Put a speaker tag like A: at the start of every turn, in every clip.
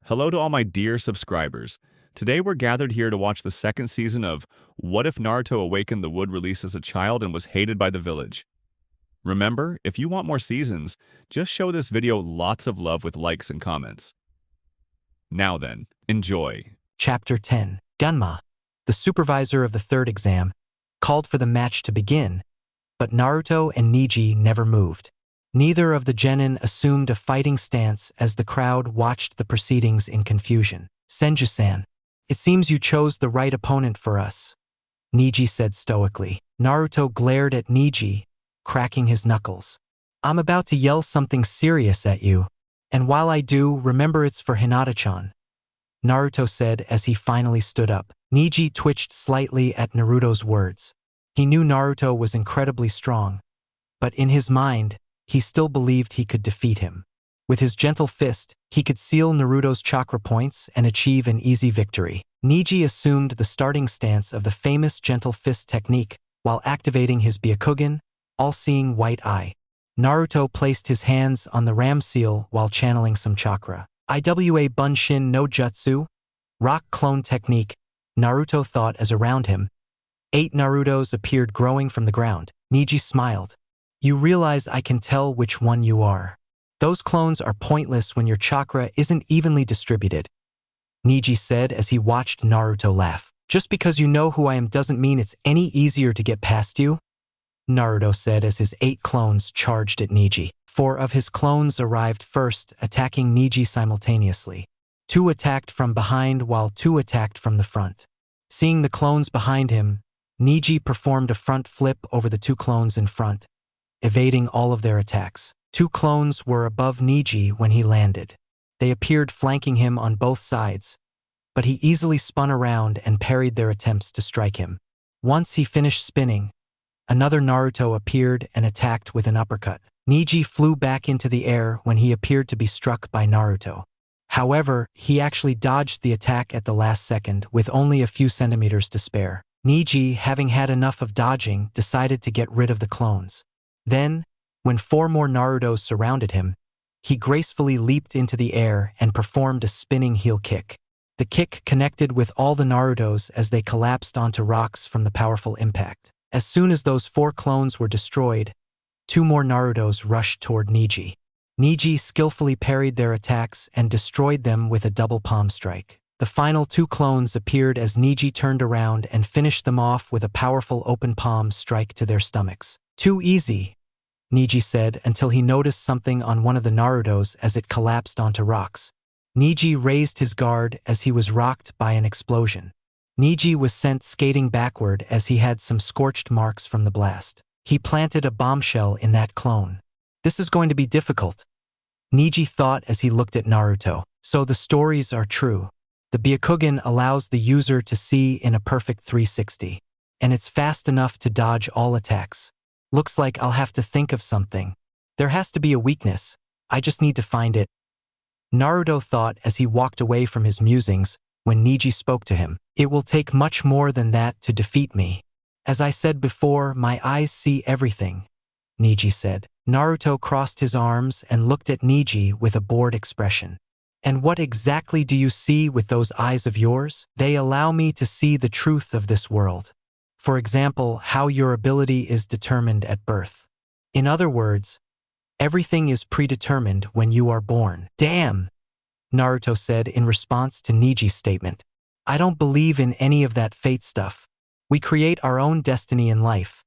A: Hello to all my dear subscribers. Today we're gathered here to watch the second season of What If Naruto Awakened the Wood released as a child and was hated by the village? Remember, if you want more seasons, just show this video lots of love with likes and comments. Now then, enjoy.
B: Chapter 10. Gunma, the supervisor of the third exam, called for the match to begin, but Naruto and Neji never moved. Neither of the genin assumed a fighting stance as the crowd watched the proceedings in confusion. Senju-san, it seems you chose the right opponent for us, Neji said stoically. Naruto glared at Neji, cracking his knuckles. I'm about to yell something serious at you, and while I do, remember it's for Hinata-chan, Naruto said as he finally stood up. Neji twitched slightly at Naruto's words. He knew Naruto was incredibly strong, but in his mind, he still believed he could defeat him. With his gentle fist, he could seal Naruto's chakra points and achieve an easy victory. Neji assumed the starting stance of the famous gentle fist technique while activating his Byakugan, all-seeing white eye. Naruto placed his hands on the ram seal while channeling some chakra. Iwa Bunshin no Jutsu, rock clone technique, Naruto thought as around him 8 Narutos appeared growing from the ground. Neji smiled. You realize I can tell which one you are. Those clones are pointless when your chakra isn't evenly distributed, Neji said as he watched Naruto laugh. Just because you know who I am doesn't mean it's any easier to get past you, Naruto said as his 8 clones charged at Neji. 4 of his clones arrived first, attacking Neji simultaneously. 2 attacked from behind while 2 attacked from the front. Seeing the clones behind him, Neji performed a front flip over the 2 clones in front, evading all of their attacks. 2 clones were above Neji when he landed. They appeared flanking him on both sides, but he easily spun around and parried their attempts to strike him. Once he finished spinning, another Naruto appeared and attacked with an uppercut. Neji flew back into the air when he appeared to be struck by Naruto. However, he actually dodged the attack at the last second with only a few centimeters to spare. Neji, having had enough of dodging, decided to get rid of the clones. Then, when 4 more Narutos surrounded him, he gracefully leaped into the air and performed a spinning heel kick. The kick connected with all the Narutos as they collapsed onto rocks from the powerful impact. As soon as those 4 clones were destroyed, 2 more Narutos rushed toward Neji. Neji skillfully parried their attacks and destroyed them with a double palm strike. The final 2 clones appeared as Neji turned around and finished them off with a powerful open palm strike to their stomachs. Too easy, Neji said until he noticed something on one of the Narutos as it collapsed onto rocks. Neji raised his guard as he was rocked by an explosion. Neji was sent skating backward as he had some scorched marks from the blast. He planted a bombshell in that clone. This is going to be difficult, Neji thought as he looked at Naruto. So the stories are true. The Byakugan allows the user to see in a perfect 360, and it's fast enough to dodge all attacks. Looks like I'll have to think of something. There has to be a weakness. I just need to find it, Naruto thought as he walked away from his musings when Neji spoke to him. It will take much more than that to defeat me. As I said before, my eyes see everything, Neji said. Naruto crossed his arms and looked at Neji with a bored expression. And what exactly do you see with those eyes of yours? They allow me to see the truth of this world. For example, how your ability is determined at birth. In other words, everything is predetermined when you are born. Damn, Naruto said in response to Neji's statement. I don't believe in any of that fate stuff. We create our own destiny in life,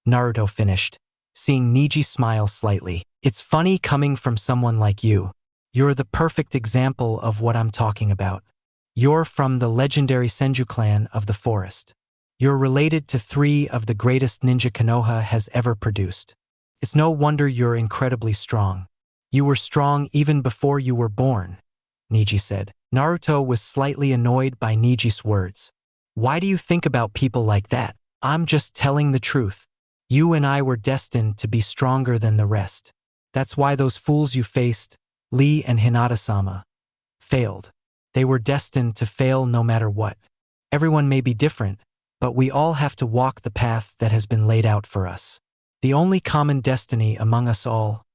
B: Naruto finished, seeing Neji smile slightly. It's funny coming from someone like you. You're the perfect example of what I'm talking about. You're from the legendary Senju clan of the forest. You're related to 3 of the greatest ninja Konoha has ever produced. It's no wonder you're incredibly strong. You were strong even before you were born, Neji said. Naruto was slightly annoyed by Neji's words. Why do you think about people like that? I'm just telling the truth. You and I were destined to be stronger than the rest. That's why those fools you faced, Lee and Hinata-sama, failed. They were destined to fail no matter what. Everyone may be different, but we all have to walk the path that has been laid out for us. The only common destiny among us all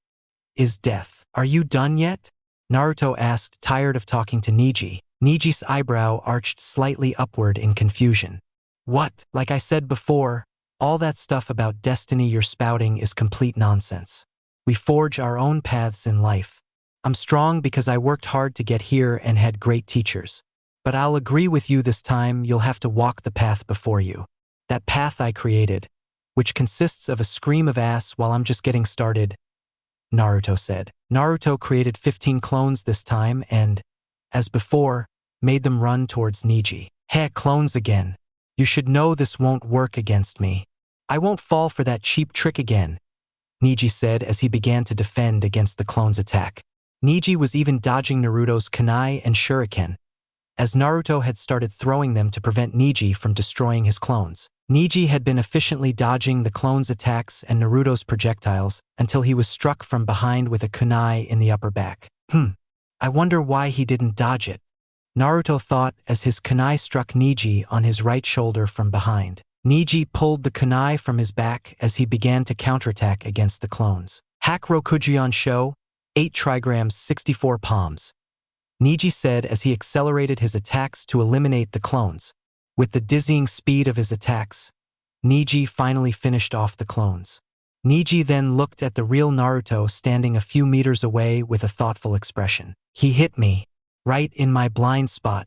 B: is death. Are you done yet? Naruto asked, tired of talking to Neji. Neji's eyebrow arched slightly upward in confusion. What? Like I said before, all that stuff about destiny you're spouting is complete nonsense. We forge our own paths in life. I'm strong because I worked hard to get here and had great teachers. But I'll agree with you this time, you'll have to walk the path before you. That path I created, which consists of a scream of ass while I'm just getting started, Naruto said. Naruto created 15 clones this time and, as before, made them run towards Neji. Heh, clones again. You should know this won't work against me. I won't fall for that cheap trick again, Neji said as he began to defend against the clone's attack. Neji was even dodging Naruto's kunai and shuriken, as Naruto had started throwing them to prevent Neji from destroying his clones. Neji had been efficiently dodging the clone's attacks and Naruto's projectiles until he was struck from behind with a kunai in the upper back. I wonder why he didn't dodge it, Naruto thought as his kunai struck Neji on his right shoulder from behind. Neji pulled the kunai from his back as he began to counterattack against the clones. Hack Rokujion Sho, 8 trigrams 64 palms, Neji said as he accelerated his attacks to eliminate the clones. With the dizzying speed of his attacks, Neji finally finished off the clones. Neji then looked at the real Naruto standing a few meters away with a thoughtful expression. He hit me, right in my blind spot,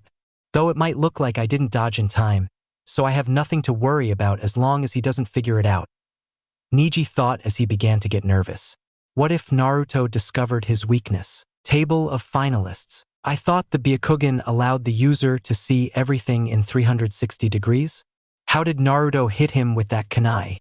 B: though it might look like I didn't dodge in time, so I have nothing to worry about as long as he doesn't figure it out. Neji thought as he began to get nervous. What if Naruto discovered his weakness? Table of finalists. I thought the Byakugan allowed the user to see everything in 360 degrees. How did Naruto hit him with that kunai?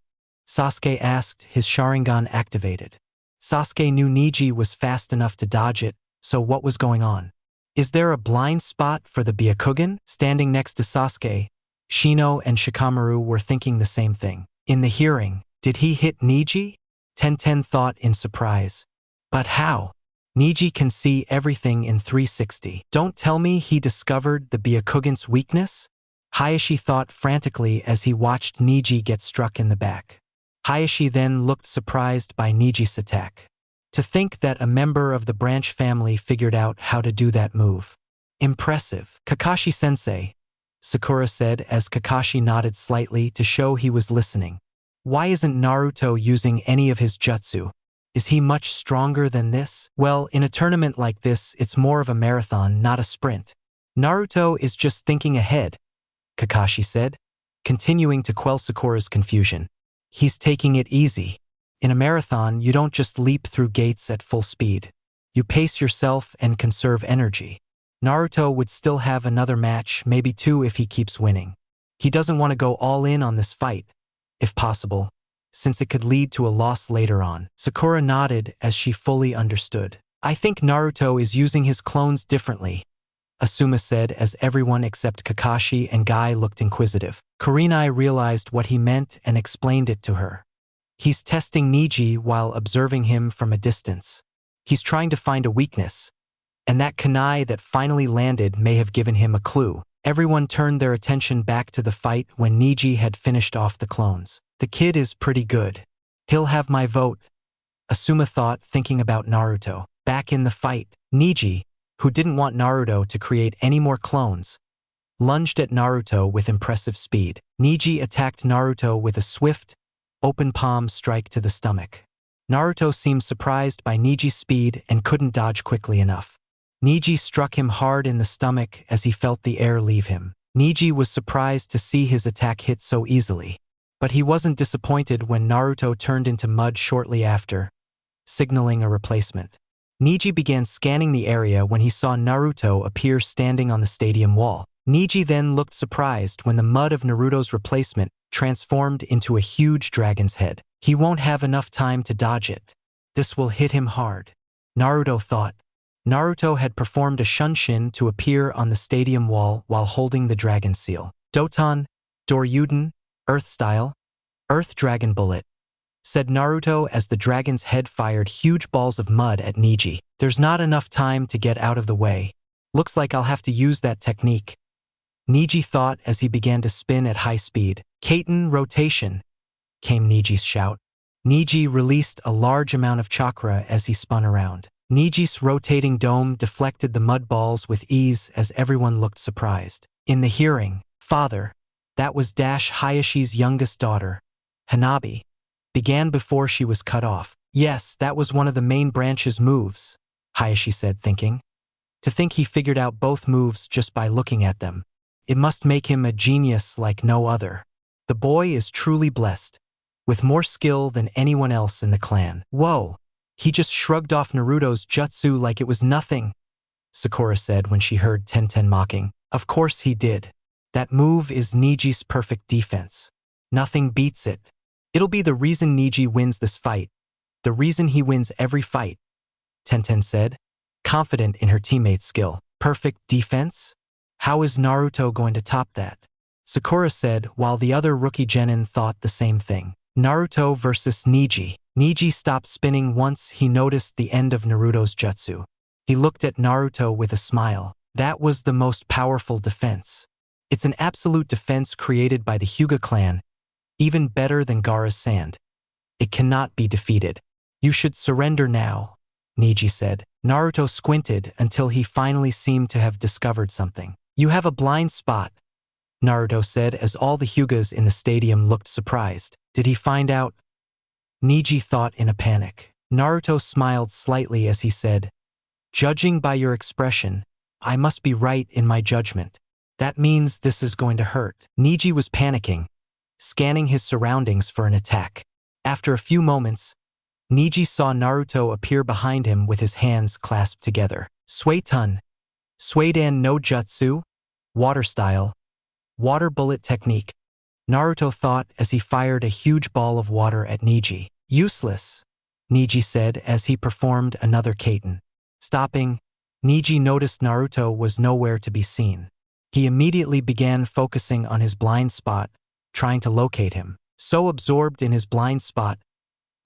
B: Sasuke asked, his Sharingan activated. Sasuke knew Neji was fast enough to dodge it, so what was going on? Is there a blind spot for the Byakugan? Standing next to Sasuke, Shino and Shikamaru were thinking the same thing. In the hearing, did he hit Neji? Tenten thought in surprise. But how? Neji can see everything in 360. Don't tell me he discovered the Byakugan's weakness? Hayashi thought frantically as he watched Neji get struck in the back. Hayashi then looked surprised by Neji's attack. To think that a member of the branch family figured out how to do that move. Impressive. Kakashi-sensei, Sakura said as Kakashi nodded slightly to show he was listening. Why isn't Naruto using any of his jutsu? Is he much stronger than this? Well, in a tournament like this, it's more of a marathon, not a sprint. Naruto is just thinking ahead, Kakashi said, continuing to quell Sakura's confusion. He's taking it easy. In a marathon, you don't just leap through gates at full speed. You pace yourself and conserve energy. Naruto would still have another match, maybe 2 if he keeps winning. He doesn't want to go all in on this fight, if possible, since it could lead to a loss later on. Sakura nodded as she fully understood. I think Naruto is using his clones differently, Asuma said as everyone except Kakashi and Guy looked inquisitive. Kurenai realized what he meant and explained it to her. He's testing Neji while observing him from a distance. He's trying to find a weakness, and that kunai that finally landed may have given him a clue. Everyone turned their attention back to the fight when Neji had finished off the clones. The kid is pretty good. He'll have my vote, Asuma thought, thinking about Naruto. Back in the fight, Neji, who didn't want Naruto to create any more clones, lunged at Naruto with impressive speed. Neji attacked Naruto with a swift, open palm strike to the stomach. Naruto seemed surprised by Neji's speed and couldn't dodge quickly enough. Neji struck him hard in the stomach as he felt the air leave him. Neji was surprised to see his attack hit so easily, but he wasn't disappointed when Naruto turned into mud shortly after, signaling a replacement. Neji began scanning the area when he saw Naruto appear standing on the stadium wall. Neji then looked surprised when the mud of Naruto's replacement transformed into a huge dragon's head. He won't have enough time to dodge it. This will hit him hard, Naruto thought. Naruto had performed a shunshin to appear on the stadium wall while holding the dragon seal. Doton, Doryuden, Earth Style, Earth Dragon Bullet, said Naruto as the dragon's head fired huge balls of mud at Neji. There's not enough time to get out of the way. Looks like I'll have to use that technique, Neji thought as he began to spin at high speed. Kaiten rotation, came Neji's shout. Neji released a large amount of chakra as he spun around. Neji's rotating dome deflected the mud balls with ease as everyone looked surprised. In the hearing, "Father, that was Hayashi's youngest daughter, Hanabi, began before she was cut off." "Yes, that was one of the main branch's moves," Hayashi said, thinking. To think he figured out both moves just by looking at them. It must make him a genius like no other. The boy is truly blessed, with more skill than anyone else in the clan. "Whoa, he just shrugged off Naruto's jutsu like it was nothing," Sakura said when she heard Tenten mocking. "Of course he did. That move is Neji's perfect defense. Nothing beats it. It'll be the reason Neji wins this fight. The reason he wins every fight," Tenten said, confident in her teammate's skill. "Perfect defense? How is Naruto going to top that?" Sakura said, while the other rookie genin thought the same thing. Naruto versus Neji. Neji stopped spinning once he noticed the end of Naruto's jutsu. He looked at Naruto with a smile. "That was the most powerful defense. It's an absolute defense created by the Hyuga clan, even better than Gaara's sand. It cannot be defeated. You should surrender now," Neji said. Naruto squinted until he finally seemed to have discovered something. "You have a blind spot," Naruto said as all the Hyugas in the stadium looked surprised. "Did he find out?" Neji thought in a panic. Naruto smiled slightly as he said, "Judging by your expression, I must be right in my judgment. That means this is going to hurt." Neji was panicking, scanning his surroundings for an attack. After a few moments, Neji saw Naruto appear behind him with his hands clasped together. "Suiton, Suidan no Jutsu, water style, water bullet technique," Naruto thought as he fired a huge ball of water at Neji. "Useless," Neji said as he performed another kaiten. Stopping, Neji noticed Naruto was nowhere to be seen. He immediately began focusing on his blind spot, trying to locate him. So absorbed in his blind spot,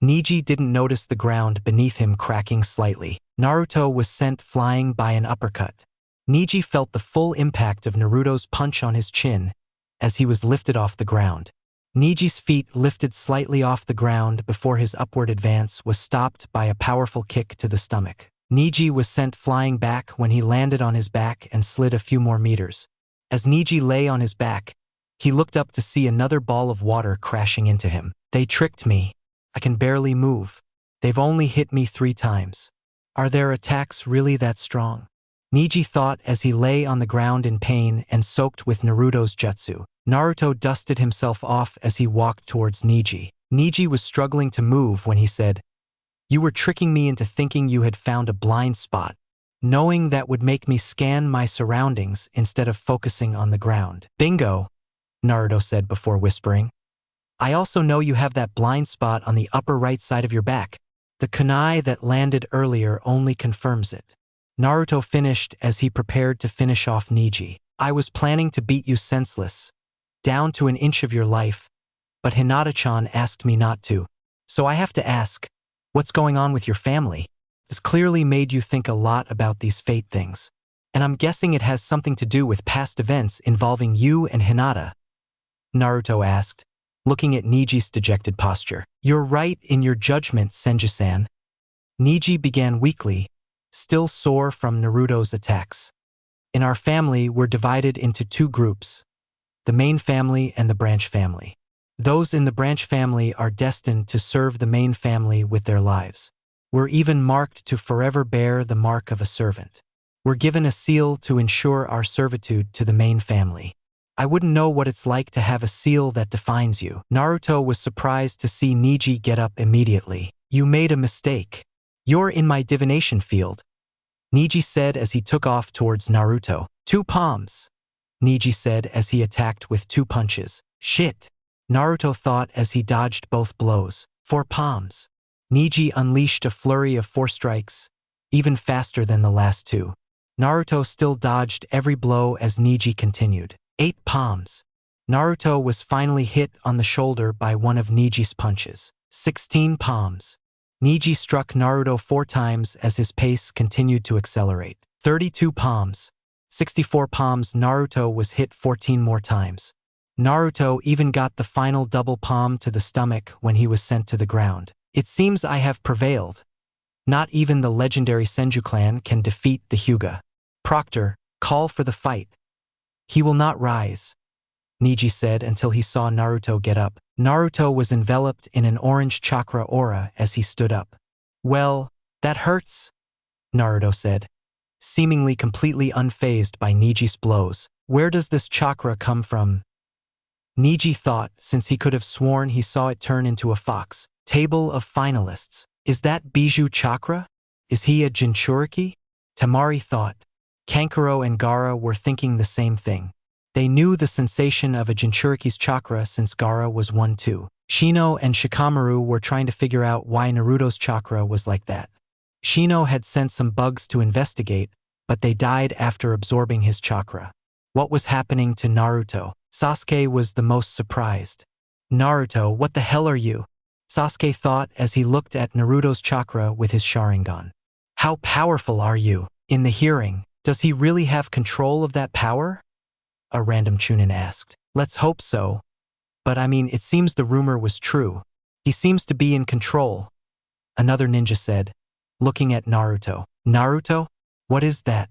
B: Neji didn't notice the ground beneath him cracking slightly. Naruto was sent flying by an uppercut. Neji felt the full impact of Naruto's punch on his chin as he was lifted off the ground. Neji's feet lifted slightly off the ground before his upward advance was stopped by a powerful kick to the stomach. Neji was sent flying back when he landed on his back and slid a few more meters. As Neji lay on his back, he looked up to see another ball of water crashing into him. "They tricked me. I can barely move. They've only hit me 3 times. Are their attacks really that strong?" Neji thought as he lay on the ground in pain and soaked with Naruto's jutsu. Naruto dusted himself off as he walked towards Neji. Neji was struggling to move when he said, "You were tricking me into thinking you had found a blind spot, knowing that would make me scan my surroundings instead of focusing on the ground." "Bingo," Naruto said before whispering. "I also know you have that blind spot on the upper right side of your back. The kunai that landed earlier only confirms it." Naruto finished as he prepared to finish off Neji. "I was planning to beat you senseless, down to an inch of your life, but Hinata-chan asked me not to. So I have to ask, what's going on with your family? This clearly made you think a lot about these fate things. And I'm guessing it has something to do with past events involving you and Hinata," Naruto asked, looking at Neji's dejected posture. "You're right in your judgment, Senju-san." Neji began weakly, still sore from Naruto's attacks. "In our family, we're divided into 2 groups, the main family and the branch family. Those in the branch family are destined to serve the main family with their lives. We're even marked to forever bear the mark of a servant. We're given a seal to ensure our servitude to the main family. I wouldn't know what it's like to have a seal that defines you." Naruto was surprised to see Neji get up immediately. "You made a mistake. You're in my divination field," Neji said as he took off towards Naruto. "2 palms," Neji said as he attacked with 2 punches. "Shit," Naruto thought as he dodged both blows. 4 palms. Neji unleashed a flurry of 4 strikes, even faster than the last 2. Naruto still dodged every blow as Neji continued. 8 palms. Naruto was finally hit on the shoulder by one of Neji's punches. 16 palms. Neji struck Naruto 4 times as his pace continued to accelerate. 32 palms. 64 palms. Naruto was hit 14 more times. Naruto even got the final double palm to the stomach when he was sent to the ground. "It seems I have prevailed," Not even the legendary Senju clan can defeat the Hyuga. Proctor, call for the fight. He will not rise, Neji said until he saw Naruto get up. Naruto was enveloped in an orange chakra aura as he stood up. Well, that hurts, Naruto said, seemingly completely unfazed by Neji's blows. Where does this chakra come from? Neji thought, since he could have sworn he saw it turn into a fox. Table of finalists. Is that Bijou chakra? Is he a Jinchuriki? Temari thought. Kankuro and Gaara were thinking the same thing. They knew the sensation of a Jinchuriki's chakra since Gaara was one too. Shino and Shikamaru were trying to figure out why Naruto's chakra was like that. Shino had sent some bugs to investigate, but they died after absorbing his chakra. What was happening to Naruto? Sasuke was the most surprised. Naruto, what the hell are you? Sasuke thought as he looked at Naruto's chakra with his Sharingan. How powerful are you? In the hearing, does he really have control of that power? A random Chunin asked. Let's hope so. But I mean, it seems the rumor was true. He seems to be in control. Another ninja said, looking at Naruto. Naruto? What is that?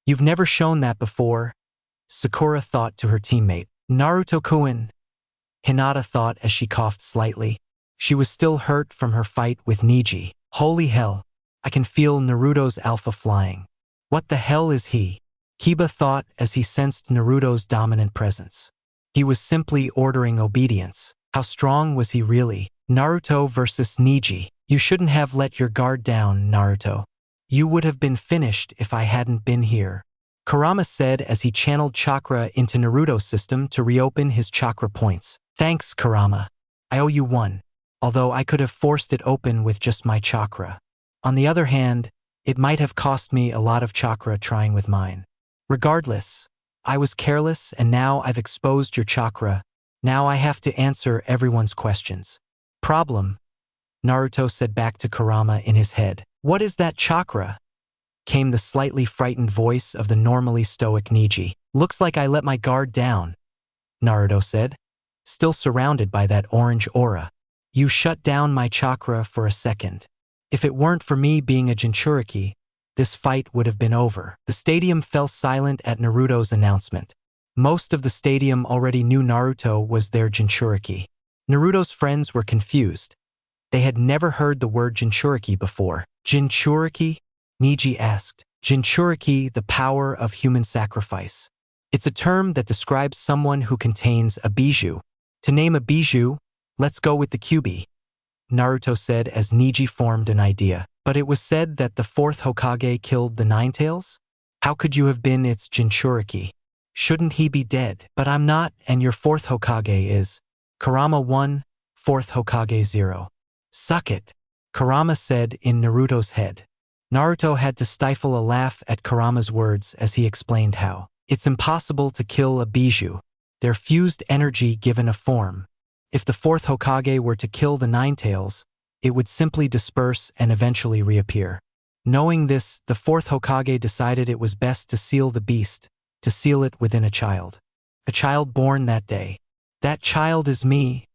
B: You've never shown that before. Sakura thought to her teammate. Naruto-kun. Hinata thought as she coughed slightly. She was still hurt from her fight with Neji. Holy hell, I can feel Naruto's alpha flying. What the hell is he? Kiba thought as he sensed Naruto's dominant presence. He was simply ordering obedience. How strong was he really? Naruto versus Neji. You shouldn't have let your guard down, Naruto. You would have been finished if I hadn't been here. Kurama said as he channeled chakra into Naruto's system to reopen his chakra points. Thanks, Kurama. I owe you one. Although I could have forced it open with just my chakra. On the other hand, it might have cost me a lot of chakra trying with mine. Regardless, I was careless and now I've exposed your chakra. Now I have to answer everyone's questions. Problem, Naruto said back to Kurama in his head. What is that chakra? Came the slightly frightened voice of the normally stoic Neji. Looks like I let my guard down, Naruto said, still surrounded by that orange aura. You shut down my chakra for a second. If it weren't for me being a Jinchuriki, this fight would have been over. The stadium fell silent at Naruto's announcement. Most of the stadium already knew Naruto was their Jinchuriki. Naruto's friends were confused. They had never heard the word Jinchuriki before. Jinchuriki? Neji asked. Jinchuriki, the power of human sacrifice. It's a term that describes someone who contains a bijou. To name a bijou, let's go with the Kyuubi, Naruto said as Neji formed an idea. But it was said that the fourth Hokage killed the Nine-Tails? How could you have been its Jinchuriki? Shouldn't he be dead? But I'm not, and your fourth Hokage is. Kurama 1, fourth Hokage 0. Suck it, Kurama said in Naruto's head. Naruto had to stifle a laugh at Kurama's words as he explained how. It's impossible to kill a bijou. They're fused energy given a form. If the fourth Hokage were to kill the Nine-Tails, it would simply disperse and eventually reappear. Knowing this, the fourth Hokage decided it was best to seal the beast, to seal it within a child. A child born that day. That child is me,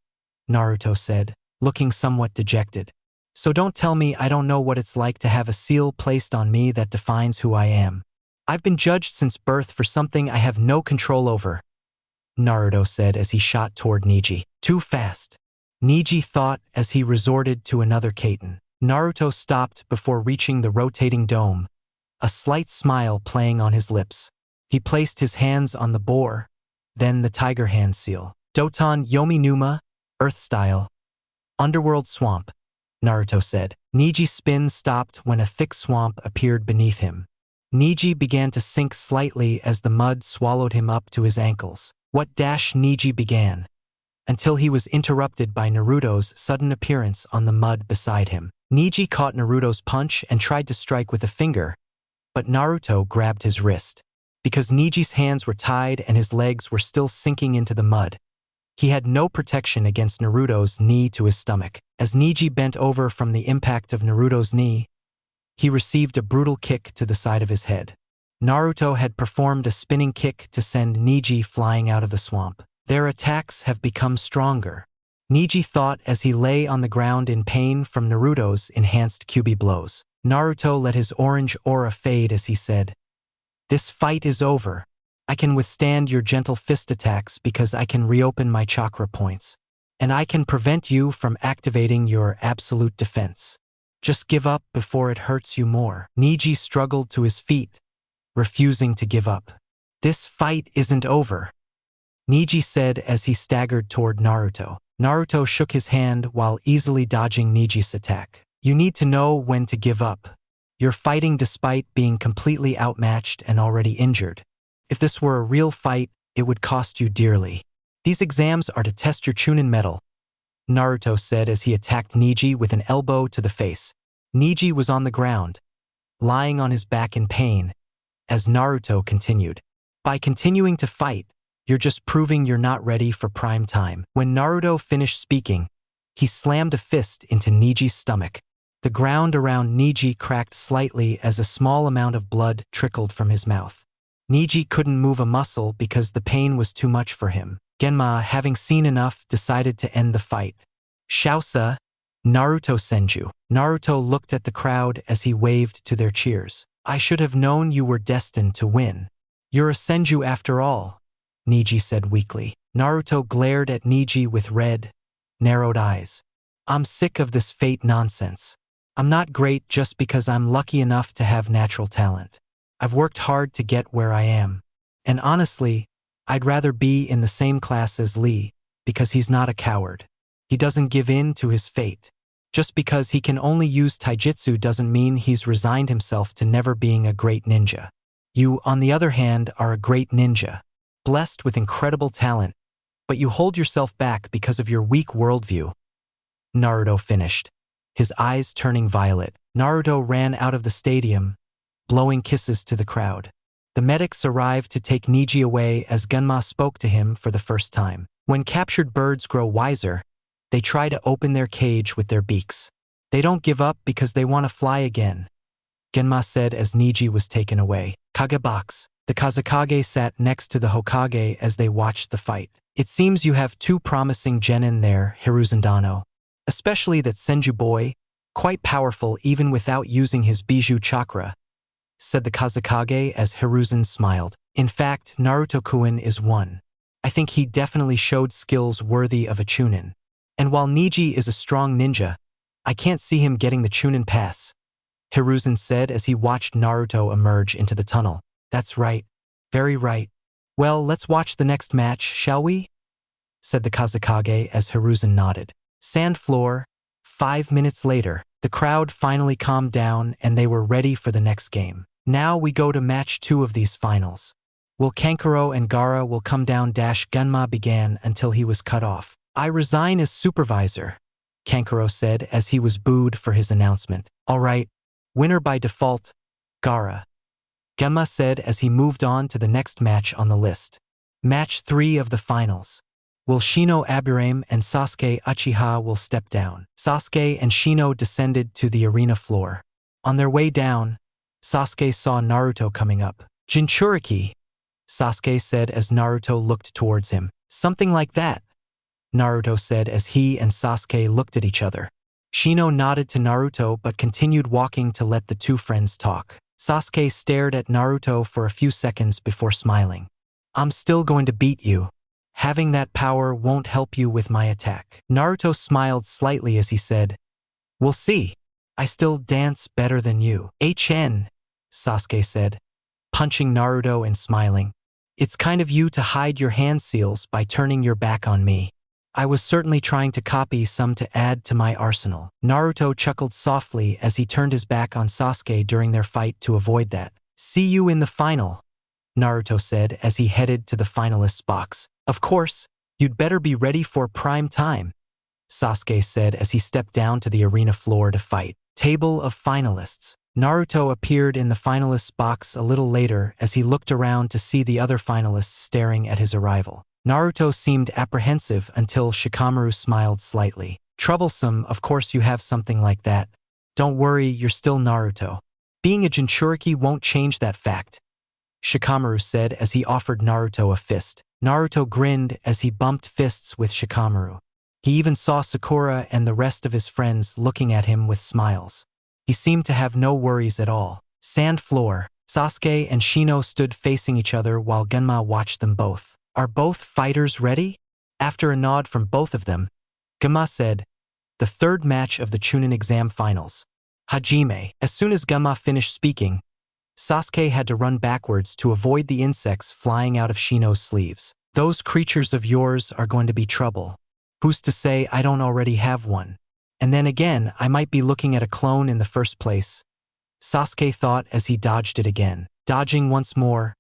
B: Naruto said, looking somewhat dejected. So don't tell me I don't know what it's like to have a seal placed on me that defines who I am. I've been judged since birth for something I have no control over, Naruto said as he shot toward Neji. Too fast, Neji thought as he resorted to another Kaiten. Naruto stopped before reaching the rotating dome, a slight smile playing on his lips. He placed his hands on the boar, then the tiger hand seal. Doton Yomi Numa, Earth style. Underworld swamp, Naruto said. Neji's spin stopped when a thick swamp appeared beneath him. Neji began to sink slightly as the mud swallowed him up to his ankles. What dash Neji began, until he was interrupted by Naruto's sudden appearance on the mud beside him. Neji caught Naruto's punch and tried to strike with a finger, but Naruto grabbed his wrist. Because Neji's hands were tied and his legs were still sinking into the mud, he had no protection against Naruto's knee to his stomach. As Neji bent over from the impact of Naruto's knee, he received a brutal kick to the side of his head. Naruto had performed a spinning kick to send Neji flying out of the swamp. Their attacks have become stronger, Neji thought as he lay on the ground in pain from Naruto's enhanced Kyuubi blows. Naruto let his orange aura fade as he said, "This fight is over. I can withstand your gentle fist attacks because I can reopen my chakra points. And I can prevent you from activating your absolute defense. Just give up before it hurts you more." Neji struggled to his feet, refusing to give up. "This fight isn't over," Neji said as he staggered toward Naruto. Naruto shook his hand while easily dodging Neji's attack. "You need to know when to give up. You're fighting despite being completely outmatched and already injured. If this were a real fight, it would cost you dearly. These exams are to test your Chunin metal," Naruto said as he attacked Neji with an elbow to the face. Neji was on the ground, lying on his back in pain, as Naruto continued. "By continuing to fight, you're just proving you're not ready for prime time." When Naruto finished speaking, he slammed a fist into Neji's stomach. The ground around Neji cracked slightly as a small amount of blood trickled from his mouth. Neji couldn't move a muscle because the pain was too much for him. Genma, having seen enough, decided to end the fight. "Shausa, Naruto Senju." Naruto looked at the crowd as he waved to their cheers. "I should have known you were destined to win. You're a Senju after all," Neji said weakly. Naruto glared at Neji with red, narrowed eyes. "I'm sick of this fate nonsense. I'm not great just because I'm lucky enough to have natural talent. I've worked hard to get where I am. And honestly, I'd rather be in the same class as Lee, because he's not a coward. He doesn't give in to his fate. Just because he can only use taijutsu doesn't mean he's resigned himself to never being a great ninja. You, on the other hand, are a great ninja, blessed with incredible talent, but you hold yourself back because of your weak worldview." Naruto finished, his eyes turning violet. Naruto ran out of the stadium, blowing kisses to the crowd. The medics arrived to take Neji away as Genma spoke to him for the first time. When captured birds grow wiser, they try to open their cage with their beaks. They don't give up because they want to fly again, Genma said as Neji was taken away. Kagebox. The Kazekage sat next to the Hokage as they watched the fight. "It seems you have two promising genin there, Hiruzandano. Especially that Senju boy, quite powerful even without using his Bijou chakra," said the Kazekage as Hiruzen smiled. "In fact, Naruto-kun is one. I think he definitely showed skills worthy of a Chunin. And while Neji is a strong ninja, I can't see him getting the Chunin pass," Hiruzen said as he watched Naruto emerge into the tunnel. "That's right. Very right. Well, let's watch the next match, shall we?" said the Kazekage as Hiruzen nodded. Sand floor. 5 minutes later, the crowd finally calmed down and they were ready for the next game. "Now we go to match 2 of these finals. Will Kankuro and Gaara will come down?" Genma began until he was cut off. "I resign as supervisor," Kankuro said as he was booed for his announcement. "All right, winner by default, Gaara," Genma said as he moved on to the next match on the list. Match 3 of the finals. Will Shino Aburame and Sasuke Uchiha will step down. Sasuke and Shino descended to the arena floor. On their way down, Sasuke saw Naruto coming up. "Jinchuriki," Sasuke said as Naruto looked towards him. "Something like that," Naruto said as he and Sasuke looked at each other. Shino nodded to Naruto but continued walking to let the two friends talk. Sasuke stared at Naruto for a few seconds before smiling. "I'm still going to beat you. Having that power won't help you with my attack." Naruto smiled slightly as he said, "We'll see. I still dance better than you." "HN," Sasuke said, punching Naruto and smiling. "It's kind of you to hide your hand seals by turning your back on me. I was certainly trying to copy some to add to my arsenal." Naruto chuckled softly as he turned his back on Sasuke during their fight to avoid that. "See you in the final," Naruto said as he headed to the finalists' box. "Of course, you'd better be ready for prime time," Sasuke said as he stepped down to the arena floor to fight. Table of finalists. Naruto appeared in the finalists' box a little later as he looked around to see the other finalists staring at his arrival. Naruto seemed apprehensive until Shikamaru smiled slightly. "Troublesome, of course you have something like that. Don't worry, you're still Naruto. Being a Jinchuriki won't change that fact," Shikamaru said as he offered Naruto a fist. Naruto grinned as he bumped fists with Shikamaru. He even saw Sakura and the rest of his friends looking at him with smiles. He seemed to have no worries at all. Sand floor. Sasuke and Shino stood facing each other while Genma watched them both. Are both fighters ready? After a nod from both of them, Genma said, the third match of the Chunin exam finals. Hajime. As soon as Genma finished speaking, Sasuke had to run backwards to avoid the insects flying out of Shino's sleeves. Those creatures of yours are going to be trouble. Who's to say I don't already have one? And then again, I might be looking at a clone in the first place. Sasuke thought as he dodged it again. Dodging once more,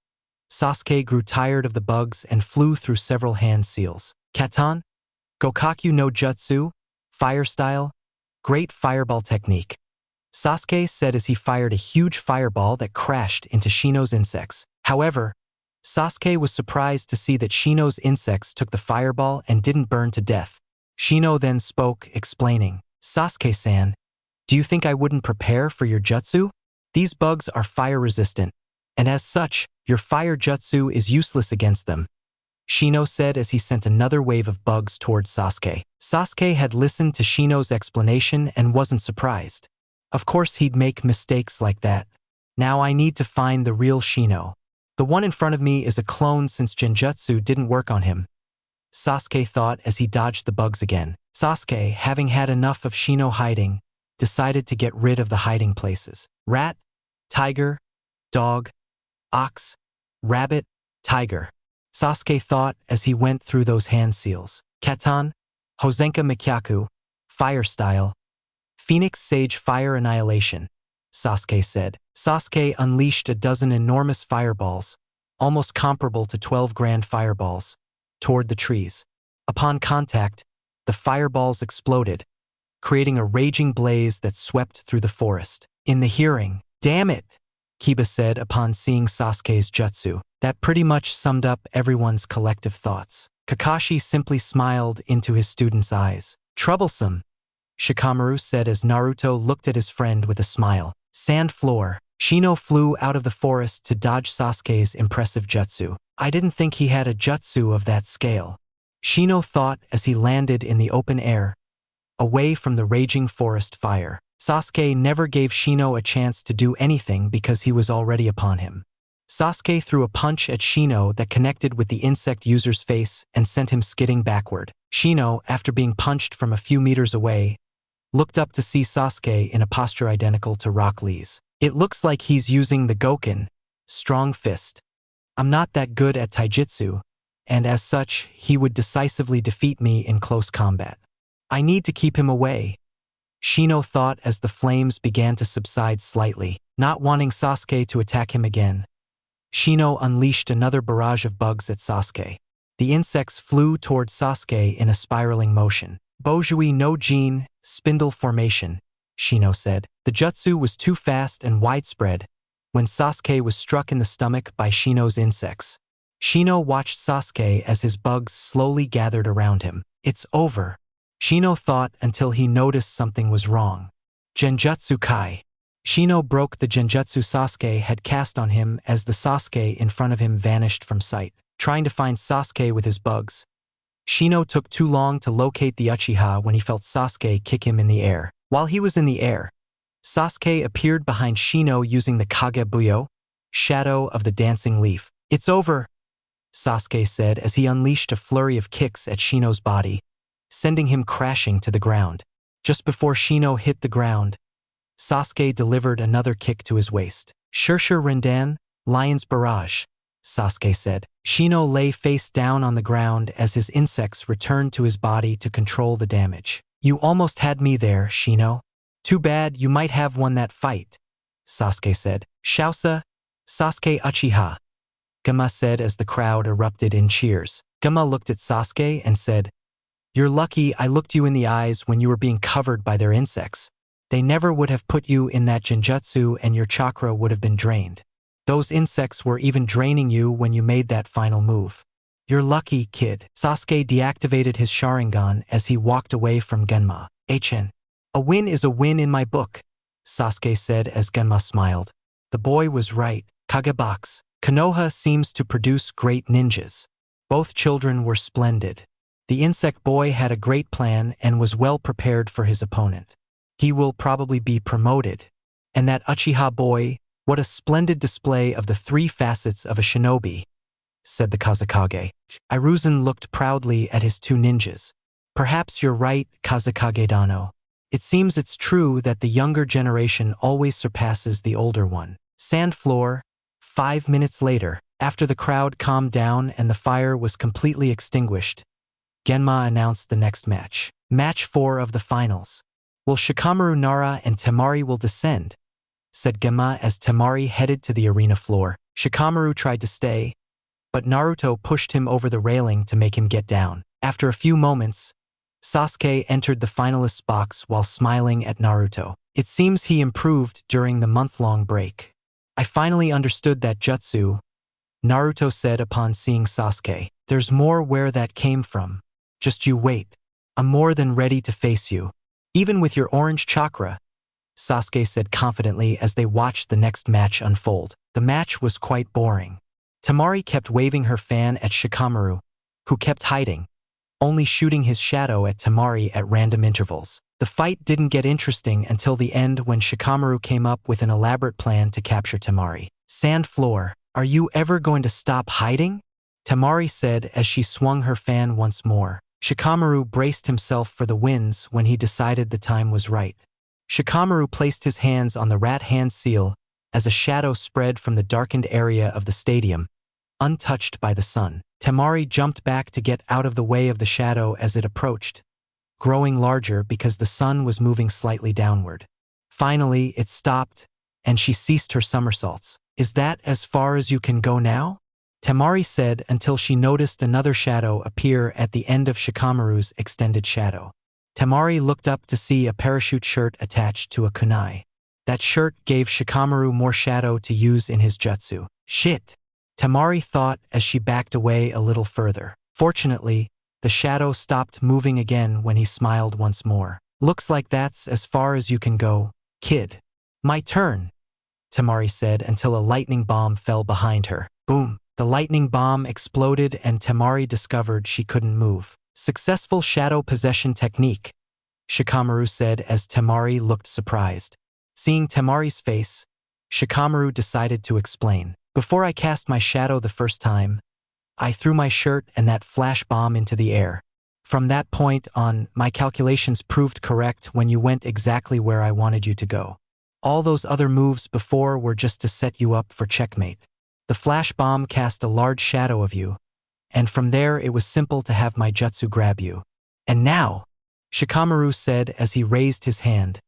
B: Sasuke grew tired of the bugs and flew through several hand seals. Katan? Gokaku no Jutsu? Fire style? Great fireball technique. Sasuke said as he fired a huge fireball that crashed into Shino's insects. However, Sasuke was surprised to see that Shino's insects took the fireball and didn't burn to death. Shino then spoke, explaining, Sasuke-san, do you think I wouldn't prepare for your jutsu? These bugs are fire-resistant, and as such, your fire jutsu is useless against them. Shino said as he sent another wave of bugs towards Sasuke. Sasuke had listened to Shino's explanation and wasn't surprised. Of course he'd make mistakes like that. Now I need to find the real Shino. The one in front of me is a clone since Genjutsu didn't work on him. Sasuke thought as he dodged the bugs again. Sasuke, having had enough of Shino hiding, decided to get rid of the hiding places. Rat, tiger, dog, ox, rabbit, tiger. Sasuke thought as he went through those hand seals. Katan, Hozenka Mikyaku, fire style, Phoenix Sage Fire Annihilation, Sasuke said. Sasuke unleashed a dozen enormous fireballs, almost comparable to 12 grand fireballs, toward the trees. Upon contact, the fireballs exploded, creating a raging blaze that swept through the forest. In the hearing, damn it, Kiba said upon seeing Sasuke's jutsu. That pretty much summed up everyone's collective thoughts. Kakashi simply smiled into his student's eyes. Troublesome, Shikamaru said as Naruto looked at his friend with a smile. Sand floor. Shino flew out of the forest to dodge Sasuke's impressive jutsu. I didn't think he had a jutsu of that scale, Shino thought as he landed in the open air, away from the raging forest fire. Sasuke never gave Shino a chance to do anything because he was already upon him. Sasuke threw a punch at Shino that connected with the insect user's face and sent him skidding backward. Shino, after being punched from a few meters away, looked up to see Sasuke in a posture identical to Rock Lee's. It looks like he's using the Goken, strong fist. I'm not that good at taijutsu, and as such, he would decisively defeat me in close combat. I need to keep him away, Shino thought as the flames began to subside slightly. Not wanting Sasuke to attack him again, Shino unleashed another barrage of bugs at Sasuke. The insects flew towards Sasuke in a spiraling motion. Bojui no Jin, spindle formation, Shino said. The jutsu was too fast and widespread when Sasuke was struck in the stomach by Shino's insects. Shino watched Sasuke as his bugs slowly gathered around him. It's over, Shino thought until he noticed something was wrong. Genjutsu Kai. Shino broke the genjutsu Sasuke had cast on him as the Sasuke in front of him vanished from sight. Trying to find Sasuke with his bugs, Shino took too long to locate the Uchiha when he felt Sasuke kick him in the air. While he was in the air, Sasuke appeared behind Shino using the Kagebuyo, shadow of the dancing leaf. It's over, Sasuke said as he unleashed a flurry of kicks at Shino's body, sending him crashing to the ground. Just before Shino hit the ground, Sasuke delivered another kick to his waist. Shurshur Rindan, Lion's Barrage, Sasuke said. Shino lay face down on the ground as his insects returned to his body to control the damage. You almost had me there, Shino. Too bad you might have won that fight, Sasuke said. Shausa, Sasuke Uchiha, Gama said as the crowd erupted in cheers. Gama looked at Sasuke and said, You're lucky I looked you in the eyes when you were being covered by their insects. They never would have put you in that genjutsu and your chakra would have been drained. Those insects were even draining you when you made that final move. You're lucky, kid. Sasuke deactivated his Sharingan as he walked away from Genma. HN. A win is a win in my book, Sasuke said as Genma smiled. The boy was right. Kagebox. Konoha seems to produce great ninjas. Both children were splendid. The insect boy had a great plan and was well prepared for his opponent. He will probably be promoted, And that Uchiha boy, what a splendid display of the three facets of a shinobi, said the Kazekage. Hiruzen looked proudly at his two ninjas. Perhaps you're right, Kazekage-dano. It seems it's true that the younger generation always surpasses the older one. Sand floor, 5 minutes later, after the crowd calmed down and the fire was completely extinguished, Genma announced the next match. Match 4 of the finals. Will Shikamaru, Nara, and Temari will descend, said Genma as Temari headed to the arena floor. Shikamaru tried to stay, but Naruto pushed him over the railing to make him get down. After a few moments, Sasuke entered the finalists' box while smiling at Naruto. It seems he improved during the month-long break. I finally understood that jutsu, Naruto said upon seeing Sasuke. There's more where that came from. Just you wait. I'm more than ready to face you. Even with your orange chakra, Sasuke said confidently as they watched the next match unfold. The match was quite boring. Temari kept waving her fan at Shikamaru, who kept hiding, only shooting his shadow at Temari at random intervals. The fight didn't get interesting until the end when Shikamaru came up with an elaborate plan to capture Temari. Sand floor, are you ever going to stop hiding? Temari said as she swung her fan once more. Shikamaru braced himself for the winds when he decided the time was right. Shikamaru placed his hands on the rat hand seal as a shadow spread from the darkened area of the stadium, untouched by the sun. Temari jumped back to get out of the way of the shadow as it approached, growing larger because the sun was moving slightly downward. Finally, it stopped, and she ceased her somersaults. Is that as far as you can go now? Temari said until she noticed another shadow appear at the end of Shikamaru's extended shadow. Temari looked up to see a parachute shirt attached to a kunai. That shirt gave Shikamaru more shadow to use in his jutsu. Shit! Temari thought as she backed away a little further. Fortunately, the shadow stopped moving again when he smiled once more. Looks like that's as far as you can go, kid. My turn, Temari said until a lightning bomb fell behind her. Boom! The lightning bomb exploded and Temari discovered she couldn't move. Successful shadow possession technique, Shikamaru said as Temari looked surprised. Seeing Temari's face, Shikamaru decided to explain. Before I cast my shadow the first time, I threw my shirt and that flash bomb into the air. From that point on, my calculations proved correct when you went exactly where I wanted you to go. All those other moves before were just to set you up for checkmate. The flash bomb cast a large shadow of you, and from there it was simple to have my jutsu grab you. And now, Shikamaru said as he raised his hand,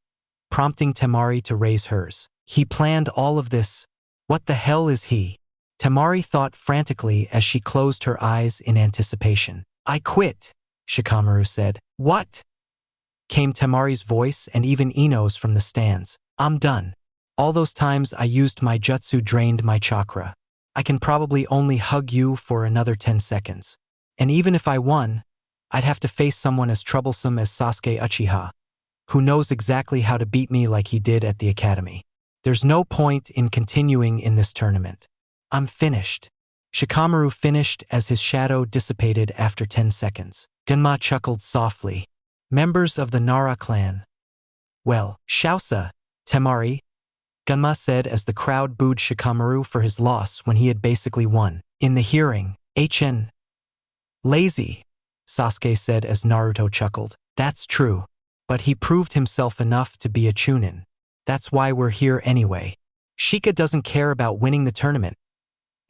B: prompting Temari to raise hers. He planned all of this. What the hell is he? Temari thought frantically as she closed her eyes in anticipation. I quit, Shikamaru said. What? Came Temari's voice and even Ino's from the stands. I'm done. All those times I used my jutsu drained my chakra. I can probably only hug you for another 10 seconds. And even if I won, I'd have to face someone as troublesome as Sasuke Uchiha, who knows exactly how to beat me like he did at the academy. There's no point in continuing in this tournament. I'm finished. Shikamaru finished as his shadow dissipated after 10 seconds. Genma chuckled softly. Members of the Nara clan. Well, Shausa, Temari, Genma said as the crowd booed Shikamaru for his loss when he had basically won. In the hearing, HN. Lazy, Sasuke said as Naruto chuckled. That's true. But he proved himself enough to be a Chunin. That's why we're here anyway. Shika doesn't care about winning the tournament,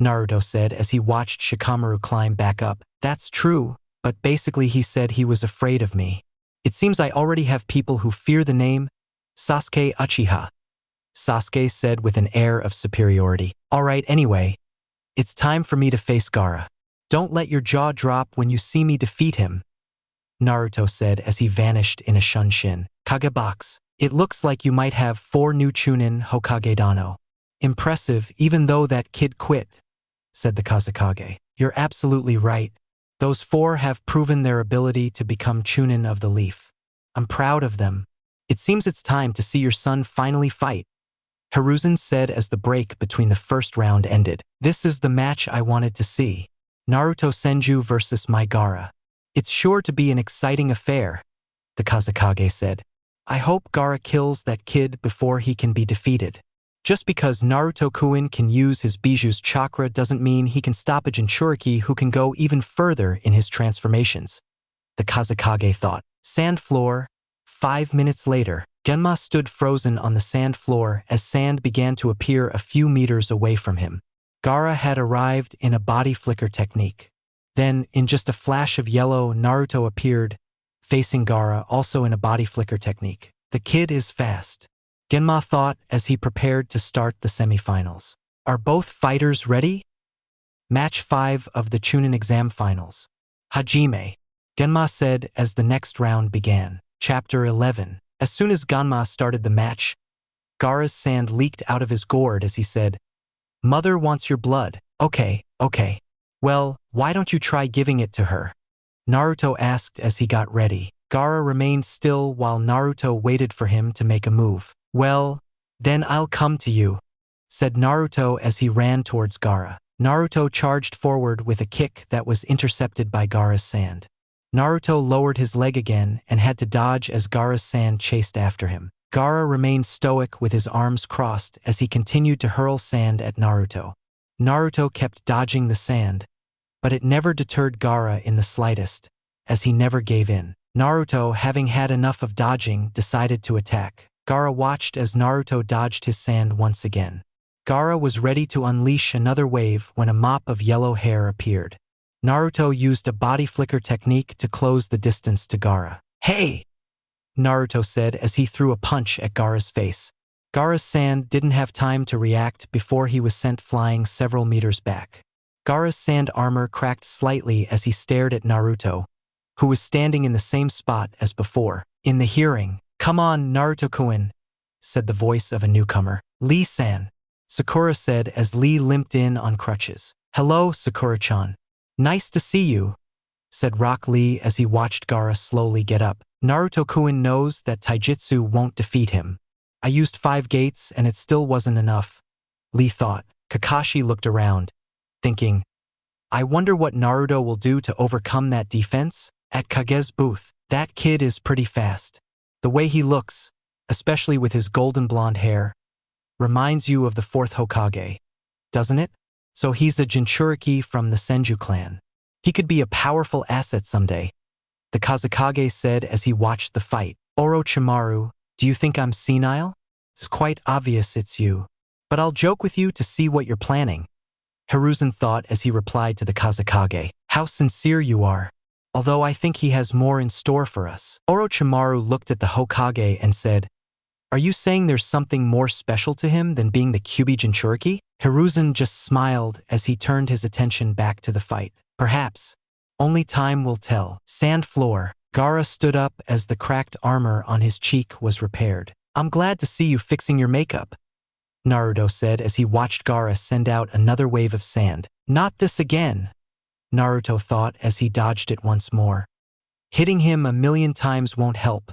B: Naruto said as he watched Shikamaru climb back up. That's true, but basically he said he was afraid of me. It seems I already have people who fear the name Sasuke Uchiha, Sasuke said with an air of superiority. Alright, anyway, it's time for me to face Gaara. Don't let your jaw drop when you see me defeat him, Naruto said as he vanished in a shunshin. Kagebox. It looks like you might have 4 new Chunin Hokage-dano. Impressive, even though that kid quit, said the Kazekage. You're absolutely right. Those 4 have proven their ability to become Chunin of the Leaf. I'm proud of them. It seems it's time to see your son finally fight, Hiruzen said as the break between the first round ended. This is the match I wanted to see. Naruto Senju versus my Gaara. It's sure to be an exciting affair, the Kazekage said. I hope Gaara kills that kid before he can be defeated. Just because Naruto-kun can use his Bijuu's chakra doesn't mean he can stop a Jinchuriki who can go even further in his transformations, the Kazekage thought. Sand floor. 5 minutes later, Genma stood frozen on the sand floor as sand began to appear a few meters away from him. Gaara had arrived in a body flicker technique. Then, in just a flash of yellow, Naruto appeared, facing Gaara, also in a body flicker technique. The kid is fast, Genma thought as he prepared to start the semifinals. Are both fighters ready? Match 5 of the Chunin exam finals. Hajime, Genma said as the next round began. Chapter 11. As soon as Genma started the match, Gaara's sand leaked out of his gourd as he said, "Mother wants your blood." Okay. Well, why don't you try giving it to her? Naruto asked as he got ready. Gaara remained still while Naruto waited for him to make a move. Well, then I'll come to you, said Naruto as he ran towards Gaara. Naruto charged forward with a kick that was intercepted by Gaara's sand. Naruto lowered his leg again and had to dodge as Gaara's sand chased after him. Gaara remained stoic with his arms crossed as he continued to hurl sand at Naruto. Naruto kept dodging the sand, but it never deterred Gaara in the slightest, as he never gave in. Naruto, having had enough of dodging, decided to attack. Gaara watched as Naruto dodged his sand once again. Gaara was ready to unleash another wave when a mop of yellow hair appeared. Naruto used a body flicker technique to close the distance to Gaara. "Hey!" Naruto said as he threw a punch at Gaara's face. Gaara's sand didn't have time to react before he was sent flying several meters back. Gaara's sand armor cracked slightly as he stared at Naruto, who was standing in the same spot as before. In the hearing, "Come on, Naruto-kun," said the voice of a newcomer. "Lee-san," Sakura said as Lee limped in on crutches. "Hello, Sakura-chan. Nice to see you," said Rock Lee as he watched Gaara slowly get up. Naruto-kun knows that taijutsu won't defeat him. "I used 5 gates and it still wasn't enough," Lee thought. Kakashi looked around, thinking, "I wonder what Naruto will do to overcome that defense?" At Kage's booth, "That kid is pretty fast. The way he looks, especially with his golden blonde hair, reminds you of the 4th Hokage, doesn't it? So he's a Jinchuriki from the Senju clan. He could be a powerful asset someday," the Kazekage said as he watched the fight. "Orochimaru, do you think I'm senile? It's quite obvious it's you. But I'll joke with you to see what you're planning," Hiruzen thought as he replied to the Kazekage. "How sincere you are. Although I think he has more in store for us." Orochimaru looked at the Hokage and said, "Are you saying there's something more special to him than being the Kyuubi Jinchuriki?" Hiruzen just smiled as he turned his attention back to the fight. "Perhaps. Only time will tell." Sand floor. Gaara stood up as the cracked armor on his cheek was repaired. "I'm glad to see you fixing your makeup," Naruto said as he watched Gaara send out another wave of sand. "Not this again," Naruto thought as he dodged it once more. "Hitting him a million times won't help,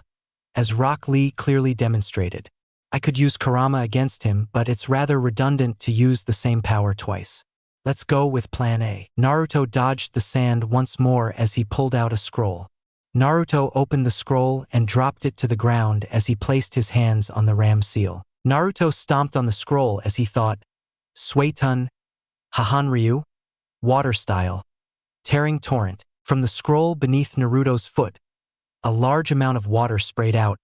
B: as Rock Lee clearly demonstrated. I could use Kurama against him, but it's rather redundant to use the same power twice. Let's go with Plan A." Naruto dodged the sand once more as he pulled out a scroll. Naruto opened the scroll and dropped it to the ground as he placed his hands on the ram seal. Naruto stomped on the scroll as he thought, "Suetun, Hahanryu, water style, tearing torrent." From the scroll beneath Naruto's foot, a large amount of water sprayed out,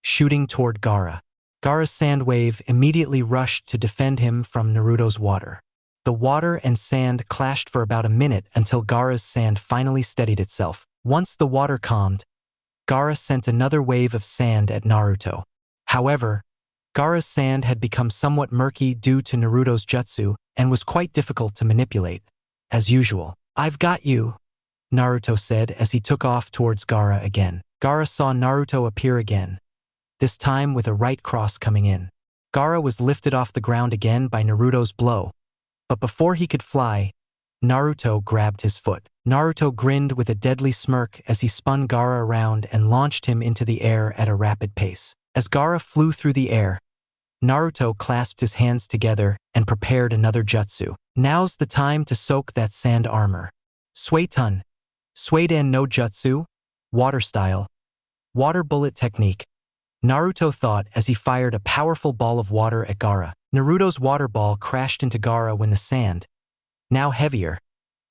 B: shooting toward Gaara. Gaara's sand wave immediately rushed to defend him from Naruto's water. The water and sand clashed for about a minute until Gaara's sand finally steadied itself. Once the water calmed, Gaara sent another wave of sand at Naruto. However, Gaara's sand had become somewhat murky due to Naruto's jutsu and was quite difficult to manipulate, as usual. "I've got you," Naruto said as he took off towards Gaara again. Gaara saw Naruto appear again, this time with a right cross coming in. Gaara was lifted off the ground again by Naruto's blow, but before he could fly, Naruto grabbed his foot. Naruto grinned with a deadly smirk as he spun Gaara around and launched him into the air at a rapid pace. As Gaara flew through the air, Naruto clasped his hands together and prepared another jutsu. "Now's the time to soak that sand armor." Suetun, Sueden no jutsu, water style, water bullet technique, Naruto thought as he fired a powerful ball of water at Gaara. Naruto's water ball crashed into Gaara when the sand, now heavier,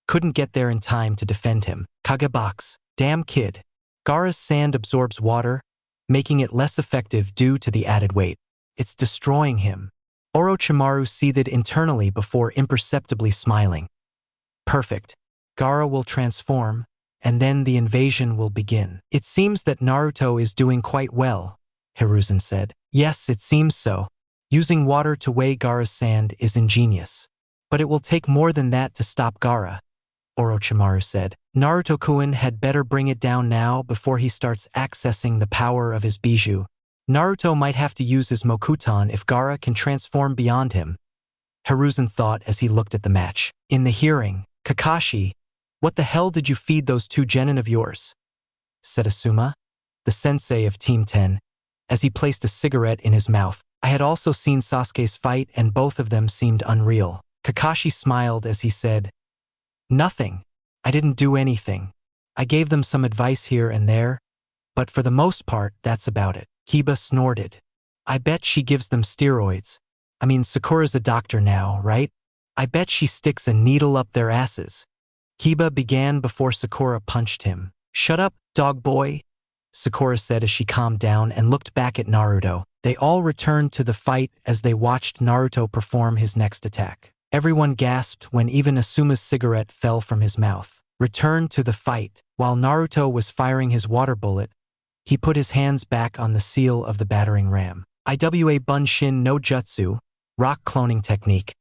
B: couldn't get there in time to defend him. Kagebox. Damn kid. Gaara's sand absorbs water, making it less effective due to the added weight. It's destroying him. Orochimaru seethed internally before imperceptibly smiling. Perfect. Gaara will transform, and then the invasion will begin. It seems that Naruto is doing quite well, Hiruzen said. Yes, it seems so. Using water to weigh Gaara's sand is ingenious. But it will take more than that to stop Gaara, Orochimaru said. Naruto-kun had better bring it down now before he starts accessing the power of his bijou. Naruto might have to use his MOKUTON if Gaara can transform beyond him, Hiruzen thought as he looked at the match. In the hearing, Kakashi, what the hell did you feed those two genin of yours? Said Asuma, the sensei of Team 10, as he placed a cigarette in his mouth. I had also seen Sasuke's fight and both of them seemed unreal. Kakashi smiled as he said, Nothing. I didn't do anything. I gave them some advice here and there, but for the most part, that's about it. Kiba snorted. I bet she gives them steroids. I mean, Sakura's a doctor now, right? I bet she sticks a needle up their asses. Kiba began before Sakura punched him. Shut up, dog boy, Sakura said as she calmed down and looked back at Naruto. They all returned to the fight as they watched Naruto perform his next attack. Everyone gasped when even Asuma's cigarette fell from his mouth. Return to the fight. While Naruto was firing his water bullet, he put his hands back on the seal of the battering ram. Iwa Bunshin no Jutsu, rock cloning technique.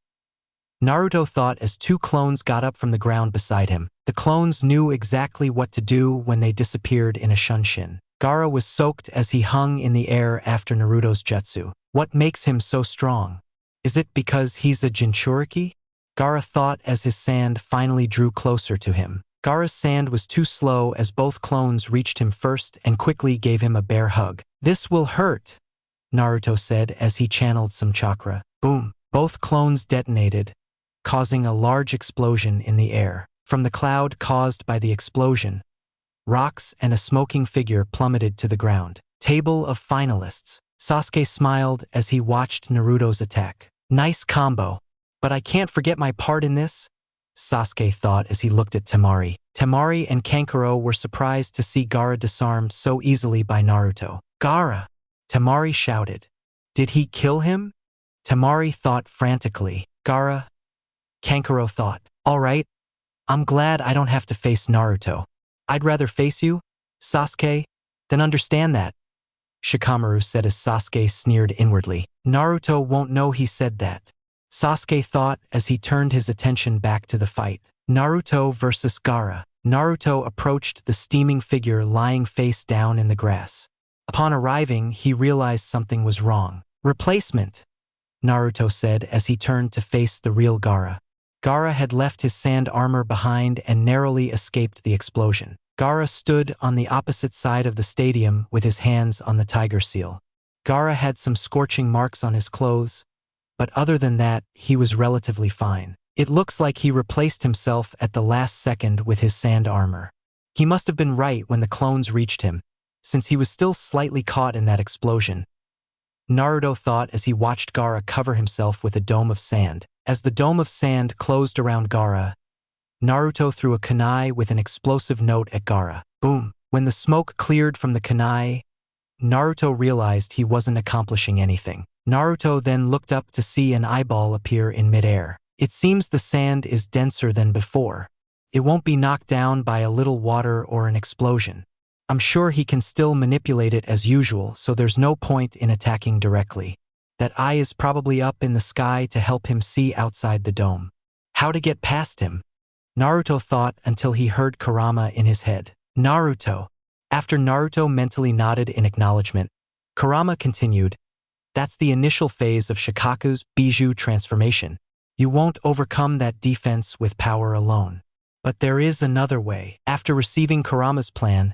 B: Naruto thought as two clones got up from the ground beside him. The clones knew exactly what to do when they disappeared in a shunshin. Gaara was soaked as he hung in the air after Naruto's jutsu. What makes him so strong? Is it because he's a Jinchuriki? Gaara thought as his sand finally drew closer to him. Gaara's sand was too slow as both clones reached him first and quickly gave him a bear hug. This will hurt, Naruto said as he channeled some chakra. Boom! Both clones detonated, causing a large explosion in the air. From the cloud caused by the explosion, rocks and a smoking figure plummeted to the ground. Table of finalists. Sasuke smiled as he watched Naruto's attack. Nice combo. But I can't forget my part in this, Sasuke thought as he looked at Temari. Temari and Kankuro were surprised to see Gaara disarmed so easily by Naruto. Gaara! Temari shouted. Did he kill him? Temari thought frantically. Gaara? Kankuro thought. All right, I'm glad I don't have to face Naruto. I'd rather face you, Sasuke, than understand that, Shikamaru said as Sasuke sneered inwardly. Naruto won't know he said that, Sasuke thought as he turned his attention back to the fight. Naruto versus Gaara. Naruto approached the steaming figure lying face down in the grass. Upon arriving, he realized something was wrong. Replacement, Naruto said as he turned to face the real Gaara. Gaara had left his sand armor behind and narrowly escaped the explosion. Gaara stood on the opposite side of the stadium with his hands on the tiger seal. Gaara had some scorching marks on his clothes, but other than that, he was relatively fine. It looks like he replaced himself at the last second with his sand armor. He must have been right when the clones reached him, since he was still slightly caught in that explosion, Naruto thought as he watched Gaara cover himself with a dome of sand. As the dome of sand closed around Gaara, Naruto threw a kunai with an explosive note at Gaara. Boom! When the smoke cleared from the kunai, Naruto realized he wasn't accomplishing anything. Naruto then looked up to see an eyeball appear in midair. It seems the sand is denser than before. It won't be knocked down by a little water or an explosion. I'm sure he can still manipulate it as usual, so there's no point in attacking directly. That eye is probably up in the sky to help him see outside the dome. How to get past him? Naruto thought until he heard Kurama in his head. Naruto. After Naruto mentally nodded in acknowledgement, Kurama continued, that's the initial phase of Shikaku's Bijou transformation. You won't overcome that defense with power alone. But there is another way. After receiving Kurama's plan,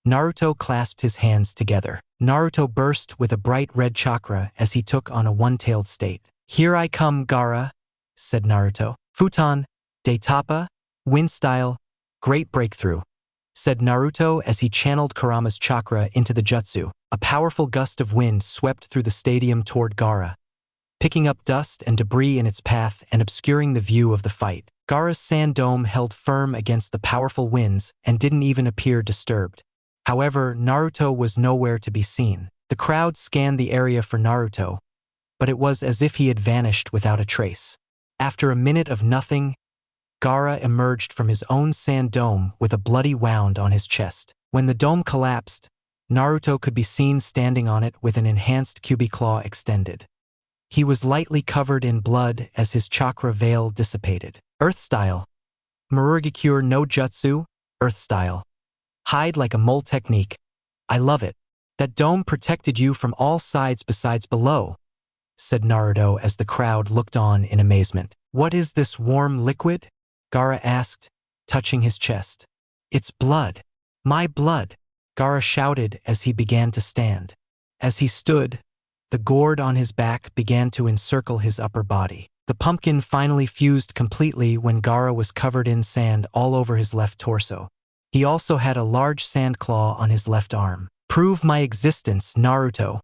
B: Naruto clasped his hands together. Naruto burst with a bright red chakra as he took on a one-tailed state. Here I come, Gaara, said Naruto. Futon, Daitapa, wind style, great breakthrough. said Naruto as he channeled Kurama's chakra into the jutsu. A powerful gust of wind swept through the stadium toward Gaara, picking up dust and debris in its path and obscuring the view of the fight. Gaara's sand dome held firm against the powerful winds and didn't even appear disturbed. However, Naruto was nowhere to be seen. The crowd scanned the area for Naruto, but it was as if he had vanished without a trace. After a minute of nothing, Gaara emerged from his own sand dome with a bloody wound on his chest. When the dome collapsed, Naruto could be seen standing on it with an enhanced Kyuubi claw extended. He was lightly covered in blood as his chakra veil dissipated. Earth style. Marugakure no Jutsu, Earth style. Hide like a mole technique. I love it. That dome protected you from all sides besides below, said Naruto as the crowd looked on in amazement. What is this warm liquid? Gaara asked, touching his chest. It's blood. My blood, Gaara shouted as he began to stand. As he stood, the gourd on his back began to encircle his upper body. The pumpkin finally fused completely when Gaara was covered in sand all over his left torso. He also had a large sand claw on his left arm. Prove my existence, Naruto,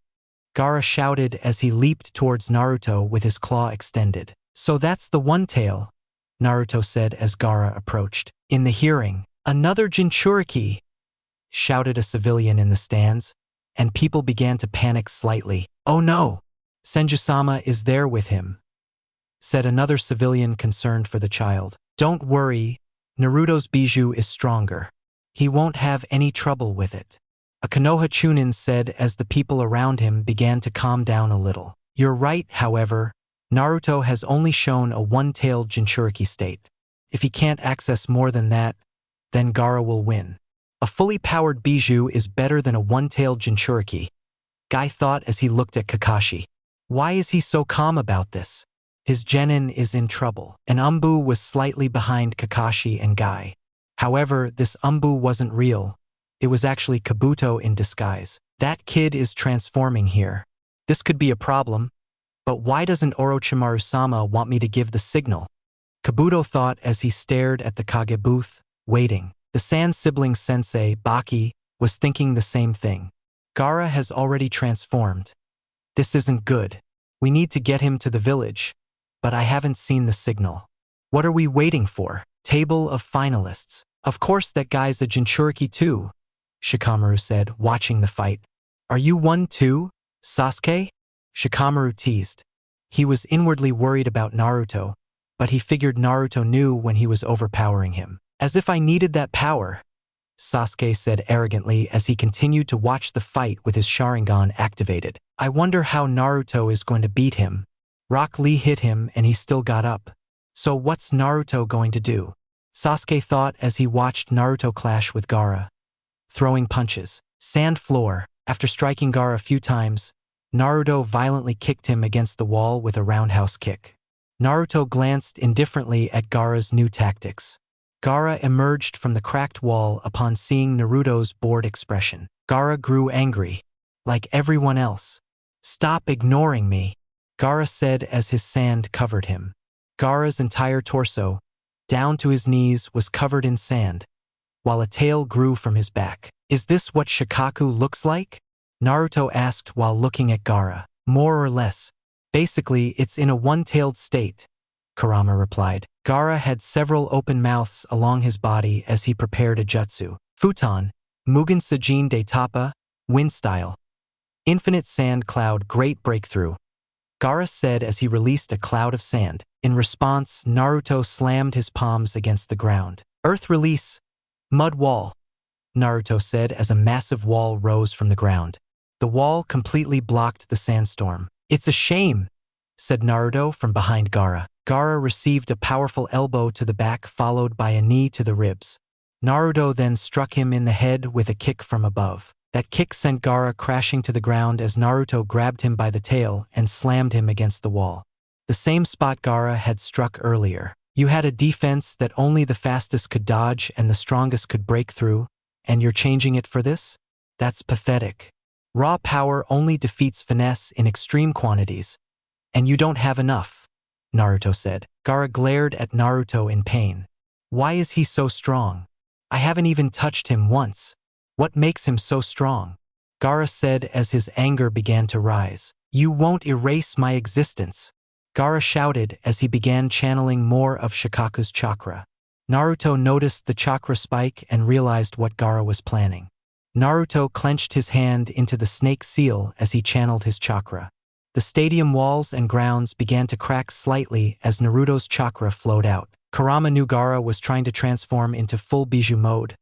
B: Gaara shouted as he leaped towards Naruto with his claw extended. So that's the one tail, Naruto said as Gaara approached. In the hearing, another Jinchuriki, shouted a civilian in the stands, and people began to panic slightly. Oh no, Senju-sama is there with him, said another civilian concerned for the child. Don't worry, Naruto's bijou is stronger. He won't have any trouble with it, a Konoha Chunin said as the people around him began to calm down a little. You're right, however, Naruto has only shown a one-tailed Jinchuriki state. If he can't access more than that, then Gaara will win. A fully powered bijou is better than a one-tailed Jinchuriki, Guy thought as he looked at Kakashi. Why is he so calm about this? His genin is in trouble. An Umbu was slightly behind Kakashi and Guy. However, this Umbu wasn't real. It was actually Kabuto in disguise. That kid is transforming here. This could be a problem. But why doesn't Orochimaru-sama want me to give the signal? Kabuto thought as he stared at the Kage booth, waiting. The Sand sibling sensei, Baki, was thinking the same thing. Gaara has already transformed. This isn't good. We need to get him to the village, but I haven't seen the signal. What are we waiting for? Table of finalists. Of course that guy's a Jinchuriki too, Shikamaru said, watching the fight. Are you one too, Sasuke? Shikamaru teased. He was inwardly worried about Naruto, but he figured Naruto knew when he was overpowering him. As if I needed that power, Sasuke said arrogantly as he continued to watch the fight with his Sharingan activated. I wonder how Naruto is going to beat him. Rock Lee hit him and he still got up. So what's Naruto going to do? Sasuke thought as he watched Naruto clash with Gaara, throwing punches. Sand floor. After striking Gaara a few times, Naruto violently kicked him against the wall with a roundhouse kick. Naruto glanced indifferently at Gaara's new tactics. Gaara emerged from the cracked wall upon seeing Naruto's bored expression. Gaara grew angry, like everyone else. Stop ignoring me, Gaara said as his sand covered him. Gaara's entire torso, down to his knees, was covered in sand, while a tail grew from his back. Is this what Shikaku looks like? Naruto asked while looking at Gaara. More or less. Basically, it's in a one-tailed state, Kurama replied. Gaara had several open mouths along his body as he prepared a jutsu. Futon, Mugen Sajin de Tapa, Wind Style. Infinite Sand Cloud Great Breakthrough, Gaara said as he released a cloud of sand. In response, Naruto slammed his palms against the ground. Earth Release, Mud Wall, Naruto said as a massive wall rose from the ground. The wall completely blocked the sandstorm. It's a shame, said Naruto from behind Gaara. Gaara received a powerful elbow to the back followed by a knee to the ribs. Naruto then struck him in the head with a kick from above. That kick sent Gaara crashing to the ground as Naruto grabbed him by the tail and slammed him against the wall. The same spot Gaara had struck earlier. You had a defense that only the fastest could dodge and the strongest could break through, and you're changing it for this? That's pathetic. Raw power only defeats finesse in extreme quantities, and you don't have enough, Naruto said. Gaara glared at Naruto in pain. Why is he so strong? I haven't even touched him once. What makes him so strong? Gaara said as his anger began to rise. You won't erase my existence. Gaara shouted as he began channeling more of Shikaku's chakra. Naruto noticed the chakra spike and realized what Gaara was planning. Naruto clenched his hand into the snake seal as he channeled his chakra. The stadium walls and grounds began to crack slightly as Naruto's chakra flowed out. Kurama knew Gaara was trying to transform into full Bijou mode,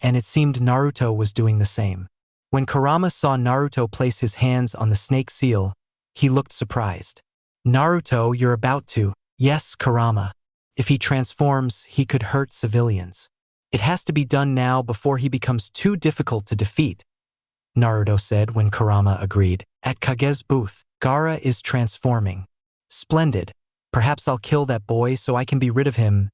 B: and it seemed Naruto was doing the same. When Kurama saw Naruto place his hands on the snake seal, he looked surprised. Naruto, you're about to. Yes, Kurama. If he transforms, he could hurt civilians. It has to be done now before he becomes too difficult to defeat, Naruto said when Kurama agreed. At Kage's booth, Gaara is transforming. Splendid. Perhaps I'll kill that boy so I can be rid of him.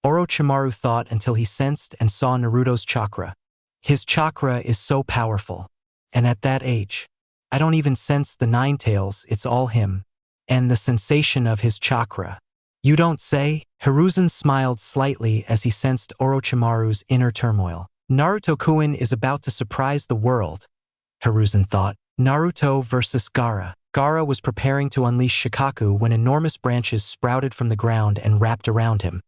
B: Orochimaru thought until he sensed and saw Naruto's chakra. His chakra is so powerful. And at that age, I don't even sense the nine tails, it's all him. And the sensation of his chakra. You don't say? Hiruzen smiled slightly as he sensed Orochimaru's inner turmoil. Naruto-kun is about to surprise the world, Hiruzen thought. Naruto versus Gaara. Gaara was preparing to unleash Shikaku when enormous branches sprouted from the ground and wrapped around him,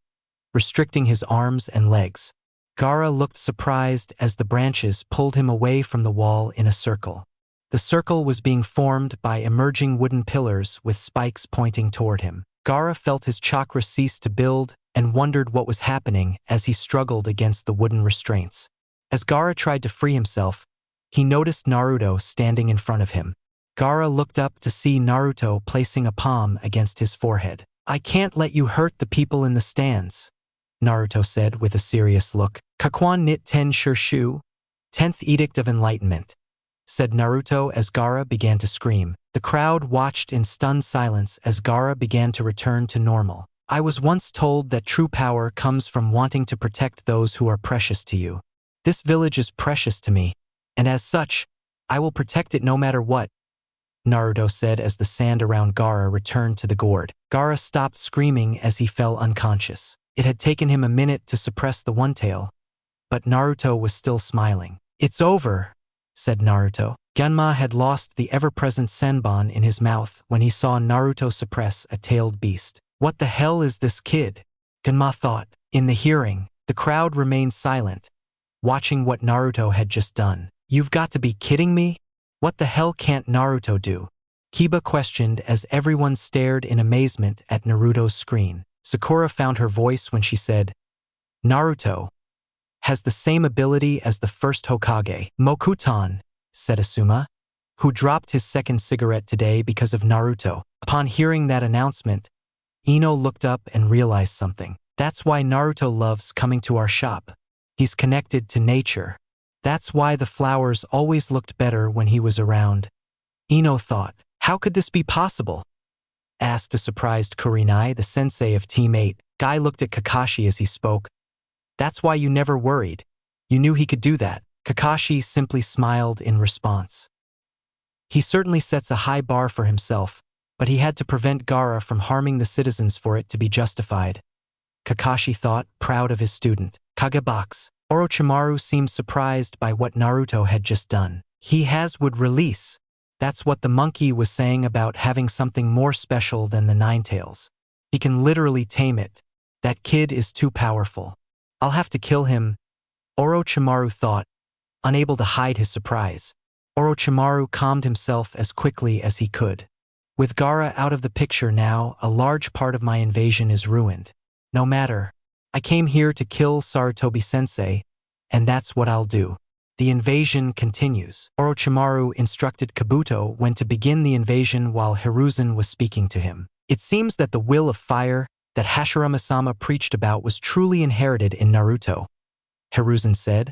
B: restricting his arms and legs. Gaara looked surprised as the branches pulled him away from the wall in a circle. The circle was being formed by emerging wooden pillars with spikes pointing toward him. Gaara felt his chakra cease to build and wondered what was happening as he struggled against the wooden restraints. As Gaara tried to free himself, he noticed Naruto standing in front of him. Gaara looked up to see Naruto placing a palm against his forehead. I can't let you hurt the people in the stands, Naruto said with a serious look. Kakwan nit ten shirshu, 10th Edict of Enlightenment, said Naruto as Gaara began to scream. The crowd watched in stunned silence as Gaara began to return to normal. I was once told that true power comes from wanting to protect those who are precious to you. This village is precious to me, and as such, I will protect it no matter what, Naruto said as the sand around Gaara returned to the gourd. Gaara stopped screaming as he fell unconscious. It had taken him a minute to suppress the one-tail, but Naruto was still smiling. It's over, said Naruto. Genma had lost the ever-present senbon in his mouth when he saw Naruto suppress a tailed beast. What the hell is this kid? Genma thought. In the hearing, the crowd remained silent, watching what Naruto had just done. You've got to be kidding me? What the hell can't Naruto do? Kiba questioned as everyone stared in amazement at Naruto's screen. Sakura found her voice when she said, Naruto has the same ability as the first Hokage. MOKUTON, said Asuma, who dropped his second cigarette today because of Naruto. Upon hearing that announcement, Ino looked up and realized something. That's why Naruto loves coming to our shop. He's connected to nature. That's why the flowers always looked better when he was around. Ino thought, how could this be possible? Asked a surprised Kurenai, the sensei of Team 8. Guy looked at Kakashi as he spoke. That's why you never worried. You knew he could do that. Kakashi simply smiled in response. He certainly sets a high bar for himself, but he had to prevent Gaara from harming the citizens for it to be justified. Kakashi thought, proud of his student. Kagebox. Orochimaru seemed surprised by what Naruto had just done. He would release. That's what the monkey was saying about having something more special than the nine tails. He can literally tame it. That kid is too powerful. I'll have to kill him, Orochimaru thought, unable to hide his surprise. Orochimaru calmed himself as quickly as he could. With Gaara out of the picture now, a large part of my invasion is ruined. No matter. I came here to kill Sarutobi-sensei, and that's what I'll do. The invasion continues. Orochimaru instructed Kabuto when to begin the invasion while Hiruzen was speaking to him. It seems that the will of fire that Hashirama-sama preached about was truly inherited in Naruto, Hiruzen said,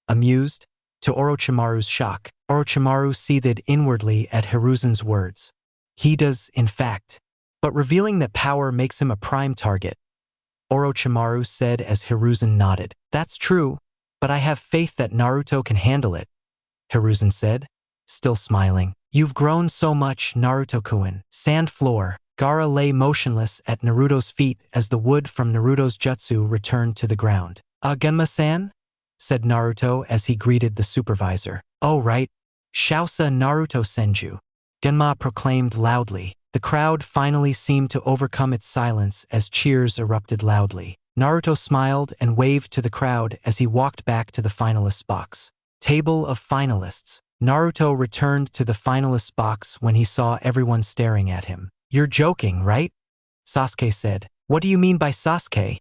B: amused, to Orochimaru's shock. Orochimaru seethed inwardly at Hiruzen's words. He does, in fact. But revealing that power makes him a prime target, Orochimaru said as Hiruzen nodded. That's true, but I have faith that Naruto can handle it, Hiruzen said, still smiling. You've grown so much, Naruto-kun. Sand floor. Gaara lay motionless at Naruto's feet as the wood from Naruto's jutsu returned to the ground. Genma-san? said Naruto as he greeted the supervisor. Oh right. Shousa Naruto Senju. Genma proclaimed loudly. The crowd finally seemed to overcome its silence as cheers erupted loudly. Naruto smiled and waved to the crowd as he walked back to the finalists' box. Table of finalists. Naruto returned to the finalists' box when he saw everyone staring at him. You're joking, right? Sasuke said. What do you mean by Sasuke?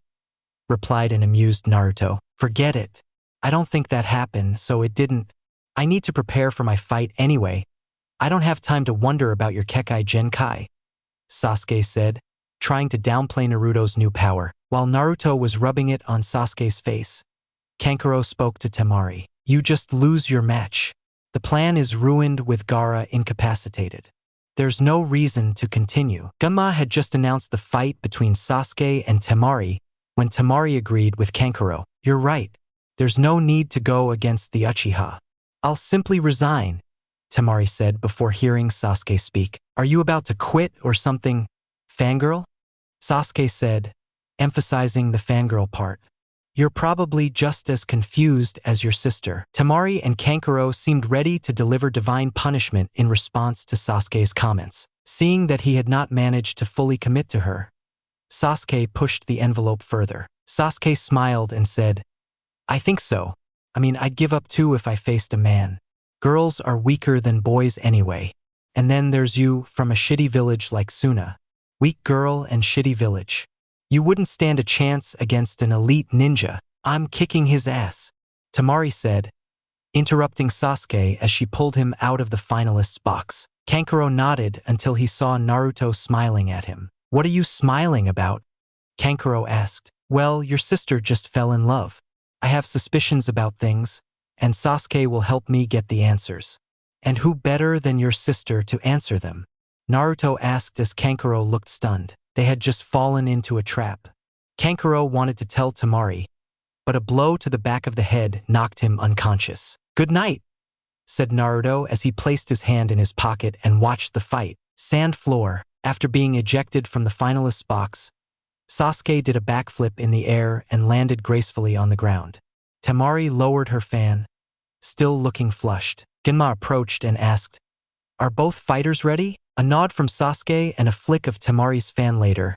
B: Replied an amused Naruto. Forget it. I don't think that happened, so it didn't. I need to prepare for my fight anyway. I don't have time to wonder about your Kekai Genkai, Sasuke said, trying to downplay Naruto's new power. While Naruto was rubbing it on Sasuke's face, Kankuro spoke to Temari. You just lose your match. The plan is ruined with Gaara incapacitated. There's no reason to continue. Genma had just announced the fight between Sasuke and Temari when Temari agreed with Kankuro. You're right. There's no need to go against the Uchiha. I'll simply resign, Temari said before hearing Sasuke speak. Are you about to quit or something, fangirl? Sasuke said, emphasizing the fangirl part. You're probably just as confused as your sister. Temari and Kankuro seemed ready to deliver divine punishment in response to Sasuke's comments. Seeing that he had not managed to fully commit to her, Sasuke pushed the envelope further. Sasuke smiled and said, I think so. I mean, I'd give up too if I faced a man. Girls are weaker than boys anyway. And then there's you from a shitty village like Suna. Weak girl and shitty village. You wouldn't stand a chance against an elite ninja. I'm kicking his ass, Temari said, interrupting Sasuke as she pulled him out of the finalists' box. Kankuro nodded until he saw Naruto smiling at him. What are you smiling about? Kankuro asked. Well, your sister just fell in love. I have suspicions about things, and Sasuke will help me get the answers. And who better than your sister to answer them? Naruto asked as Kankuro looked stunned. They had just fallen into a trap. Kankuro wanted to tell Temari, but a blow to the back of the head knocked him unconscious. Good night, said Naruto as he placed his hand in his pocket and watched the fight. Sand floor. After being ejected from the finalists' box, Sasuke did a backflip in the air and landed gracefully on the ground. Temari lowered her fan, still looking flushed. Genma approached and asked, Are both fighters ready? A nod from Sasuke and a flick of Temari's fan later,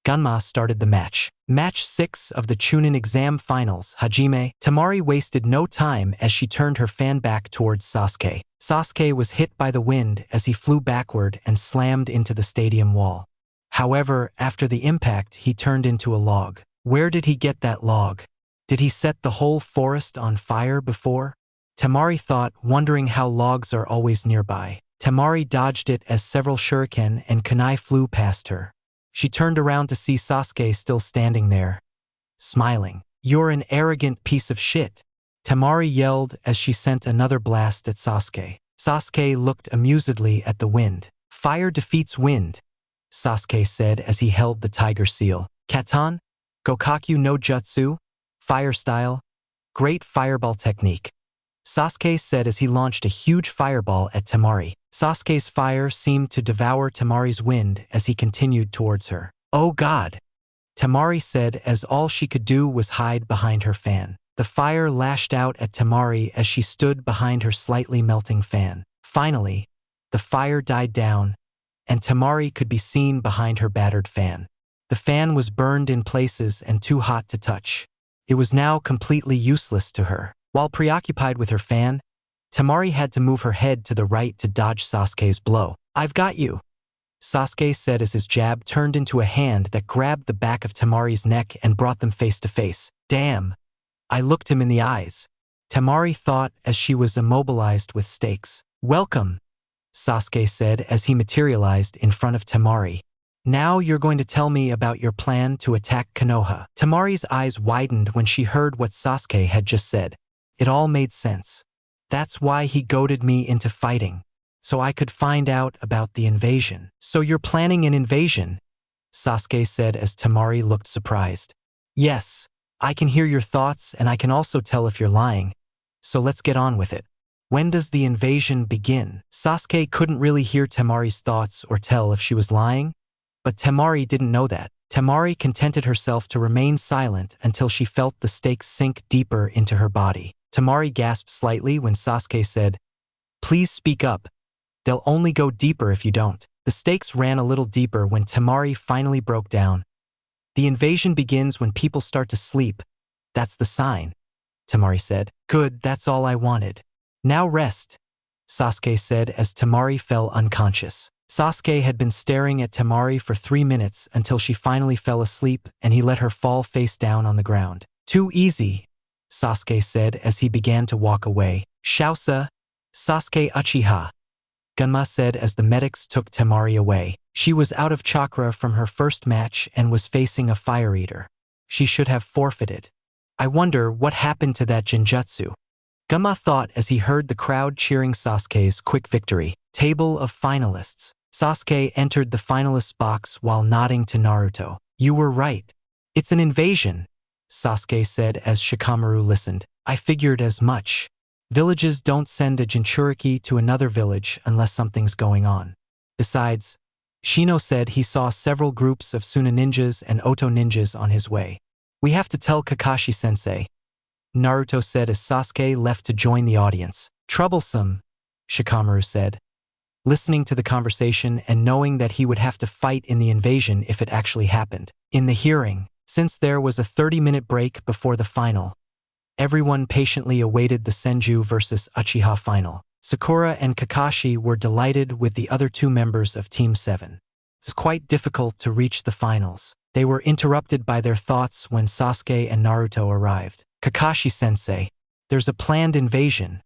B: Genma started the match. Match 6 of the Chunin exam finals, Hajime. Temari wasted no time as she turned her fan back towards Sasuke. Sasuke was hit by the wind as he flew backward and slammed into the stadium wall. However, after the impact, he turned into a log. Where did he get that log? Did he set the whole forest on fire before? Temari thought, wondering how logs are always nearby. Temari dodged it as several shuriken and kunai flew past her. She turned around to see Sasuke still standing there, smiling. You're an arrogant piece of shit, Temari yelled as she sent another blast at Sasuke. Sasuke looked amusedly at the wind. Fire defeats wind, Sasuke said as he held the tiger seal. Katan, Gokaku no Jutsu, fire style, great fireball technique, Sasuke said as he launched a huge fireball at Temari. Sasuke's fire seemed to devour Temari's wind as he continued towards her. Oh God, Temari said as all she could do was hide behind her fan. The fire lashed out at Temari as she stood behind her slightly melting fan. Finally, the fire died down, and Temari could be seen behind her battered fan. The fan was burned in places and too hot to touch. It was now completely useless to her. While preoccupied with her fan, Temari had to move her head to the right to dodge Sasuke's blow. I've got you, Sasuke said as his jab turned into a hand that grabbed the back of Temari's neck and brought them face to face. Damn, I looked him in the eyes, Temari thought as she was immobilized with stakes. Welcome, Sasuke said as he materialized in front of Temari. Now you're going to tell me about your plan to attack Konoha. Temari's eyes widened when she heard what Sasuke had just said. It all made sense. That's why he goaded me into fighting, so I could find out about the invasion. So you're planning an invasion? Sasuke said as Temari looked surprised. Yes, I can hear your thoughts and I can also tell if you're lying, so let's get on with it. When does the invasion begin? Sasuke couldn't really hear Temari's thoughts or tell if she was lying, but Temari didn't know that. Temari contented herself to remain silent until she felt the stakes sink deeper into her body. Temari gasped slightly when Sasuke said, "Please speak up. They'll only go deeper if you don't." The stakes ran a little deeper when Temari finally broke down. "The invasion begins when people start to sleep. That's the sign," Temari said. "Good, that's all I wanted. Now rest," Sasuke said as Temari fell unconscious. Sasuke had been staring at Temari for 3 minutes until she finally fell asleep and he let her fall face down on the ground. "Too easy," Sasuke said as he began to walk away. "Shausa, Sasuke Uchiha," Gunma said as the medics took Temari away. She was out of chakra from her first match and was facing a fire eater. She should have forfeited. "I wonder what happened to that Jinjutsu," Gunma thought as he heard the crowd cheering Sasuke's quick victory. Table of finalists. Sasuke entered the finalists box while nodding to Naruto. "You were right. It's an invasion," Sasuke said as Shikamaru listened. "I figured as much. Villages don't send a Jinchuriki to another village unless something's going on. Besides, Shino said he saw several groups of Suna ninjas and Oto ninjas on his way. We have to tell Kakashi-sensei," Naruto said as Sasuke left to join the audience. "Troublesome," Shikamaru said, listening to the conversation and knowing that he would have to fight in the invasion if it actually happened. In the hearing, since there was a 30-minute break before the final, everyone patiently awaited the SENJU versus Uchiha final. Sakura and Kakashi were delighted with the other 2 members of Team 7. It's quite difficult to reach the finals. They were interrupted by their thoughts when Sasuke and Naruto arrived. "Kakashi-sensei, there's a planned invasion,"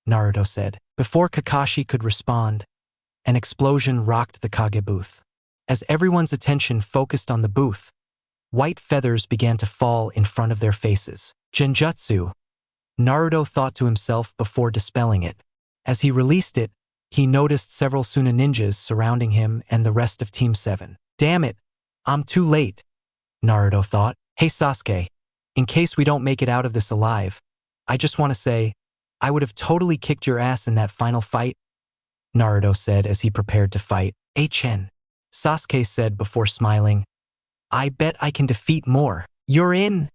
B: Naruto said. Before Kakashi could respond, an explosion rocked the Kage booth. As everyone's attention focused on the booth, white feathers began to fall in front of their faces. "Genjutsu," Naruto thought to himself before dispelling it. As he released it, he noticed several Suna ninjas surrounding him and the rest of Team 7. "Damn it, I'm too late," Naruto thought. "Hey Sasuke, in case we don't make it out of this alive, I just want to say, I would have totally kicked your ass in that final fight," Naruto said as he prepared to fight. "Chen," Sasuke said before smiling. "I bet I can defeat more." "You're in,"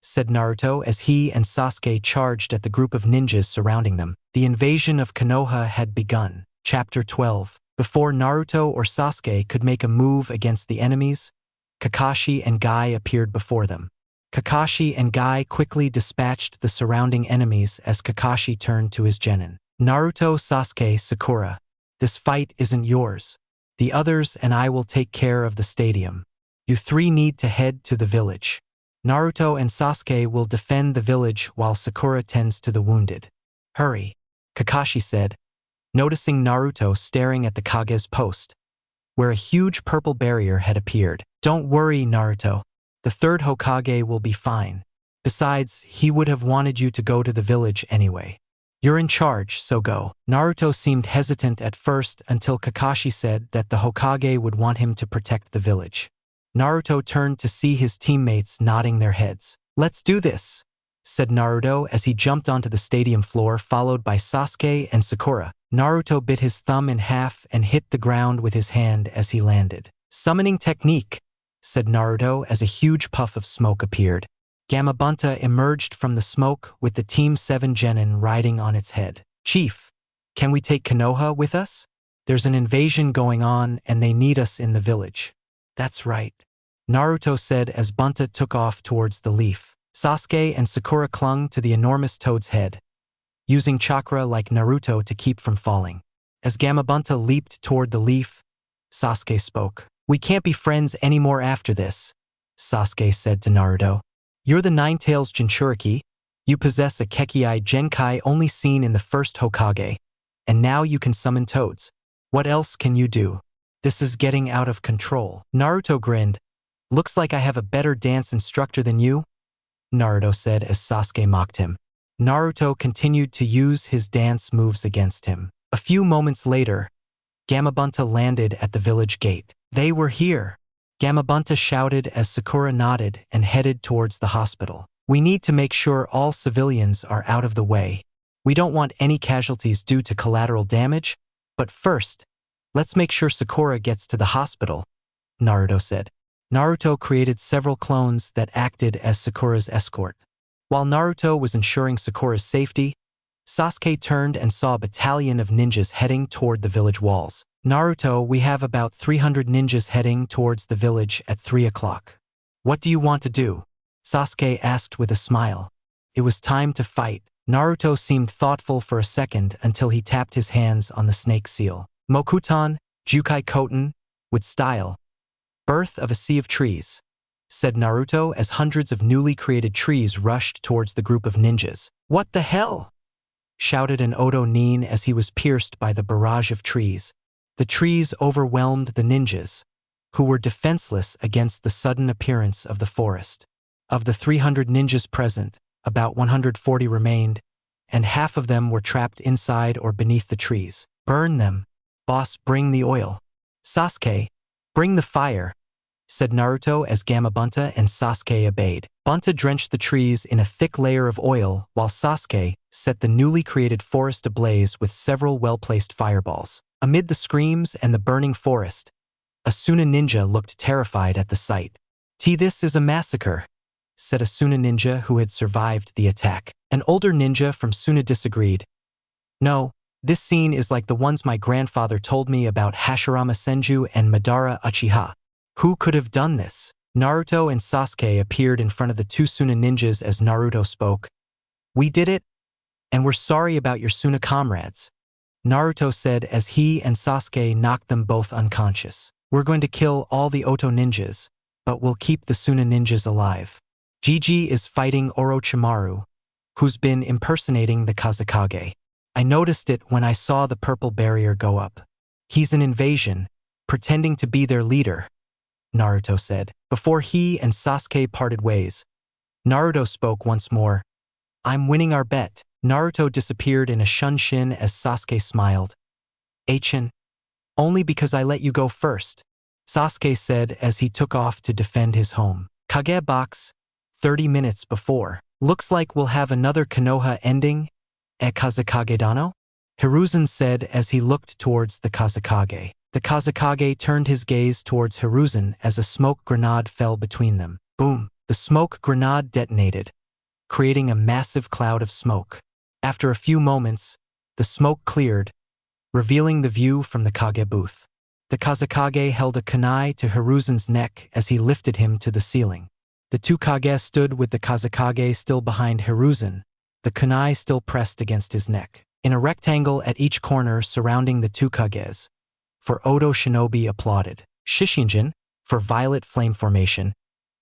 B: said Naruto as he and Sasuke charged at the group of ninjas surrounding them. The invasion of Konoha had begun. Chapter 12. Before Naruto or Sasuke could make a move against the enemies, Kakashi and Guy appeared before them. Kakashi and Guy quickly dispatched the surrounding enemies as Kakashi turned to his genin. "Naruto, Sasuke, Sakura, this fight isn't yours. The others and I will take care of the stadium. You 3 need to head to the village. Naruto and Sasuke will defend the village while Sakura tends to the wounded. Hurry," Kakashi said, noticing Naruto staring at the Kage's post, where a huge purple barrier had appeared. "Don't worry, Naruto. The 3rd Hokage will be fine. Besides, he would have wanted you to go to the village anyway. You're in charge, so go." Naruto seemed hesitant at first until Kakashi said that the Hokage would want him to protect the village. Naruto turned to see his teammates nodding their heads. "Let's do this," said Naruto as he jumped onto the stadium floor followed by Sasuke and Sakura. Naruto bit his thumb in half and hit the ground with his hand as he landed. "Summoning technique," said Naruto as a huge puff of smoke appeared. Gamabunta emerged from the smoke with the Team 7 genin riding on its head. "Chief, can we take Konoha with us? There's an invasion going on and they need us in the village." "That's right," Naruto said as Bunta took off towards the leaf. Sasuke and Sakura clung to the enormous toad's head, using chakra like Naruto to keep from falling. As Gamabunta leaped toward the leaf, Sasuke spoke. "We can't be friends anymore after this," Sasuke said to Naruto. "You're the Nine-Tails Jinchuriki, you possess a Kekkei Genkai only seen in the 1st Hokage, and now you can summon toads. What else can you do? This is getting out of control." Naruto grinned. "Looks like I have a better dance instructor than you," Naruto said as Sasuke mocked him. Naruto continued to use his dance moves against him. A few moments later, Gamabunta landed at the village gate. "They were here," Gamabunta shouted as Sakura nodded and headed towards the hospital. "We need to make sure all civilians are out of the way. We don't want any casualties due to collateral damage, but first, let's make sure Sakura gets to the hospital," Naruto said. Naruto created several clones that acted as Sakura's escort. While Naruto was ensuring Sakura's safety, Sasuke turned and saw a battalion of ninjas heading toward the village walls. Naruto, we have about 300 ninjas heading towards the village at 3 o'clock. What do you want to do? Sasuke asked with a smile. It was time to fight. Naruto seemed thoughtful for a second until he tapped his hands on the snake seal. MOKUTON, Jukai Koten, with style. Birth of a sea of trees, said Naruto as hundreds of newly created trees rushed towards the group of ninjas. What the hell? Shouted an Oto Nin as he was pierced by the barrage of trees. The trees overwhelmed the ninjas, who were defenseless against the sudden appearance of the forest. Of the 300 ninjas present, about 140 remained, and half of them were trapped inside or beneath the trees. Burn them. Boss, bring the oil. Sasuke, bring the fire, said Naruto as Gamabunta and Sasuke obeyed. Bunta drenched the trees in a thick layer of oil while Sasuke set the newly created forest ablaze with several well-placed fireballs. Amid the screams and the burning forest, Asuna Ninja looked terrified at the sight. This is a massacre, said Asuna Ninja who had survived the attack. An older ninja from Suna disagreed. No, this scene is like the ones my grandfather told me about Hashirama Senju and Madara Uchiha. Who could have done this? Naruto and Sasuke appeared in front of the two Suna ninjas as Naruto spoke. We did it, and we're sorry about your Suna comrades, Naruto said as he and Sasuke knocked them both unconscious. We're going to kill all the Oto ninjas, but we'll keep the Suna ninjas alive. Gigi is fighting Orochimaru, who's been impersonating the Kazekage. I noticed it when I saw the purple barrier go up. He's an invasion, pretending to be their leader, Naruto said. Before he and Sasuke parted ways, Naruto spoke once more. I'm winning our bet. Naruto disappeared in a shunshin as Sasuke smiled. Achin, only because I let you go first, Sasuke said as he took off to defend his home. Kage box, 30 minutes before. Looks like we'll have another Konoha ending, Kazekage Dano? Hiruzen said as he looked towards the Kazekage. The Kazekage turned his gaze towards Hiruzen as a smoke grenade fell between them. Boom! The smoke grenade detonated, creating a massive cloud of smoke. After a few moments, the smoke cleared, revealing the view from the Kage booth. The Kazekage held a kunai to Hiruzen's neck as he lifted him to the ceiling. The two Kage stood with the Kazekage still behind Hiruzen, the kunai still pressed against his neck. In a rectangle at each corner surrounding the two Kages, for Odo Shinobi applauded. Shishinjin, for violet flame formation,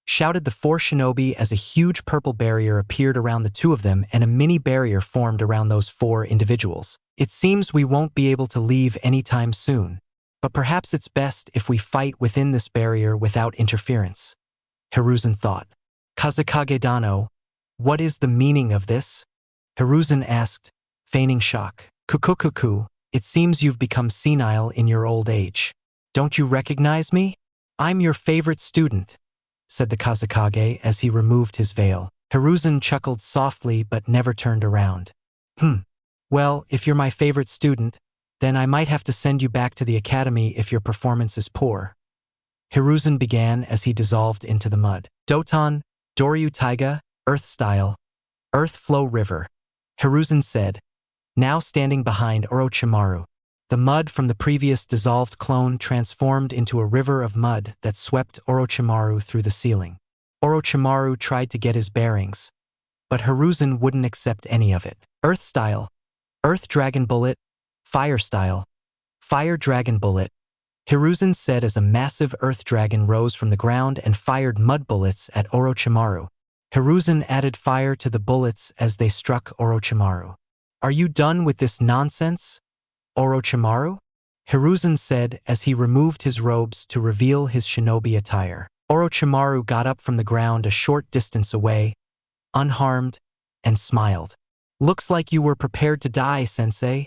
B: shouted the four shinobi as a huge purple barrier appeared around the two of them and a mini barrier formed around those four individuals. It seems we won't be able to leave anytime soon, but perhaps it's best if we fight within this barrier without interference, Hiruzen thought. Kazekage Dano, what is the meaning of this? Hiruzen asked, feigning shock. Kukukuku, it seems you've become senile in your old age. Don't you recognize me? I'm your favorite student, said the Kazekage as he removed his veil. Hiruzen chuckled softly but never turned around. Well, if you're my favorite student, then I might have to send you back to the academy if your performance is poor. Hiruzen began as he dissolved into the mud. Doton, Doryu Taiga, Earth Style, Earth Flow River, Hiruzen said, now standing behind Orochimaru. The mud from the previous dissolved clone transformed into a river of mud that swept Orochimaru through the ceiling. Orochimaru tried to get his bearings, but Hiruzen wouldn't accept any of it. Earth Style, Earth Dragon Bullet, Fire Style, Fire Dragon Bullet, Hiruzen said as a massive earth dragon rose from the ground and fired mud bullets at Orochimaru. Hiruzen added fire to the bullets as they struck Orochimaru. Are you done with this nonsense, Orochimaru? Hiruzen said as he removed his robes to reveal his shinobi attire. Orochimaru got up from the ground a short distance away, unharmed, and smiled. Looks like you were prepared to die, sensei,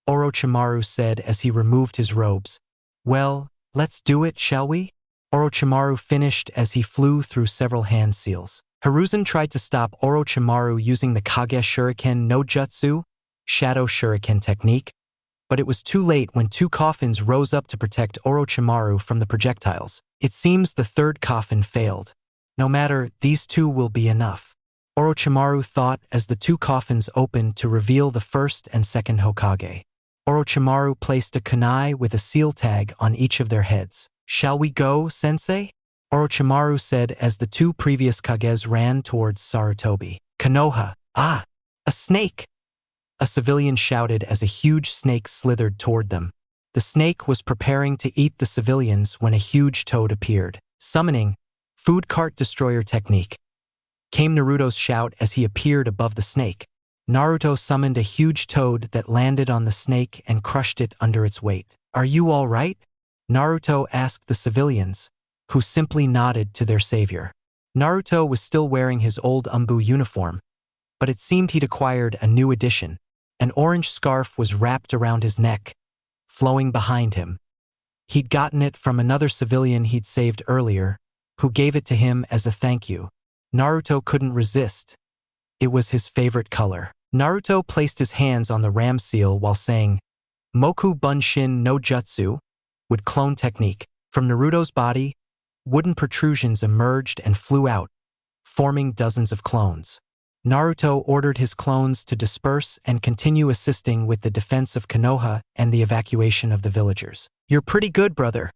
B: Orochimaru said as he removed his robes. Well, let's do it, shall we? Orochimaru finished as he flew through several hand seals. Hiruzen tried to stop Orochimaru using the Kage Shuriken no Jutsu, Shadow Shuriken technique, but it was too late when two coffins rose up to protect Orochimaru from the projectiles. It seems the third coffin failed. No matter, these two will be enough. Orochimaru thought as the two coffins opened to reveal the first and second Hokage. Orochimaru placed a kunai with a seal tag on each of their heads. "Shall we go, sensei?" Orochimaru said as the two previous Kages ran towards Sarutobi. "Konoha, ah! A snake!" A civilian shouted as a huge snake slithered toward them. The snake was preparing to eat the civilians when a huge toad appeared. Summoning, food cart destroyer technique, came Naruto's shout as he appeared above the snake. Naruto summoned a huge toad that landed on the snake and crushed it under its weight. "Are you all right?" Naruto asked the civilians, who simply nodded to their savior. Naruto was still wearing his old Umbu uniform, but it seemed he'd acquired a new addition. An orange scarf was wrapped around his neck, flowing behind him. He'd gotten it from another civilian he'd saved earlier, who gave it to him as a thank you. Naruto couldn't resist. It was his favorite color. Naruto placed his hands on the ram seal while saying, "Moku Bunshin no Jutsu," with clone technique. From Naruto's body, wooden protrusions emerged and flew out, forming dozens of clones. Naruto ordered his clones to disperse and continue assisting with the defense of Konoha and the evacuation of the villagers. "You're pretty good, brother,"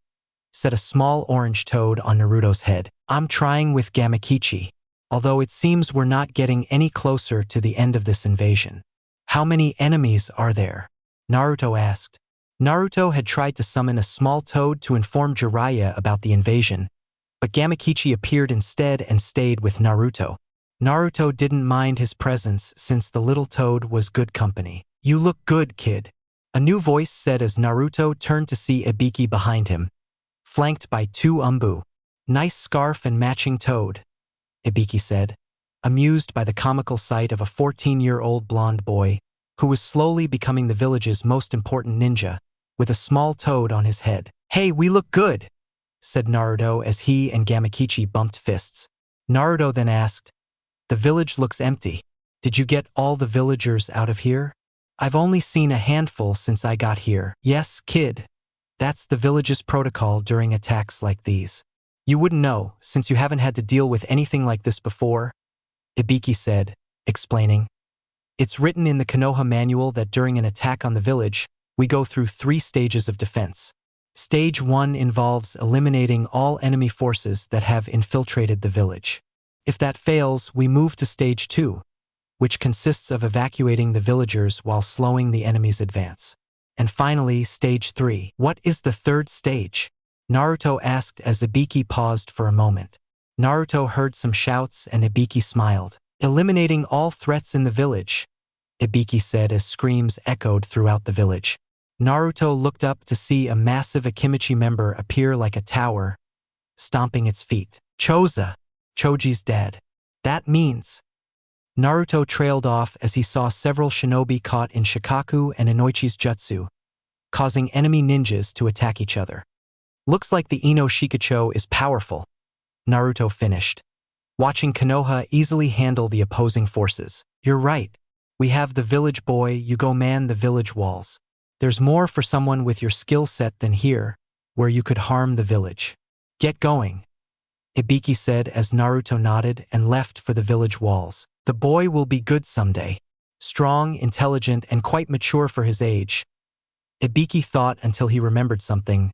B: said a small orange toad on Naruto's head. "I'm trying with Gamakichi, although it seems we're not getting any closer to the end of this invasion." "How many enemies are there?" Naruto asked. Naruto had tried to summon a small toad to inform Jiraiya about the invasion, but Gamakichi appeared instead and stayed with Naruto. Naruto didn't mind his presence since the little toad was good company. "You look good, kid," a new voice said as Naruto turned to see Ibiki behind him, flanked by two Umbu. "Nice scarf and matching toad," Ibiki said, amused by the comical sight of a 14-year-old blonde boy who was slowly becoming the village's most important ninja, with a small toad on his head. "Hey, we look good," said Naruto as he and Gamakichi bumped fists. Naruto then asked, "The village looks empty. Did you get all the villagers out of here?" "I've only seen a handful since I got here." "Yes, kid. That's the village's protocol during attacks like these. You wouldn't know, since you haven't had to deal with anything like this before," Ibiki said, explaining. "It's written in the Konoha manual that during an attack on the village, we go through 3 stages of defense. Stage 1 involves eliminating all enemy forces that have infiltrated the village. If that fails, we move to Stage 2, which consists of evacuating the villagers while slowing the enemy's advance. And finally, Stage 3. "What is the third stage?" Naruto asked as Ibiki paused for a moment. Naruto heard some shouts and Ibiki smiled. "Eliminating all threats in the village," Ibiki said as screams echoed throughout the village. Naruto looked up to see a massive Akimichi member appear like a tower, stomping its feet. "Choza, Choji's dad. That means..." Naruto trailed off as he saw several shinobi caught in Shikaku and Inoichi's jutsu, causing enemy ninjas to attack each other. "Looks like the Ino Shikacho is powerful," Naruto finished, watching Konoha easily handle the opposing forces. "You're right. We have the village boy, you go man the village walls. There's more for someone with your skill set than here, where you could harm the village. Get going," Ibiki said as Naruto nodded and left for the village walls. "The boy will be good someday. Strong, intelligent, and quite mature for his age," Ibiki thought until he remembered something.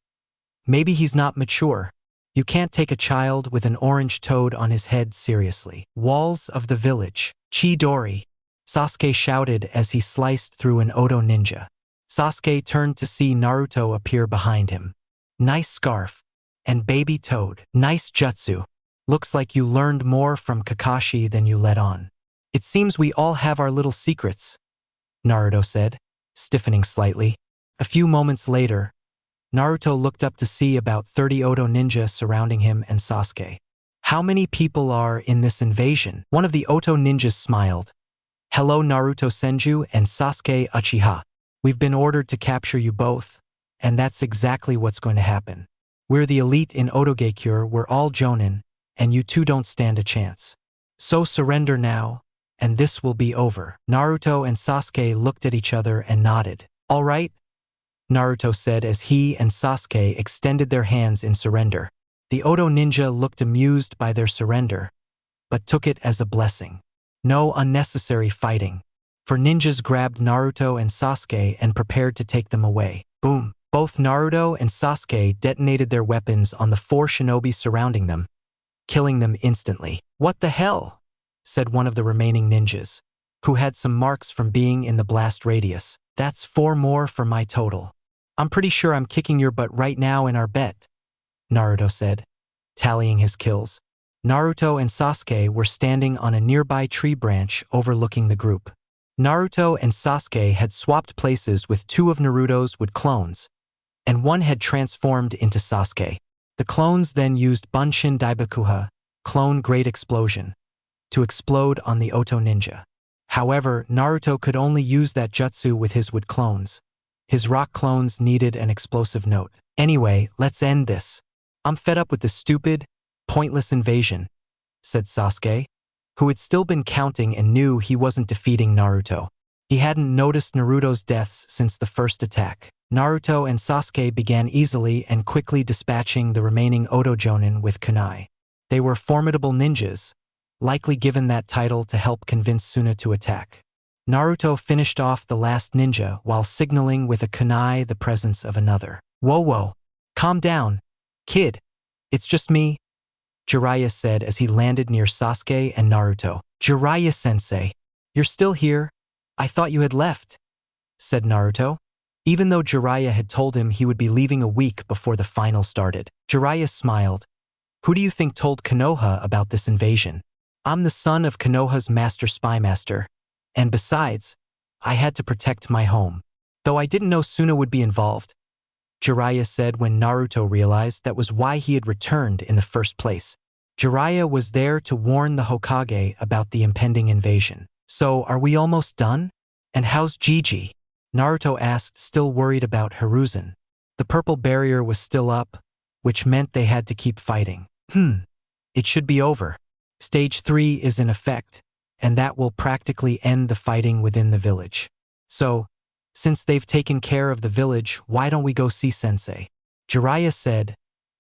B: Maybe he's not mature. You can't take a child with an orange toad on his head seriously. "Walls of the village. Chidori," Sasuke shouted as he sliced through an Oto ninja. Sasuke turned to see Naruto appear behind him. "Nice scarf. And baby toad. Nice jutsu. Looks like you learned more from Kakashi than you let on." "It seems we all have our little secrets," Naruto said, stiffening slightly. A few moments later, Naruto looked up to see about 30 Oto ninja surrounding him and Sasuke. "How many people are in this invasion?" One of the Oto ninjas smiled. "Hello Naruto Senju and Sasuke Uchiha. We've been ordered to capture you both, and that's exactly what's going to happen. We're the elite in Otogekure, we're all Jonin, and you two don't stand a chance. So surrender now, and this will be over." Naruto and Sasuke looked at each other and nodded. "All right," Naruto said as he and Sasuke extended their hands in surrender. The Oto ninja looked amused by their surrender, but took it as a blessing. No unnecessary fighting, for ninjas grabbed Naruto and Sasuke and prepared to take them away. Boom! Both Naruto and Sasuke detonated their weapons on the 4 shinobi surrounding them, killing them instantly. "What the hell?" said one of the remaining ninjas, who had some marks from being in the blast radius. "That's 4 more for my total. I'm pretty sure I'm kicking your butt right now in our bet," Naruto said, tallying his kills. Naruto and Sasuke were standing on a nearby tree branch overlooking the group. Naruto and Sasuke had swapped places with 2 of Naruto's wood clones, and one had transformed into Sasuke. The clones then used Bunshin Daibakuha, Clone Great Explosion, to explode on the Oto ninja. However, Naruto could only use that jutsu with his wood clones. His rock clones needed an explosive note. "Anyway, let's end this. I'm fed up with this stupid, pointless invasion," said Sasuke, who had still been counting and knew he wasn't defeating Naruto. He hadn't noticed Naruto's deaths since the first attack. Naruto and Sasuke began easily and quickly dispatching the remaining Oto Jonin with kunai. They were formidable ninjas, likely given that title to help convince Suna to attack. Naruto finished off the last ninja while signaling with a kunai the presence of another. Whoa, calm down, kid. It's just me," Jiraiya said as he landed near Sasuke and Naruto. "Jiraiya-sensei, you're still here? I thought you had left," said Naruto, even though Jiraiya had told him he would be leaving a week before the final started. Jiraiya smiled. "Who do you think told Konoha about this invasion? I'm the son of Konoha's master spy master, and besides, I had to protect my home. Though I didn't know Suna would be involved," Jiraiya said when Naruto realized that was why he had returned in the first place. Jiraiya was there to warn the Hokage about the impending invasion. "So, are we almost done? And how's Gigi?" Naruto asked, still worried about Hiruzen. The purple barrier was still up, which meant they had to keep fighting. It should be over. Stage 3 is in effect, and that will practically end the fighting within the village. So, since they've taken care of the village, why don't we go see Sensei?" Jiraiya said,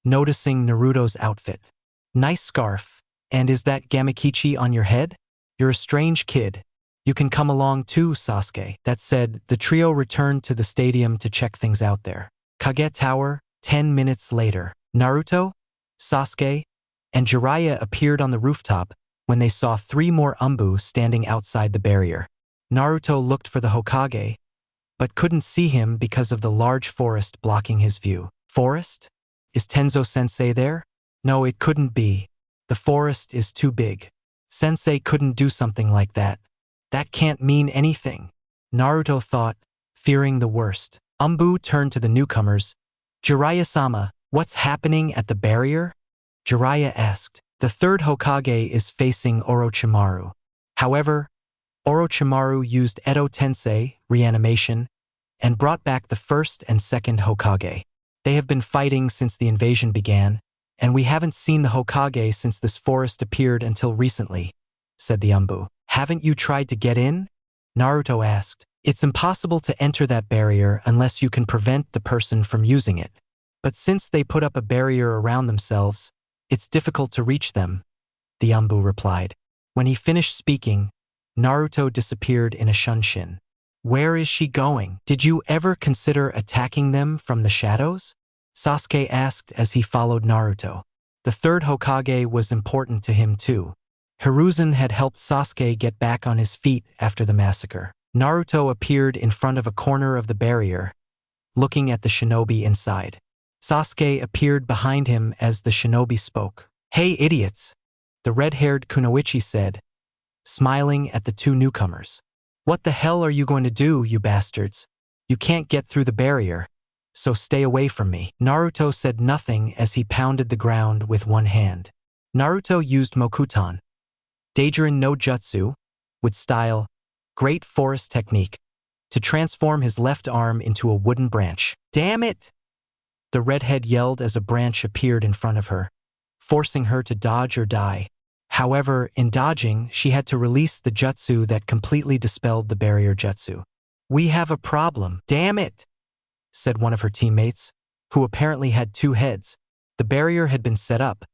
B: noticing Naruto's outfit. "Nice scarf. And is that Gamakichi on your head? You're a strange kid. You can come along too, Sasuke." That said, the trio returned to the stadium to check things out there. Kage Tower, 10 minutes later. Naruto, Sasuke, and Jiraiya appeared on the rooftop when they saw 3 more Umbu standing outside the barrier. Naruto looked for the Hokage, but couldn't see him because of the large forest blocking his view. "Forest? Is Tenzo-sensei there?" "No, it couldn't be. The forest is too big. Sensei couldn't do something like that. That can't mean anything," Naruto thought, fearing the worst. Umbu turned to the newcomers. "Jiraiya-sama, what's happening at the barrier?" Jiraiya asked. The 3rd Hokage is facing Orochimaru. However, Orochimaru used Edo Tensei, reanimation, and brought back the 1st and 2nd Hokage. They have been fighting since the invasion began, and we haven't seen the Hokage since this forest appeared until recently, said the Umbu. "Haven't you tried to get in?" Naruto asked. "It's impossible to enter that barrier unless you can prevent the person from using it. But since they put up a barrier around themselves, it's difficult to reach them," the Umbu replied. When he finished speaking, Naruto disappeared in a shunshin. "Where is she going? Did you ever consider attacking them from the shadows?" Sasuke asked as he followed Naruto. The 3rd Hokage was important to him too. Hiruzen had helped Sasuke get back on his feet after the massacre. Naruto appeared in front of a corner of the barrier, looking at the shinobi inside. Sasuke appeared behind him as the shinobi spoke. "Hey idiots," the red-haired Kunoichi said, smiling at the 2 newcomers. "What the hell are you going to do, you bastards? You can't get through the barrier, so stay away from me." Naruto said nothing as he pounded the ground with one hand. Naruto used MOKUTON, Daijirin no Jutsu, with style, great forest technique, to transform his left arm into a wooden branch. "Damn it!" the redhead yelled as a branch appeared in front of her, forcing her to dodge or die. However, in dodging, she had to release the jutsu that completely dispelled the barrier jutsu. "We have a problem. Damn it!" said one of her teammates, who apparently had 2 heads. The barrier had been set up,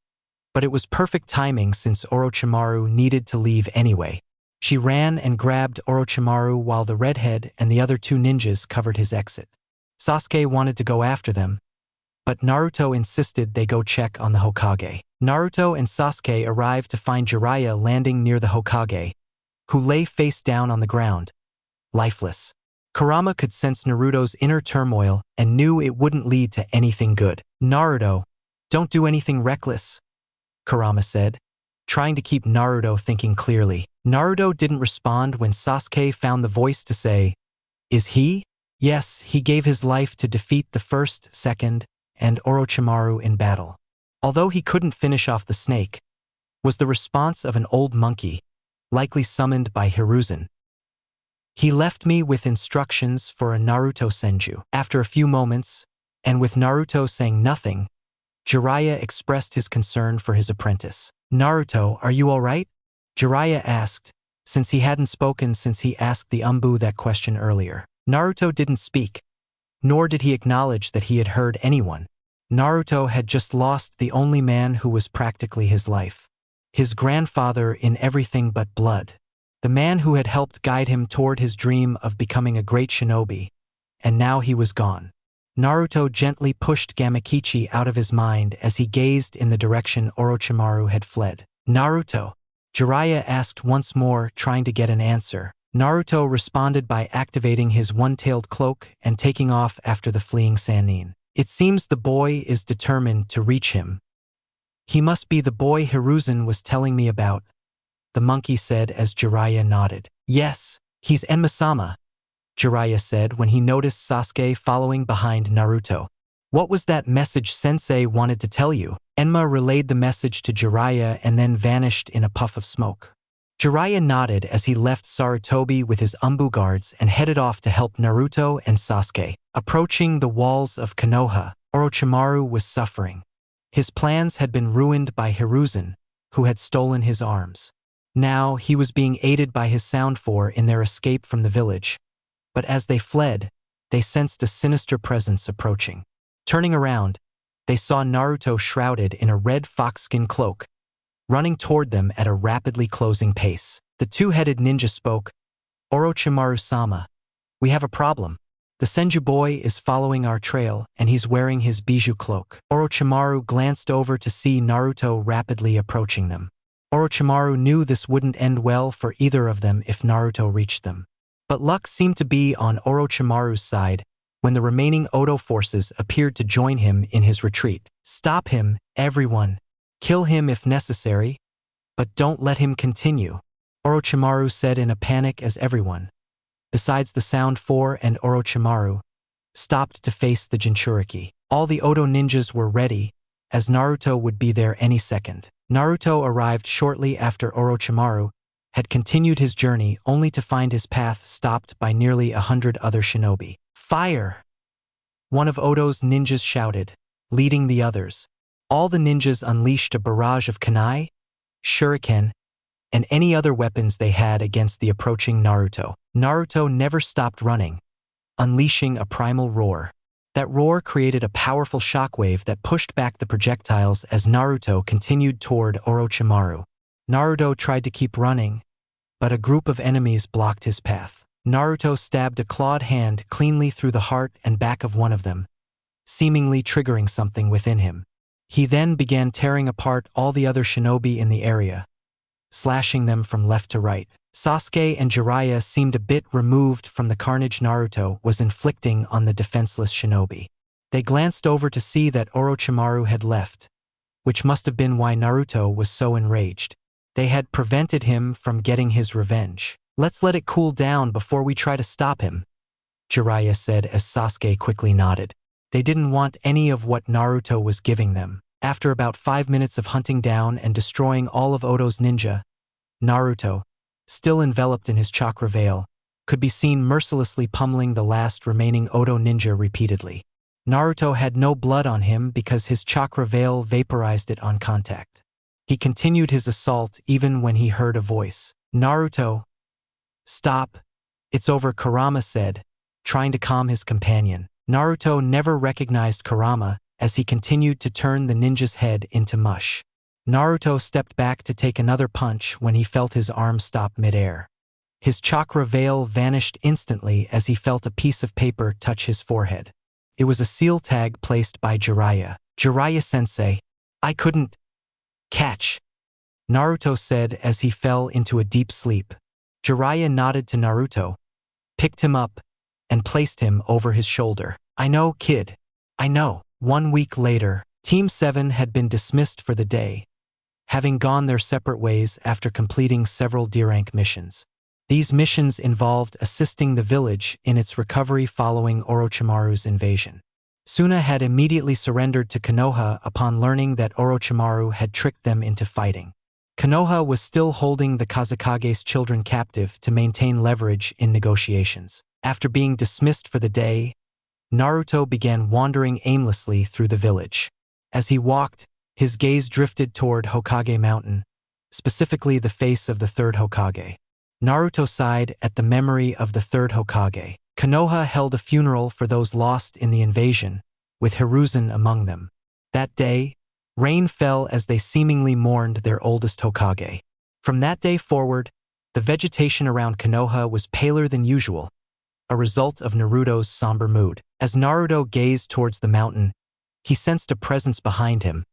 B: but it was perfect timing since Orochimaru needed to leave anyway. She ran and grabbed Orochimaru while the redhead and the other two ninjas covered his exit. Sasuke wanted to go after them, but Naruto insisted they go check on the Hokage. Naruto and Sasuke arrived to find Jiraiya landing near the Hokage, who lay face down on the ground, lifeless. Kurama could sense Naruto's inner turmoil and knew it wouldn't lead to anything good. "Naruto, don't do anything reckless," Kurama said, trying to keep Naruto thinking clearly. Naruto didn't respond when Sasuke found the voice to say, "Is he?" "Yes, he gave his life to defeat the first, second, and Orochimaru in battle." Although he couldn't finish off the snake, was the response of an old monkey, likely summoned by Hiruzen. "He left me with instructions for a Naruto Senju." After a few moments, and with Naruto saying nothing, Jiraiya expressed his concern for his apprentice. "Naruto, are you all right?" Jiraiya asked, since he hadn't spoken since he asked the Umbu that question earlier. Naruto didn't speak, nor did he acknowledge that he had heard anyone. Naruto had just lost the only man who was practically his life. His grandfather in everything but blood. The man who had helped guide him toward his dream of becoming a great shinobi, and now he was gone. Naruto gently pushed Gamakichi out of his mind as he gazed in the direction Orochimaru had fled. "Naruto?" Jiraiya asked once more, trying to get an answer. Naruto responded by activating his one-tailed cloak and taking off after the fleeing Sanin. "It seems the boy is determined to reach him. He must be the boy Hiruzen was telling me about," the monkey said as Jiraiya nodded. "Yes, he's Enma-sama," Jiraiya said when he noticed Sasuke following behind Naruto. "What was that message Sensei wanted to tell you?" Enma relayed the message to Jiraiya and then vanished in a puff of smoke. Jiraiya nodded as he left Sarutobi with his Umbu guards and headed off to help Naruto and Sasuke. Approaching the walls of Konoha, Orochimaru was suffering. His plans had been ruined by Hiruzen, who had stolen his arms. Now he was being aided by his Sound Four in their escape from the village. But as they fled, they sensed a sinister presence approaching. Turning around, they saw Naruto shrouded in a red foxskin cloak, running toward them at a rapidly closing pace. The two-headed ninja spoke, "Orochimaru-sama, we have a problem. The Senju boy is following our trail, and he's wearing his bijou cloak." Orochimaru glanced over to see Naruto rapidly approaching them. Orochimaru knew this wouldn't end well for either of them if Naruto reached them. But luck seemed to be on Orochimaru's side when the remaining Odo forces appeared to join him in his retreat. "Stop him, everyone. Kill him if necessary, but don't let him continue," Orochimaru said in a panic as everyone, besides the Sound Four and Orochimaru, stopped to face the Jinchuriki. All the Odo ninjas were ready, as Naruto would be there any second. Naruto arrived shortly after Orochimaru had continued his journey only to find his path stopped by nearly 100 other shinobi. "Fire!" one of Odo's ninjas shouted, leading the others. All the ninjas unleashed a barrage of kunai, shuriken, and any other weapons they had against the approaching Naruto. Naruto never stopped running, unleashing a primal roar. That roar created a powerful shockwave that pushed back the projectiles as Naruto continued toward Orochimaru. Naruto tried to keep running, but a group of enemies blocked his path. Naruto stabbed a clawed hand cleanly through the heart and back of one of them, seemingly triggering something within him. He then began tearing apart all the other shinobi in the area, slashing them from left to right. Sasuke and Jiraiya seemed a bit removed from the carnage Naruto was inflicting on the defenseless shinobi. They glanced over to see that Orochimaru had left, which must have been why Naruto was so enraged. They had prevented him from getting his revenge. "Let's let it cool down before we try to stop him," Jiraiya said as Sasuke quickly nodded. They didn't want any of what Naruto was giving them. After about 5 minutes of hunting down and destroying all of Odo's ninja, Naruto, still enveloped in his chakra veil, could be seen mercilessly pummeling the last remaining Odo ninja repeatedly. Naruto had no blood on him because his chakra veil vaporized it on contact. He continued his assault even when he heard a voice. "Naruto, stop. It's over," Kurama said, trying to calm his companion. Naruto never recognized Kurama as he continued to turn the ninja's head into mush. Naruto stepped back to take another punch when he felt his arm stop midair. His chakra veil vanished instantly as he felt a piece of paper touch his forehead. It was a seal tag placed by Jiraiya. "Jiraiya-sensei, I couldn't catch," Naruto said as he fell into a deep sleep. Jiraiya nodded to Naruto, picked him up, and placed him over his shoulder. "I know, kid. I know." 1 week later, Team 7 had been dismissed for the day, having gone their separate ways after completing several D-rank missions. These missions involved assisting the village in its recovery following Orochimaru's invasion. Suna had immediately surrendered to Konoha upon learning that Orochimaru had tricked them into fighting. Konoha was still holding the Kazekage's children captive to maintain leverage in negotiations. After being dismissed for the day, Naruto began wandering aimlessly through the village. As he walked, his gaze drifted toward Hokage Mountain, specifically the face of the third Hokage. Naruto sighed at the memory of the third Hokage. Konoha held a funeral for those lost in the invasion, with Hiruzen among them. That day, rain fell as they seemingly mourned their oldest Hokage. From that day forward, the vegetation around Konoha was paler than usual, a result of Naruto's somber mood. As Naruto gazed towards the mountain, he sensed a presence behind him,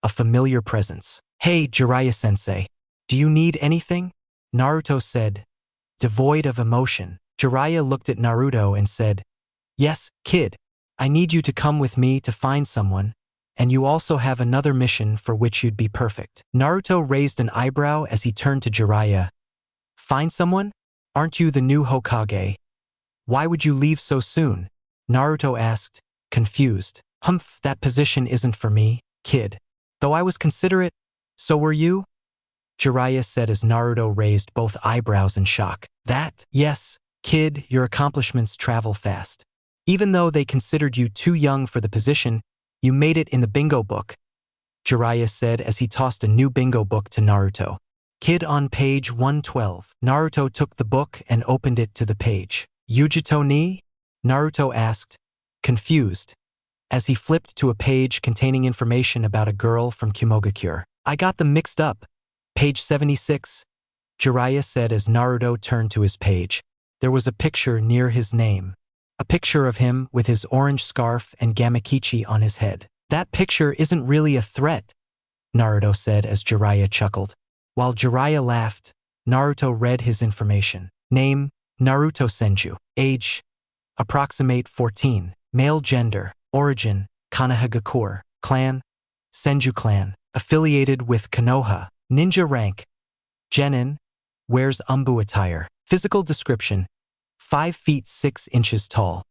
B: a familiar presence. "Hey, Jiraiya-sensei, do you need anything?" Naruto said, devoid of emotion. Jiraiya looked at Naruto and said, "Yes, kid. I need you to come with me to find someone, and you also have another mission for which you'd be perfect." Naruto raised an eyebrow as he turned to Jiraiya. "Find someone? Aren't you the new Hokage? Why would you leave so soon?" Naruto asked, confused. That position isn't for me, kid. Though I was considerate, so were you?" Jiraiya said as Naruto raised both eyebrows in shock. Yes, kid, your accomplishments travel fast. Even though they considered you too young for the position, you made it in the bingo book," Jiraiya said as he tossed a new bingo book to Naruto. "Kid, on page 112. Naruto took the book and opened it to the page. "Yugito ni?" Naruto asked, confused, as he flipped to a page containing information about a girl from Kumogakure. "I got them mixed up. Page 76, Jiraiya said as Naruto turned to his page. There was a picture near his name. A picture of him with his orange scarf and gamakichi on his head. "That picture isn't really a threat," Naruto said as Jiraiya chuckled. While Jiraiya laughed, Naruto read his information. Name, Naruto Senju. Age, approximate 14. Male gender. Origin, Konoha. Clan, Senju clan. Affiliated with Konoha. Ninja rank, Genin. Wears Umbu attire. Physical description, 5 feet 6 inches tall.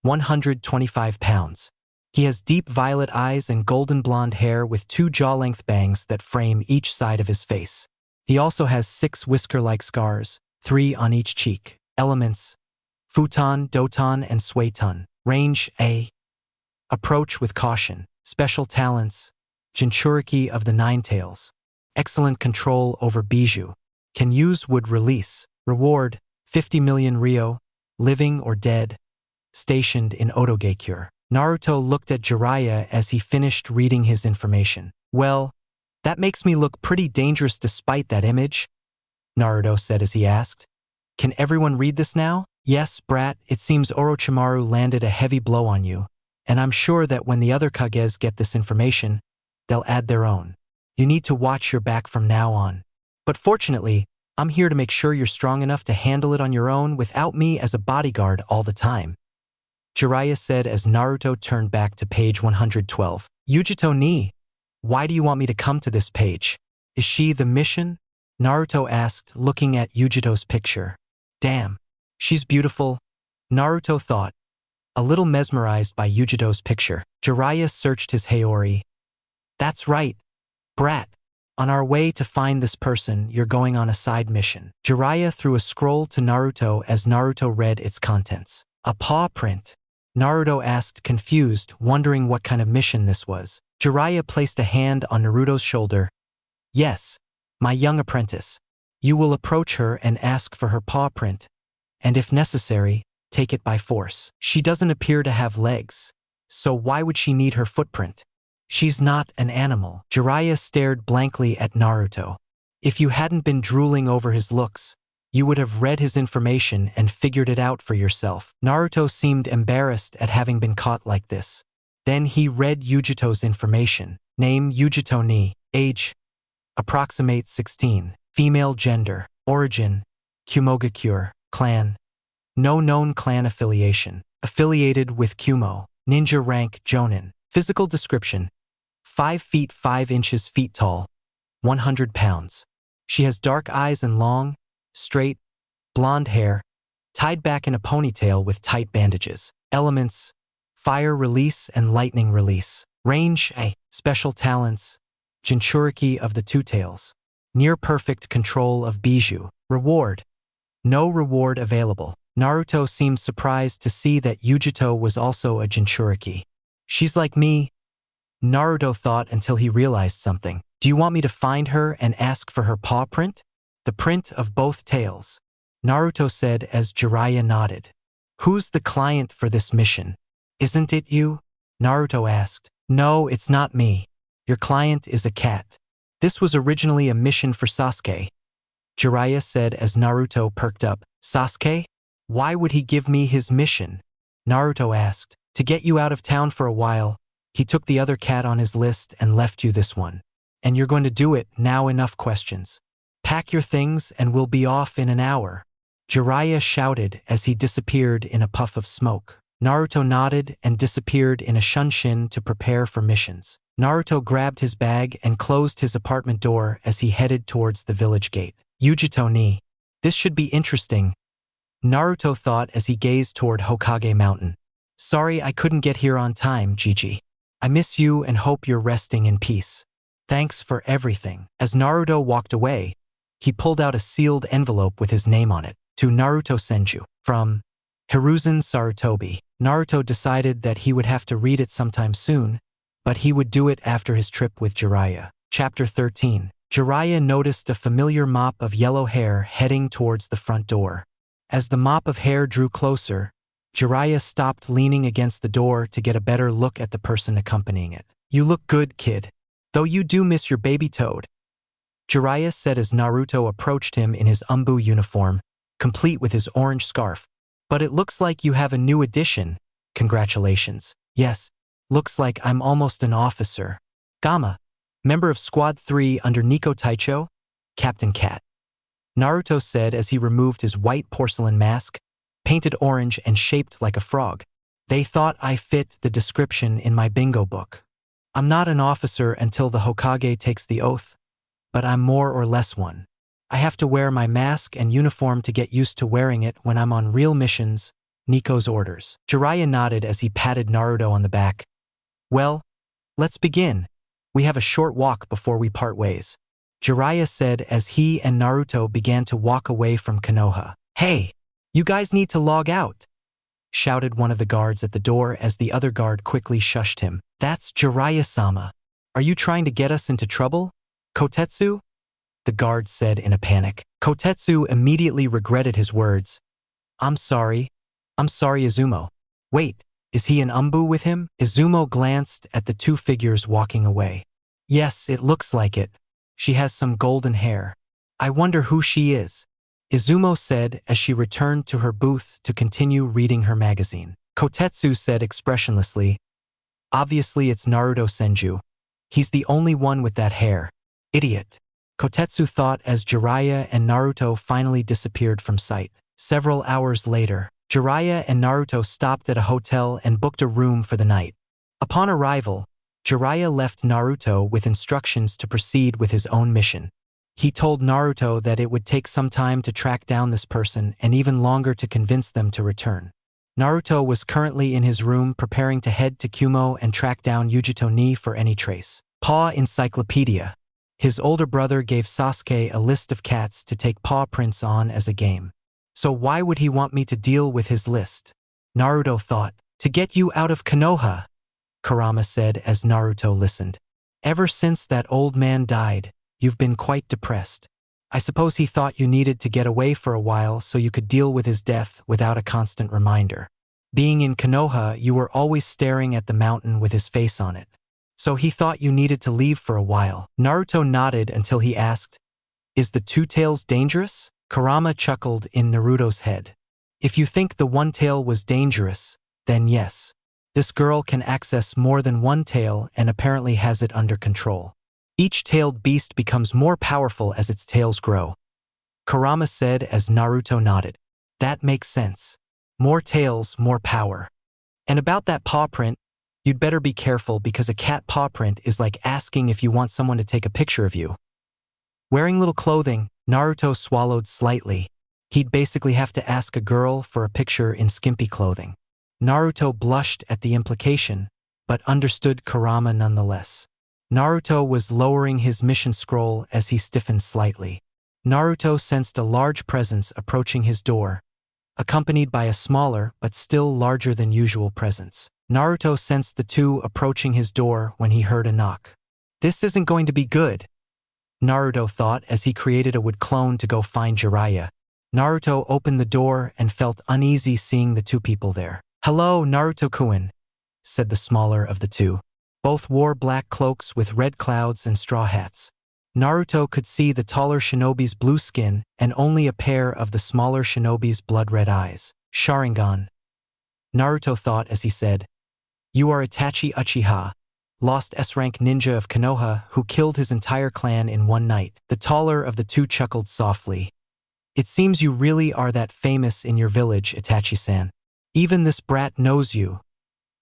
B: 125 pounds. He has deep violet eyes and golden blonde hair with 2 jaw-length bangs that frame each side of his face. He also has 6 whisker-like scars, 3 on each cheek. Elements, Futon, Doton, and Suiton. Range, A. Approach with caution. Special talents, Jinchuriki of the Nine Tails. Excellent control over Bijou. Can use would release. Reward, 50 million Ryo, living or dead. Stationed in Otogakure. Naruto looked at Jiraiya as he finished reading his information. "Well, that makes me look pretty dangerous despite that image," Naruto said as he asked. "Can everyone read this now?" "Yes, brat, it seems Orochimaru landed a heavy blow on you, and I'm sure that when the other Kages get this information, they'll add their own. You need to watch your back from now on. But fortunately, I'm here to make sure you're strong enough to handle it on your own without me as a bodyguard all the time," Jiraiya said as Naruto turned back to page 112. "Yugito ni? Why do you want me to come to this page? Is she the mission?" Naruto asked, looking at Yugito's picture. "Damn, she's beautiful," Naruto thought, a little mesmerized by Yugito's picture. Jiraiya searched his Haori. "That's right, brat. On our way to find this person, you're going on a side mission." Jiraiya threw a scroll to Naruto as Naruto read its contents. "A paw print?" Naruto asked, confused, wondering what kind of mission this was. Jiraiya placed a hand on Naruto's shoulder. "Yes, my young apprentice. You will approach her and ask for her paw print, and if necessary, take it by force. She doesn't appear to have legs. So why would she need her footprint? She's not an animal. Jiraiya stared blankly at Naruto. If you hadn't been drooling over his looks, you would have read his information and figured it out for yourself. Naruto seemed embarrassed at having been caught like this. Then he read Yugito's information. Name Yugito ni, age, approximate 16, female gender, origin, Kumogakure, clan, no known clan affiliation, affiliated with Kumo, ninja rank Jonin, physical description, 5 feet 5 inches feet tall, 100 pounds. She has dark eyes and long, straight, blonde hair, tied back in a ponytail with tight bandages. Elements, fire release and lightning release. Range, A. Special talents, Jinchuriki of the Two-Tails. Near-perfect control of Bijou. Reward, no reward available. Naruto seemed surprised to see that Yugito was also a Jinchuriki. She's like me, Naruto thought until he realized something. Do you want me to find her and ask for her paw print? The print of both tails, Naruto said as Jiraiya nodded. Who's the client for this mission? Isn't it you? Naruto asked. No, it's not me. Your client is a cat. This was originally a mission for Sasuke, Jiraiya said as Naruto perked up. Sasuke? Why would he give me his mission? Naruto asked. To get you out of town for a while, he took the other cat on his list and left you this one. And you're going to do it now. Enough questions. Pack your things and we'll be off in an hour, Jiraiya shouted as he disappeared in a puff of smoke. Naruto nodded and disappeared in a shunshin to prepare for missions. Naruto grabbed his bag and closed his apartment door as he headed towards the village gate. Yugito ni. This should be interesting, Naruto thought as he gazed toward Hokage Mountain. Sorry I couldn't get here on time, Gigi. I miss you and hope you're resting in peace. Thanks for everything. As Naruto walked away, he pulled out a sealed envelope with his name on it. To Naruto Senju. From Hiruzen Sarutobi. Naruto decided that he would have to read it sometime soon, but he would do it after his trip with Jiraiya. Chapter 13. Jiraiya noticed a familiar mop of yellow hair heading towards the front door. As the mop of hair drew closer, Jiraiya stopped, leaning against the door to get a better look at the person accompanying it. You look good, kid. Though you do miss your baby toad, Jiraiya said as Naruto approached him in his Umbu uniform, complete with his orange scarf. But it looks like you have a new addition. Congratulations. Yes, looks like I'm almost an officer. Gamma, member of Squad 3 under Nico Taicho, Captain Cat. Naruto said as he removed his white porcelain mask, painted orange and shaped like a frog. They thought I fit the description in my bingo book. I'm not an officer until the Hokage takes the oath, but I'm more or less one. I have to wear my mask and uniform to get used to wearing it when I'm on real missions, Nico's orders. Jiraiya nodded as he patted Naruto on the back. Well, let's begin. We have a short walk before we part ways, Jiraiya said as he and Naruto began to walk away from Konoha. Hey, you guys need to log out, shouted one of the guards at the door as the other guard quickly shushed him. That's Jiraiya-sama. Are you trying to get us into trouble, Kotetsu? The guard said in a panic. Kotetsu immediately regretted his words. I'm sorry, Izumo. Wait, is he an Umbu with him? Izumo glanced at the two figures walking away. Yes, it looks like it. She has some golden hair. I wonder who she is, Izumo said as she returned to her booth to continue reading her magazine. Kotetsu said expressionlessly, obviously it's Naruto Senju. He's the only one with that hair. Idiot. Kotetsu thought as Jiraiya and Naruto finally disappeared from sight. Several hours later, Jiraiya and Naruto stopped at a hotel and booked a room for the night. Upon arrival, Jiraiya left Naruto with instructions to proceed with his own mission. He told Naruto that it would take some time to track down this person and even longer to convince them to return. Naruto was currently in his room preparing to head to Kumo and track down Yugito ni for any trace. Paw Encyclopedia. His older brother gave Sasuke a list of cats to take paw prints on as a game. So why would he want me to deal with his list? Naruto thought. To get you out of Konoha, Kurama said as Naruto listened. Ever since that old man died, you've been quite depressed. I suppose he thought you needed to get away for a while so you could deal with his death without a constant reminder. Being in Konoha, you were always staring at the mountain with his face on it. So he thought you needed to leave for a while. Naruto nodded until he asked, "Is the Two-Tails dangerous?" Kurama chuckled in Naruto's head. "If you think the one tail was dangerous, then yes. This girl can access more than one tail and apparently has it under control. Each tailed beast becomes more powerful as its tails grow," Kurama said as Naruto nodded. "That makes sense. More tails, more power. And about that paw print, you'd better be careful because a cat paw print is like asking if you want someone to take a picture of you." Wearing little clothing, Naruto swallowed slightly. He'd basically have to ask a girl for a picture in skimpy clothing. Naruto blushed at the implication, but understood Kurama nonetheless. Naruto was lowering his mission scroll as he stiffened slightly. Naruto sensed a large presence approaching his door, accompanied by a smaller but still larger than usual presence. Naruto sensed the two approaching his door when he heard a knock. This isn't going to be good, Naruto thought as he created a wood clone to go find Jiraiya. Naruto opened the door and felt uneasy seeing the two people there. "Hello, Naruto-kun," said the smaller of the two. Both wore black cloaks with red clouds and straw hats. Naruto could see the taller shinobi's blue skin and only a pair of the smaller shinobi's blood-red eyes. "Sharingan," Naruto thought as he said, "You are Itachi Uchiha, lost S-rank ninja of Konoha who killed his entire clan in one night." The taller of the two chuckled softly. "It seems you really are that famous in your village, Itachi-san. Even this brat knows you,"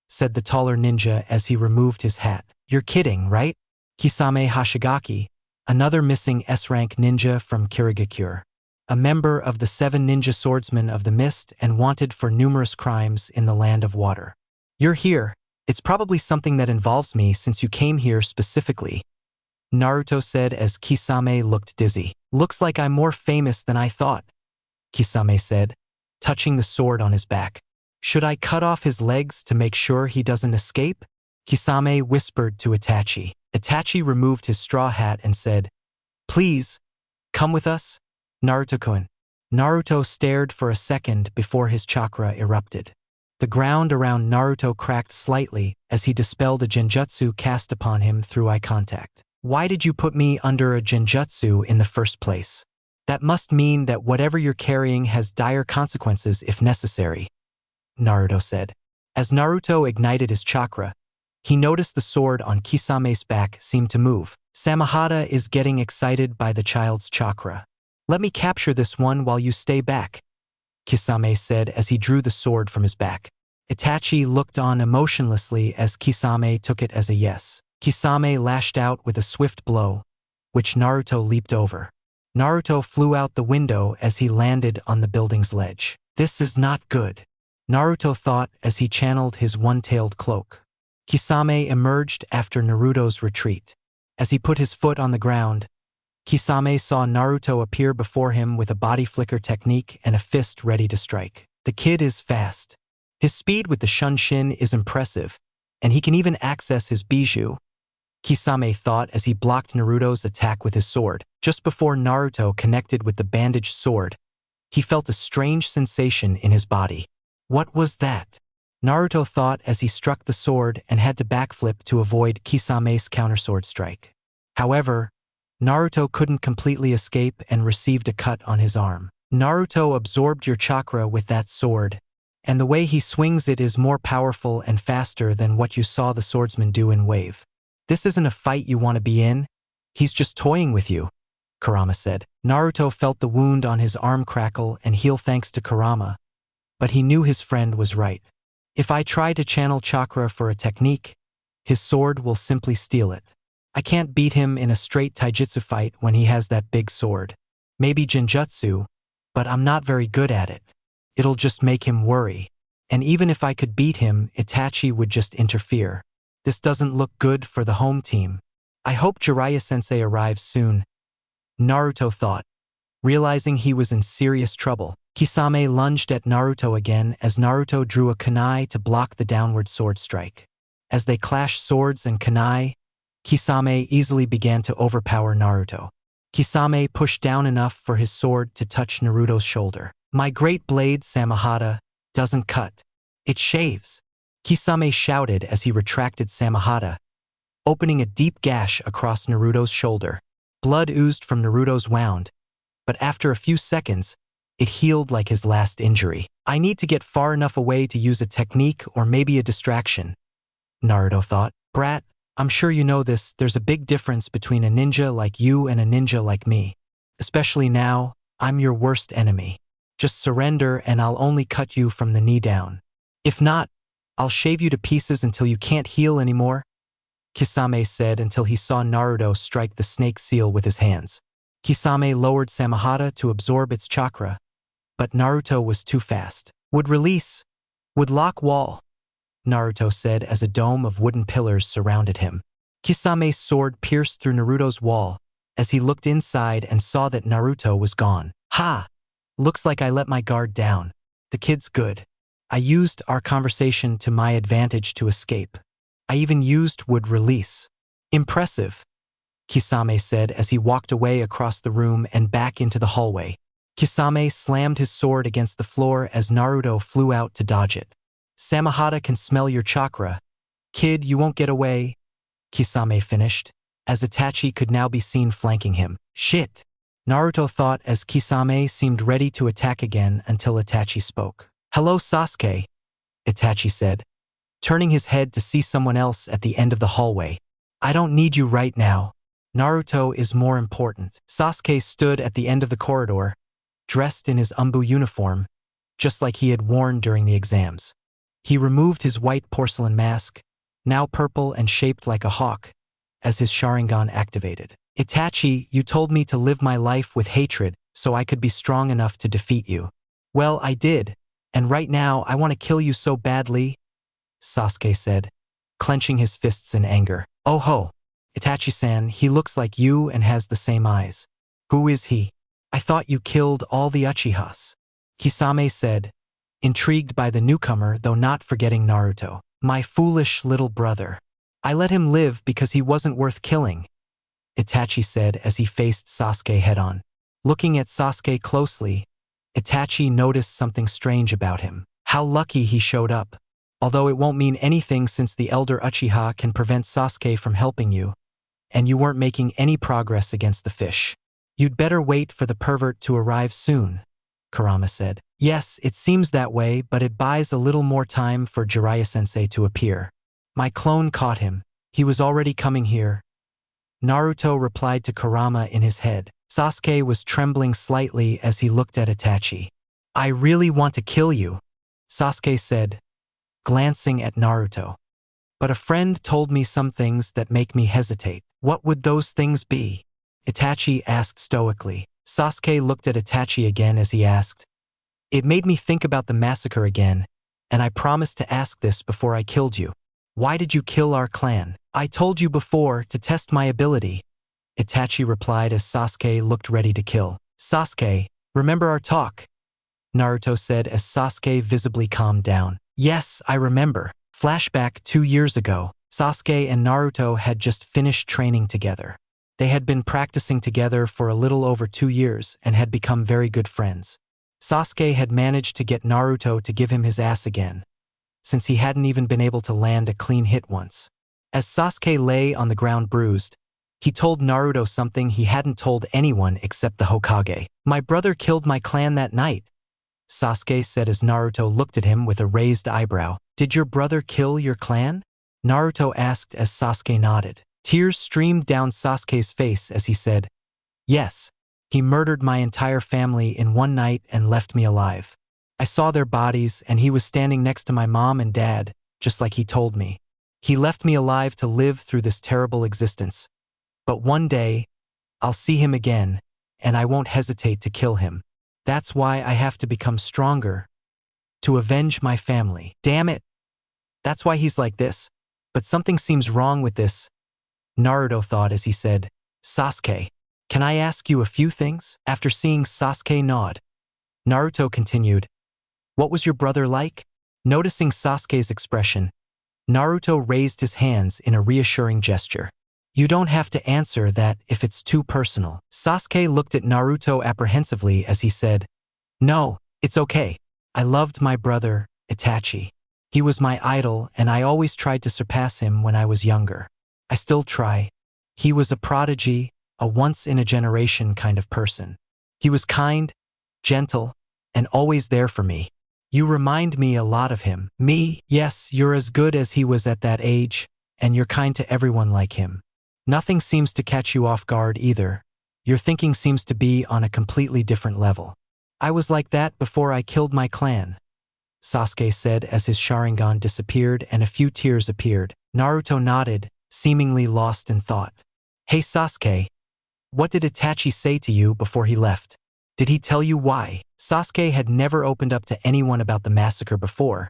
B: said the taller ninja as he removed his hat. "You're kidding, right?" Kisame Hashigaki, another missing S-rank ninja from Kirigakure, a member of the 7 ninja swordsmen of the mist and wanted for numerous crimes in the land of water. "You're here. It's probably something that involves me since you came here specifically," Naruto said as Kisame looked dizzy. "Looks like I'm more famous than I thought," Kisame said, touching the sword on his back. "Should I cut off his legs to make sure he doesn't escape?" Kisame whispered to Itachi. Itachi removed his straw hat and said, "Please, come with us, Naruto-kun." Naruto stared for a second before his chakra erupted. The ground around Naruto cracked slightly as he dispelled a genjutsu cast upon him through eye contact. "Why did you put me under a genjutsu in the first place? That must mean that whatever you're carrying has dire consequences if necessary," Naruto said. As Naruto ignited his chakra, he noticed the sword on Kisame's back seemed to move. "Samahata is getting excited by the child's chakra. Let me capture this one while you stay back," Kisame said as he drew the sword from his back. Itachi looked on emotionlessly as Kisame took it as a yes. Kisame lashed out with a swift blow, which Naruto leaped over. Naruto flew out the window as he landed on the building's ledge. "This is not good," Naruto thought as he channeled his one-tailed cloak. Kisame emerged after Naruto's retreat. As he put his foot on the ground, Kisame saw Naruto appear before him with a body flicker technique and a fist ready to strike. The kid is fast. His speed with the Shunshin is impressive, and he can even access his Bijou, Kisame thought as he blocked Naruto's attack with his sword. Just before Naruto connected with the bandaged sword, he felt a strange sensation in his body. What was that? Naruto thought as he struck the sword and had to backflip to avoid Kisame's countersword strike. However, Naruto couldn't completely escape and received a cut on his arm. "Naruto absorbed your chakra with that sword, and the way he swings it is more powerful and faster than what you saw the swordsman do in Wave. This isn't a fight you want to be in. He's just toying with you," Kurama said. Naruto felt the wound on his arm crackle and heal thanks to Kurama, but he knew his friend was right. If I try to channel chakra for a technique, his sword will simply steal it. I can't beat him in a straight taijutsu fight when he has that big sword. Maybe genjutsu, but I'm not very good at it. It'll just make him worry. And even if I could beat him, Itachi would just interfere. This doesn't look good for the home team. I hope Jiraiya-sensei arrives soon, Naruto thought, realizing he was in serious trouble. Kisame lunged at Naruto again as Naruto drew a kunai to block the downward sword strike. As they clashed swords and kunai, Kisame easily began to overpower Naruto. Kisame pushed down enough for his sword to touch Naruto's shoulder. "My great blade, Samahata, doesn't cut," It shaves. Kisame shouted as he retracted Samahata, opening a deep gash across Naruto's shoulder. Blood oozed from Naruto's wound, but after a few seconds, it healed like his last injury. I need to get far enough away to use a technique or maybe a distraction, Naruto thought. Brat, I'm sure you know this, there's a big difference between a ninja like you and a ninja like me. Especially now, I'm your worst enemy. Just surrender and I'll only cut you from the knee down. If not, I'll shave you to pieces until you can't heal anymore, Kisame said until he saw Naruto strike the snake seal with his hands. Kisame lowered Samahata to absorb its chakra, but Naruto was too fast. Would release. Would lock wall, Naruto said as a dome of wooden pillars surrounded him. Kisame's sword pierced through Naruto's wall as he looked inside and saw that Naruto was gone. Ha! Looks like I let my guard down. The kid's good. I used our conversation to my advantage to escape. I even used would release. Impressive, Kisame said as he walked away across the room and back into the hallway. Kisame slammed his sword against the floor as Naruto flew out to dodge it. Samahata can smell your chakra. Kid, you won't get away, Kisame finished, as Itachi could now be seen flanking him. Shit, Naruto thought as Kisame seemed ready to attack again until Itachi spoke. Hello Sasuke, Itachi said, turning his head to see someone else at the end of the hallway. I don't need you right now. Naruto is more important. Sasuke stood at the end of the corridor, dressed in his umbu uniform, just like he had worn during the exams. He removed his white porcelain mask, now purple and shaped like a hawk, as his Sharingan activated. Itachi, you told me to live my life with hatred so I could be strong enough to defeat you. Well, I did, and right now I want to kill you so badly, Sasuke said, clenching his fists in anger. Oh ho, Itachi-san, he looks like you and has the same eyes. Who is he? I thought you killed all the Uchihas, Kisame said, intrigued by the newcomer though not forgetting Naruto. My foolish little brother. I let him live because he wasn't worth killing, Itachi said as he faced Sasuke head-on. Looking at Sasuke closely, Itachi noticed something strange about him. How lucky he showed up. Although it won't mean anything since the elder Uchiha can prevent Sasuke from helping you, and you weren't making any progress against the fish. You'd better wait for the pervert to arrive soon, Kurama said. Yes, it seems that way, but it buys a little more time for Jiraiya-sensei to appear. My clone caught him. He was already coming here, Naruto replied to Kurama in his head. Sasuke was trembling slightly as he looked at Itachi. I really want to kill you, Sasuke said, glancing at Naruto. But a friend told me some things that make me hesitate. What would those things be? Itachi asked stoically. Sasuke looked at Itachi again as he asked. It made me think about the massacre again, and I promised to ask this before I killed you. Why did you kill our clan? I told you before to test my ability, Itachi replied as Sasuke looked ready to kill. Sasuke, remember our talk? Naruto said as Sasuke visibly calmed down. Yes, I remember. Flashback 2 years ago, Sasuke and Naruto had just finished training together. They had been practicing together for a little over 2 years and had become very good friends. Sasuke had managed to get Naruto to give him his ass again, since he hadn't even been able to land a clean hit once. As Sasuke lay on the ground bruised, he told Naruto something he hadn't told anyone except the Hokage. My brother killed my clan that night, Sasuke said as Naruto looked at him with a raised eyebrow. Did your brother kill your clan? Naruto asked as Sasuke nodded. Tears streamed down Sasuke's face as he said, Yes, he murdered my entire family in one night and left me alive. I saw their bodies and he was standing next to my mom and dad, just like he told me. He left me alive to live through this terrible existence. But one day, I'll see him again, and I won't hesitate to kill him. That's why I have to become stronger, to avenge my family. Damn it! That's why he's like this. But something seems wrong with this, Naruto thought as he said, Sasuke, can I ask you a few things? After seeing Sasuke nod, Naruto continued, What was your brother like? Noticing Sasuke's expression, Naruto raised his hands in a reassuring gesture. You don't have to answer that if it's too personal. Sasuke looked at Naruto apprehensively as he said, No, it's okay. I loved my brother, Itachi. He was my idol, and I always tried to surpass him when I was younger. I still try. He was a prodigy, a once-in-a-generation kind of person. He was kind, gentle, and always there for me. You remind me a lot of him. Me? Yes, you're as good as he was at that age, and you're kind to everyone like him. Nothing seems to catch you off guard either. Your thinking seems to be on a completely different level. I was like that before I killed my clan, Sasuke said as his Sharingan disappeared and a few tears appeared. Naruto nodded, seemingly lost in thought. Hey Sasuke, what did Itachi say to you before he left? Did he tell you why? Sasuke had never opened up to anyone about the massacre before,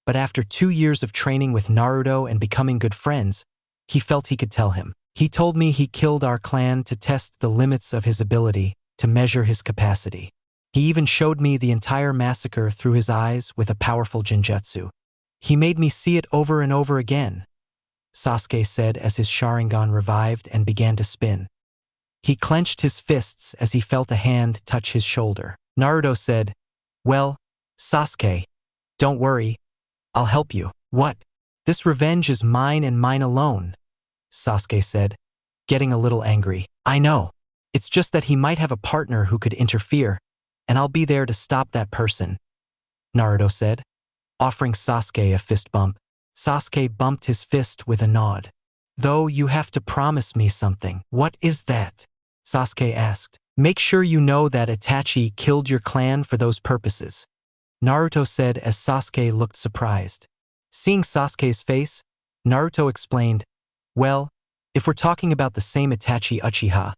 B: but after 2 years of training with Naruto and becoming good friends, he felt he could tell him. He told me he killed our clan to test the limits of his ability, to measure his capacity. He even showed me the entire massacre through his eyes with a powerful Jinjutsu. He made me see it over and over again, Sasuke said as his Sharingan revived and began to spin. He clenched his fists as he felt a hand touch his shoulder. Naruto said, "Well, Sasuke, don't worry, I'll help you." "What? This revenge is mine and mine alone," Sasuke said, getting a little angry. "I know. It's just that he might have a partner who could interfere, and I'll be there to stop that person," Naruto said, offering Sasuke a fist bump. Sasuke bumped his fist with a nod. "Though you have to promise me something." "What is that?" Sasuke asked. "Make sure you know that Itachi killed your clan for those purposes," Naruto said as Sasuke looked surprised. Seeing Sasuke's face, Naruto explained, "Well, if we're talking about the same Itachi Uchiha,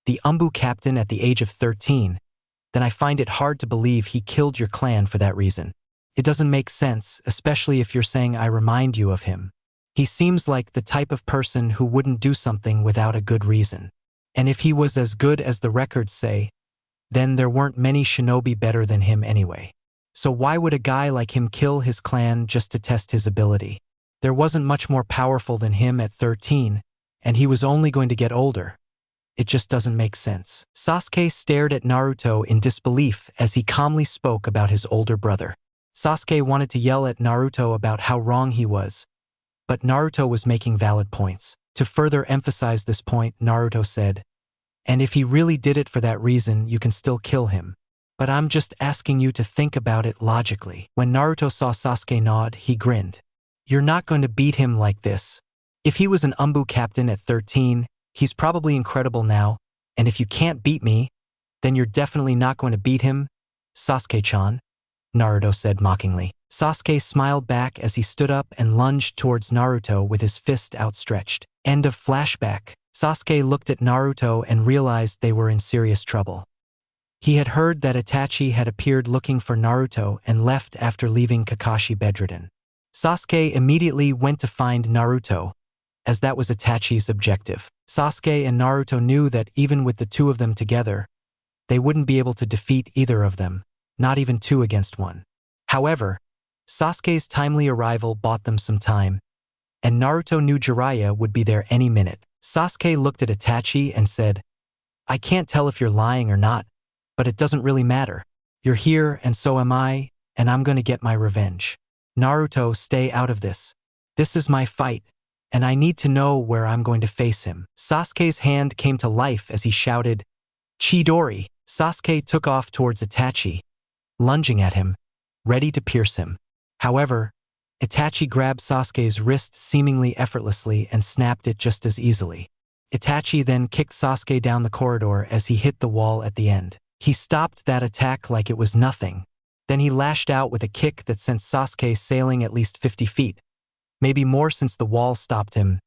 B: the Umbu captain at the age of 13, then I find it hard to believe he killed your clan for that reason. It doesn't make sense, especially if you're saying I remind you of him. He seems like the type of person who wouldn't do something without a good reason. And if he was as good as the records say, then there weren't many shinobi better than him anyway. So why would a guy like him kill his clan just to test his ability? There wasn't much more powerful than him at 13, and he was only going to get older. It just doesn't make sense." Sasuke stared at Naruto in disbelief as he calmly spoke about his older brother. Sasuke wanted to yell at Naruto about how wrong he was, but Naruto was making valid points. To further emphasize this point, Naruto said, "And if he really did it for that reason, you can still kill him. But I'm just asking you to think about it logically." When Naruto saw Sasuke nod, he grinned. "You're not going to beat him like this. If he was an Umbu captain at 13, he's probably incredible now, and if you can't beat me, then you're definitely not going to beat him, Sasuke-chan," Naruto said mockingly. Sasuke smiled back as he stood up and lunged towards Naruto with his fist outstretched. End of flashback. Sasuke looked at Naruto and realized they were in serious trouble. He had heard that Itachi had appeared looking for Naruto and left after leaving Kakashi bedridden. Sasuke immediately went to find Naruto, as that was Itachi's objective. Sasuke and Naruto knew that even with the two of them together, they wouldn't be able to defeat either of them, not even 2 against 1. However, Sasuke's timely arrival bought them some time, and Naruto knew Jiraiya would be there any minute. Sasuke looked at Itachi and said, "I can't tell if you're lying or not, but it doesn't really matter. You're here and so am I, and I'm going to get my revenge. Naruto, stay out of this. This is my fight, and I need to know where I'm going to face him." Sasuke's hand came to life as he shouted, "Chidori!" Sasuke took off towards Itachi, lunging at him, ready to pierce him. However, Itachi grabbed Sasuke's wrist seemingly effortlessly and snapped it just as easily. Itachi then kicked Sasuke down the corridor as he hit the wall at the end. He stopped that attack like it was nothing. Then he lashed out with a kick that sent Sasuke sailing at least 50 feet. Maybe more since the wall stopped him.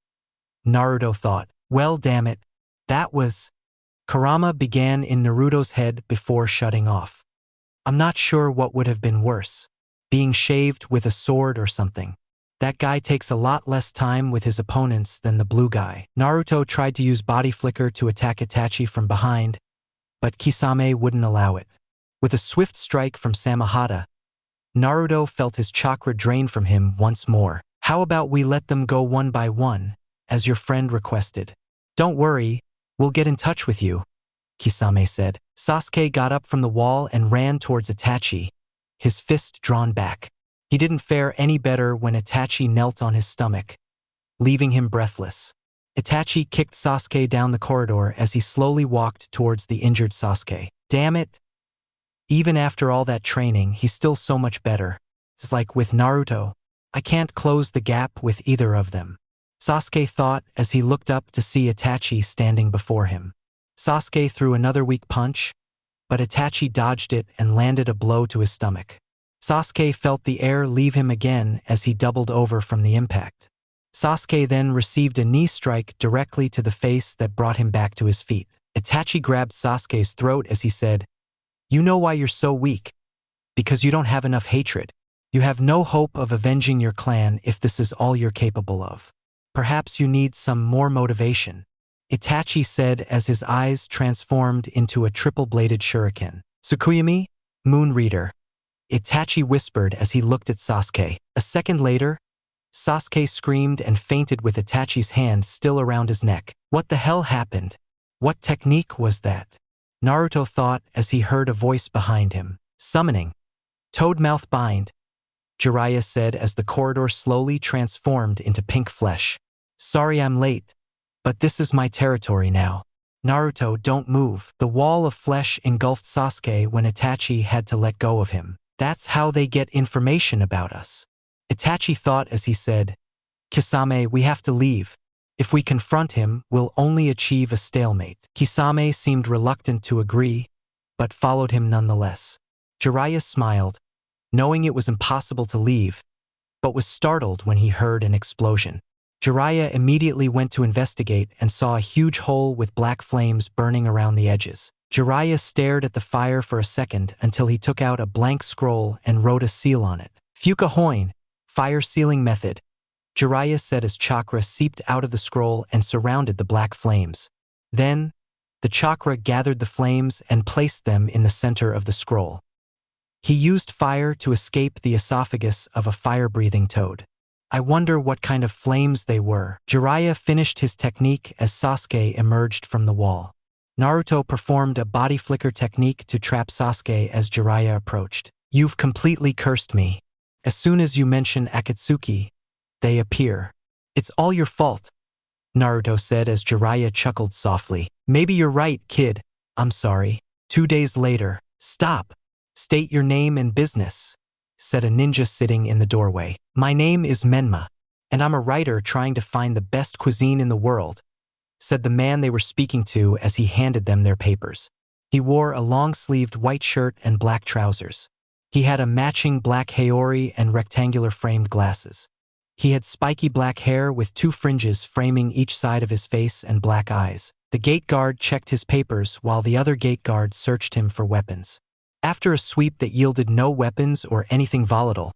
B: Naruto thought, well damn it, that was... Kurama began in Naruto's head before shutting off. I'm not sure what would have been worse. Being shaved with a sword or something. That guy takes a lot less time with his opponents than the blue guy. Naruto tried to use body flicker to attack Itachi from behind, but Kisame wouldn't allow it. With a swift strike from Samahata, Naruto felt his chakra drain from him once more. How about we let them go one by one, as your friend requested? Don't worry, we'll get in touch with you, Kisame said. Sasuke got up from the wall and ran towards Itachi, his fist drawn back. He didn't fare any better when Itachi knelt on his stomach, leaving him breathless. Itachi kicked Sasuke down the corridor as he slowly walked towards the injured Sasuke. Damn it! Even after all that training, he's still so much better. It's like with Naruto. I can't close the gap with either of them. Sasuke thought as he looked up to see Itachi standing before him. Sasuke threw another weak punch, but Itachi dodged it and landed a blow to his stomach. Sasuke felt the air leave him again as he doubled over from the impact. Sasuke then received a knee strike directly to the face that brought him back to his feet. Itachi grabbed Sasuke's throat as he said, "You know why you're so weak? Because you don't have enough hatred. You have no hope of avenging your clan if this is all you're capable of. Perhaps you need some more motivation," Itachi said as his eyes transformed into a triple-bladed shuriken. "Tsukuyami, Moon Reader," Itachi whispered as he looked at Sasuke. A second later, Sasuke screamed and fainted with Itachi's hand still around his neck. What the hell happened? What technique was that? Naruto thought as he heard a voice behind him. "Summoning. Toadmouth Bind," Jiraiya said as the corridor slowly transformed into pink flesh. "Sorry I'm late, but this is my territory now." "Naruto, don't move." The wall of flesh engulfed Sasuke when Itachi had to let go of him. "That's how they get information about us," Itachi thought as he said, "Kisame, we have to leave. If we confront him, we'll only achieve a stalemate." Kisame seemed reluctant to agree, but followed him nonetheless. Jiraiya smiled, knowing it was impossible to leave, but was startled when he heard an explosion. Jiraiya immediately went to investigate and saw a huge hole with black flames burning around the edges. Jiraiya stared at the fire for a second until he took out a blank scroll and wrote a seal on it. "Fukahoin, fire sealing method," Jiraiya said as chakra seeped out of the scroll and surrounded the black flames. Then, the chakra gathered the flames and placed them in the center of the scroll. He used fire to escape the esophagus of a fire-breathing toad. "I wonder what kind of flames they were." Jiraiya finished his technique as Sasuke emerged from the wall. Naruto performed a body flicker technique to trap Sasuke as Jiraiya approached. "You've completely cursed me. As soon as you mention Akatsuki, they appear." "It's all your fault," Naruto said as Jiraiya chuckled softly. "Maybe you're right, kid. I'm sorry." 2 days later, "Stop. State your name and business," said a ninja sitting in the doorway. "My name is Menma, and I'm a writer trying to find the best cuisine in the world," said the man they were speaking to as he handed them their papers. He wore a long-sleeved white shirt and black trousers. He had a matching black haori and rectangular framed glasses. He had spiky black hair with 2 fringes framing each side of his face and black eyes. The gate guard checked his papers while the other gate guard searched him for weapons. After a sweep that yielded no weapons or anything volatile,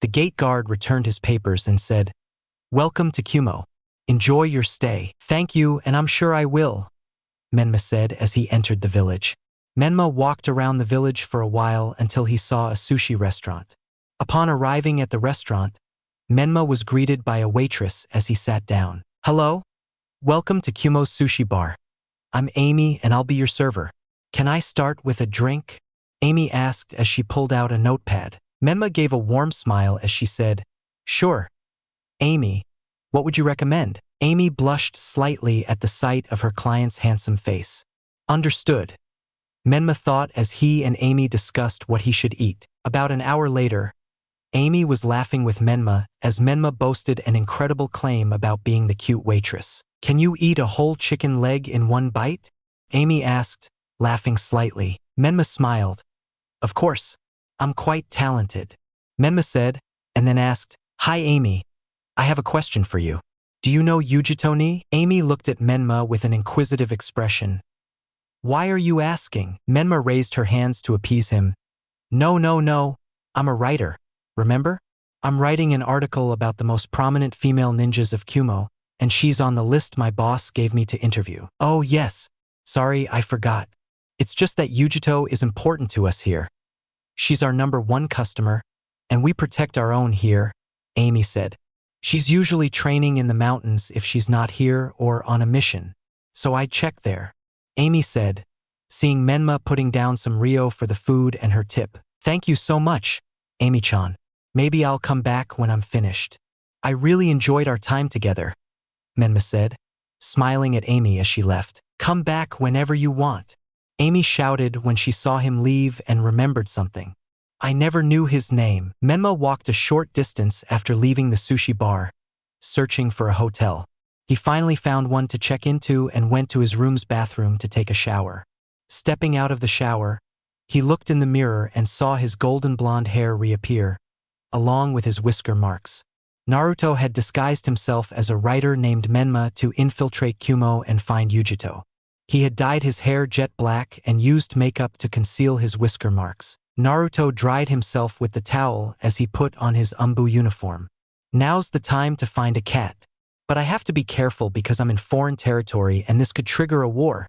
B: the gate guard returned his papers and said, "Welcome to Kumo. Enjoy your stay." "Thank you, and I'm sure I will," Menma said as he entered the village. Menma walked around the village for a while until he saw a sushi restaurant. Upon arriving at the restaurant, Menma was greeted by a waitress as he sat down. "Hello? Welcome to Kumo's Sushi Bar. I'm Amy and I'll be your server. Can I start with a drink?" Amy asked as she pulled out a notepad. Menma gave a warm smile as she said, "Sure. Amy, what would you recommend?" Amy blushed slightly at the sight of her client's handsome face. "Understood," Menma thought as he and Amy discussed what he should eat. About an hour later, Amy was laughing with Menma as Menma boasted an incredible claim about being the cute waitress. "Can you eat a whole chicken leg in one bite?" Amy asked, laughing slightly. Menma smiled. "Of course. I'm quite talented," Menma said, and then asked, "Hi Amy, I have a question for you. Do you know Yugito ni?" Amy looked at Menma with an inquisitive expression. "Why are you asking?" Menma raised her hands to appease him. No. I'm a writer, remember? I'm writing an article about the most prominent female ninjas of Kumo, and she's on the list my boss gave me to interview." "Oh yes. Sorry, I forgot. It's just that Yugito is important to us here. She's our #1 customer, and we protect our own here," Amy said. "She's usually training in the mountains if she's not here or on a mission, so I check there," Amy said, seeing Menma putting down some Rio for the food and her tip. "Thank you so much, Amy-chan." Maybe I'll come back when I'm finished. I really enjoyed our time together, Menma said, smiling at Amy as she left. Come back whenever you want. Amy shouted when she saw him leave and remembered something. I never knew his name. Menma walked a short distance after leaving the sushi bar, searching for a hotel. He finally found one to check into and went to his room's bathroom to take a shower. Stepping out of the shower, he looked in the mirror and saw his golden blonde hair reappear, along with his whisker marks. Naruto had disguised himself as a writer named Menma to infiltrate Kumo and find Yugito. He had dyed his hair jet black and used makeup to conceal his whisker marks. Naruto dried himself with the towel as he put on his umbu uniform. Now's the time to find a cat. But I have to be careful because I'm in foreign territory and this could trigger a war,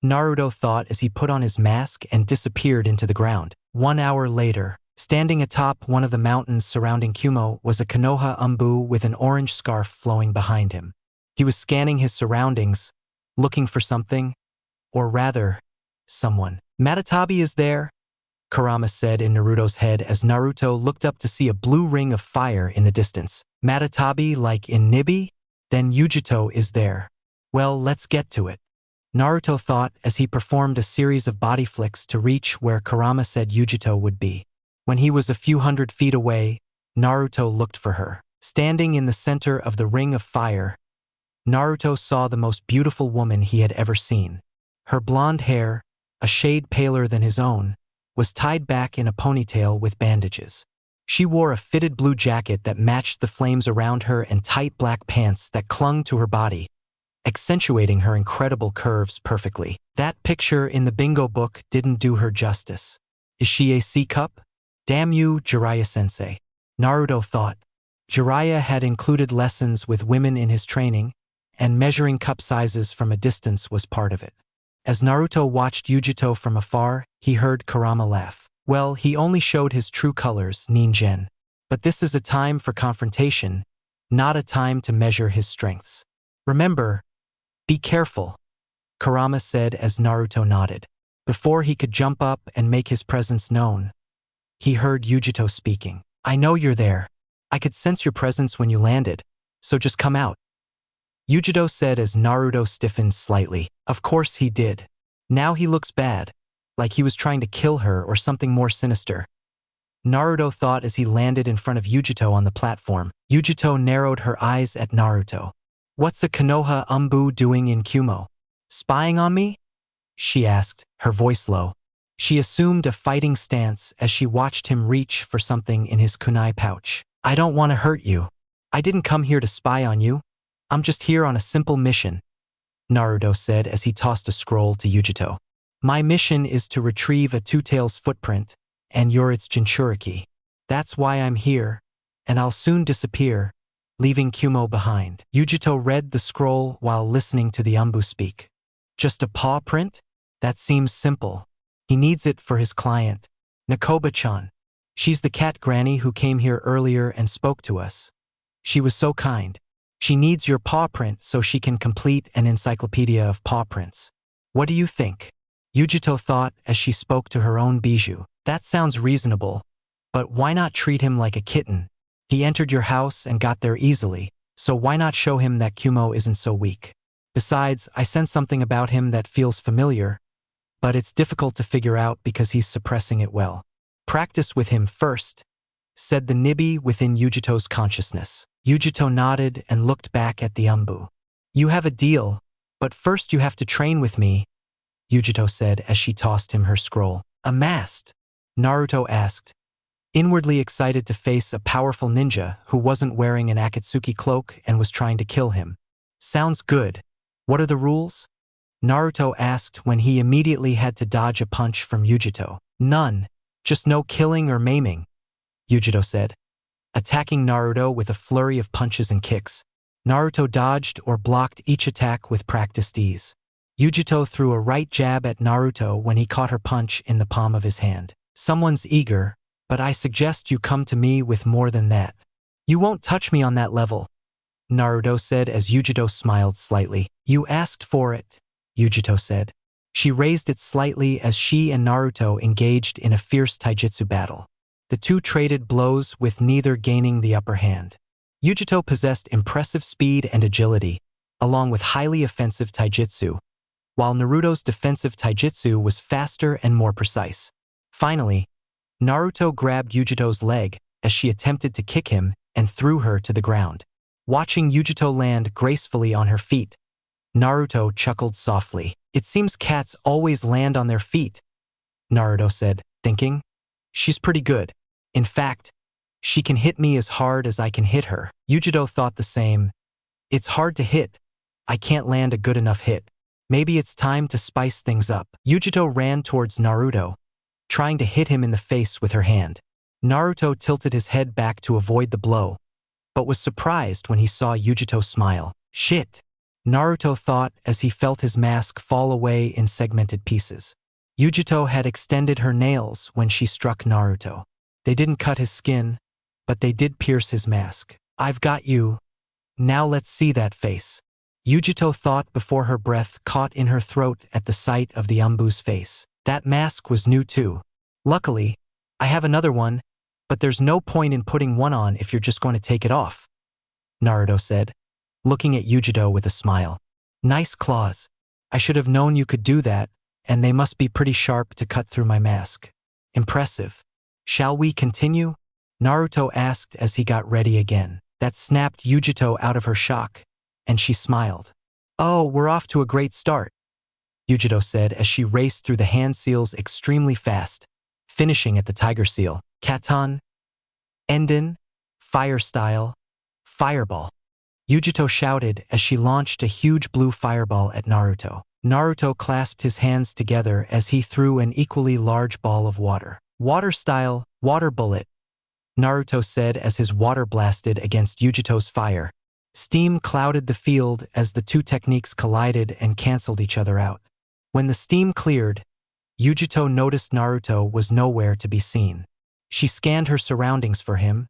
B: Naruto thought as he put on his mask and disappeared into the ground. 1 hour later, standing atop one of the mountains surrounding Kumo was a Konoha umbu with an orange scarf flowing behind him. He was scanning his surroundings, looking for something, or rather, someone. Matatabi is there, Kurama said in Naruto's head as Naruto looked up to see a blue ring of fire in the distance. Matatabi like in Nibi? Then Yugito is there. Well, let's get to it, Naruto thought as he performed a series of body flicks to reach where Kurama said Yugito would be. When he was a few hundred feet away, Naruto looked for her. Standing in the center of the ring of fire, Naruto saw the most beautiful woman he had ever seen. Her blonde hair, a shade paler than his own, was tied back in a ponytail with bandages. She wore a fitted blue jacket that matched the flames around her and tight black pants that clung to her body, accentuating her incredible curves perfectly. That picture in the bingo book didn't do her justice. Is she a C-cup? Damn you, Jiraiya-sensei, Naruto thought. Jiraiya had included lessons with women in his training, and measuring cup sizes from a distance was part of it. As Naruto watched Yugito from afar, he heard Kurama laugh. Well, he only showed his true colors, Ningen. But this is a time for confrontation, not a time to measure his strengths. Remember, be careful, Kurama said as Naruto nodded. Before he could jump up and make his presence known, he heard Yugito speaking. I know you're there. I could sense your presence when you landed, so just come out, Yugito said as Naruto stiffened slightly. Of course he did. Now he looks bad, like he was trying to kill her or something more sinister, Naruto thought as he landed in front of Yugito on the platform. Yugito narrowed her eyes at Naruto. What's a Konoha umbu doing in Kumo? Spying on me? She asked, her voice low. She assumed a fighting stance as she watched him reach for something in his kunai pouch. I don't want to hurt you. I didn't come here to spy on you. I'm just here on a simple mission, Naruto said as he tossed a scroll to Yugito. My mission is to retrieve a Two-Tails footprint, and you're its Jinchuriki. That's why I'm here, and I'll soon disappear, leaving Kumo behind. Yugito read the scroll while listening to the umbu speak. Just a paw print? That seems simple. He needs it for his client, Nakoba-chan. She's the cat granny who came here earlier and spoke to us. She was so kind. She needs your paw print so she can complete an encyclopedia of paw prints. What do you think? Yugito thought as she spoke to her own bijou. That sounds reasonable, but why not treat him like a kitten? He entered your house and got there easily, so why not show him that Kumo isn't so weak? Besides, I sense something about him that feels familiar, but it's difficult to figure out because he's suppressing it well. Practice with him first, said the Nibi within Yugito's consciousness. Yugito nodded and looked back at the umbu. You have a deal, but first you have to train with me, Yugito said as she tossed him her scroll. A mask? Naruto asked, inwardly excited to face a powerful ninja who wasn't wearing an Akatsuki cloak and was trying to kill him. Sounds good. What are the rules? Naruto asked when he immediately had to dodge a punch from Yugito. None. Just no killing or maiming, Yugito said, attacking Naruto with a flurry of punches and kicks. Naruto dodged or blocked each attack with practiced ease. Yugito threw a right jab at Naruto when he caught her punch in the palm of his hand. Someone's eager, but I suggest you come to me with more than that. You won't touch me on that level, Naruto said as Yugito smiled slightly. You asked for it, Yugito said. She raised it slightly as she and Naruto engaged in a fierce taijutsu battle. The two traded blows with neither gaining the upper hand. Yugito possessed impressive speed and agility, along with highly offensive taijutsu, while Naruto's defensive taijutsu was faster and more precise. Finally, Naruto grabbed Yugito's leg as she attempted to kick him and threw her to the ground. Watching Yugito land gracefully on her feet, Naruto chuckled softly. "It seems cats always land on their feet," Naruto said, thinking. "She's pretty good. In fact, she can hit me as hard as I can hit her." Yugito thought the same. "It's hard to hit. I can't land a good enough hit. Maybe it's time to spice things up." Yugito ran towards Naruto, trying to hit him in the face with her hand. Naruto tilted his head back to avoid the blow, but was surprised when he saw Yugito smile. "Shit," Naruto thought as he felt his mask fall away in segmented pieces. Yugito had extended her nails when she struck Naruto. They didn't cut his skin, but they did pierce his mask. "I've got you. Now let's see that face," Yugito thought before her breath caught in her throat at the sight of the Ambu's face. That mask was new too. "Luckily, I have another one, but there's no point in putting one on if you're just going to take it off," Naruto said, looking at Yugito with a smile. "Nice claws. I should have known you could do that, and they must be pretty sharp to cut through my mask. Impressive. Shall we continue?" Naruto asked as he got ready again. That snapped Yugito out of her shock, and she smiled. "Oh, we're off to a great start," Yugito said as she raced through the hand seals extremely fast, finishing at the tiger seal. "Katon, Enden, Fire Style, Fireball," Yugito shouted as she launched a huge blue fireball at Naruto. Naruto clasped his hands together as he threw an equally large ball of water. "Water Style, Water Bullet," Naruto said as his water blasted against Yugito's fire. Steam clouded the field as the two techniques collided and canceled each other out. When the steam cleared, Yugito noticed Naruto was nowhere to be seen. She scanned her surroundings for him,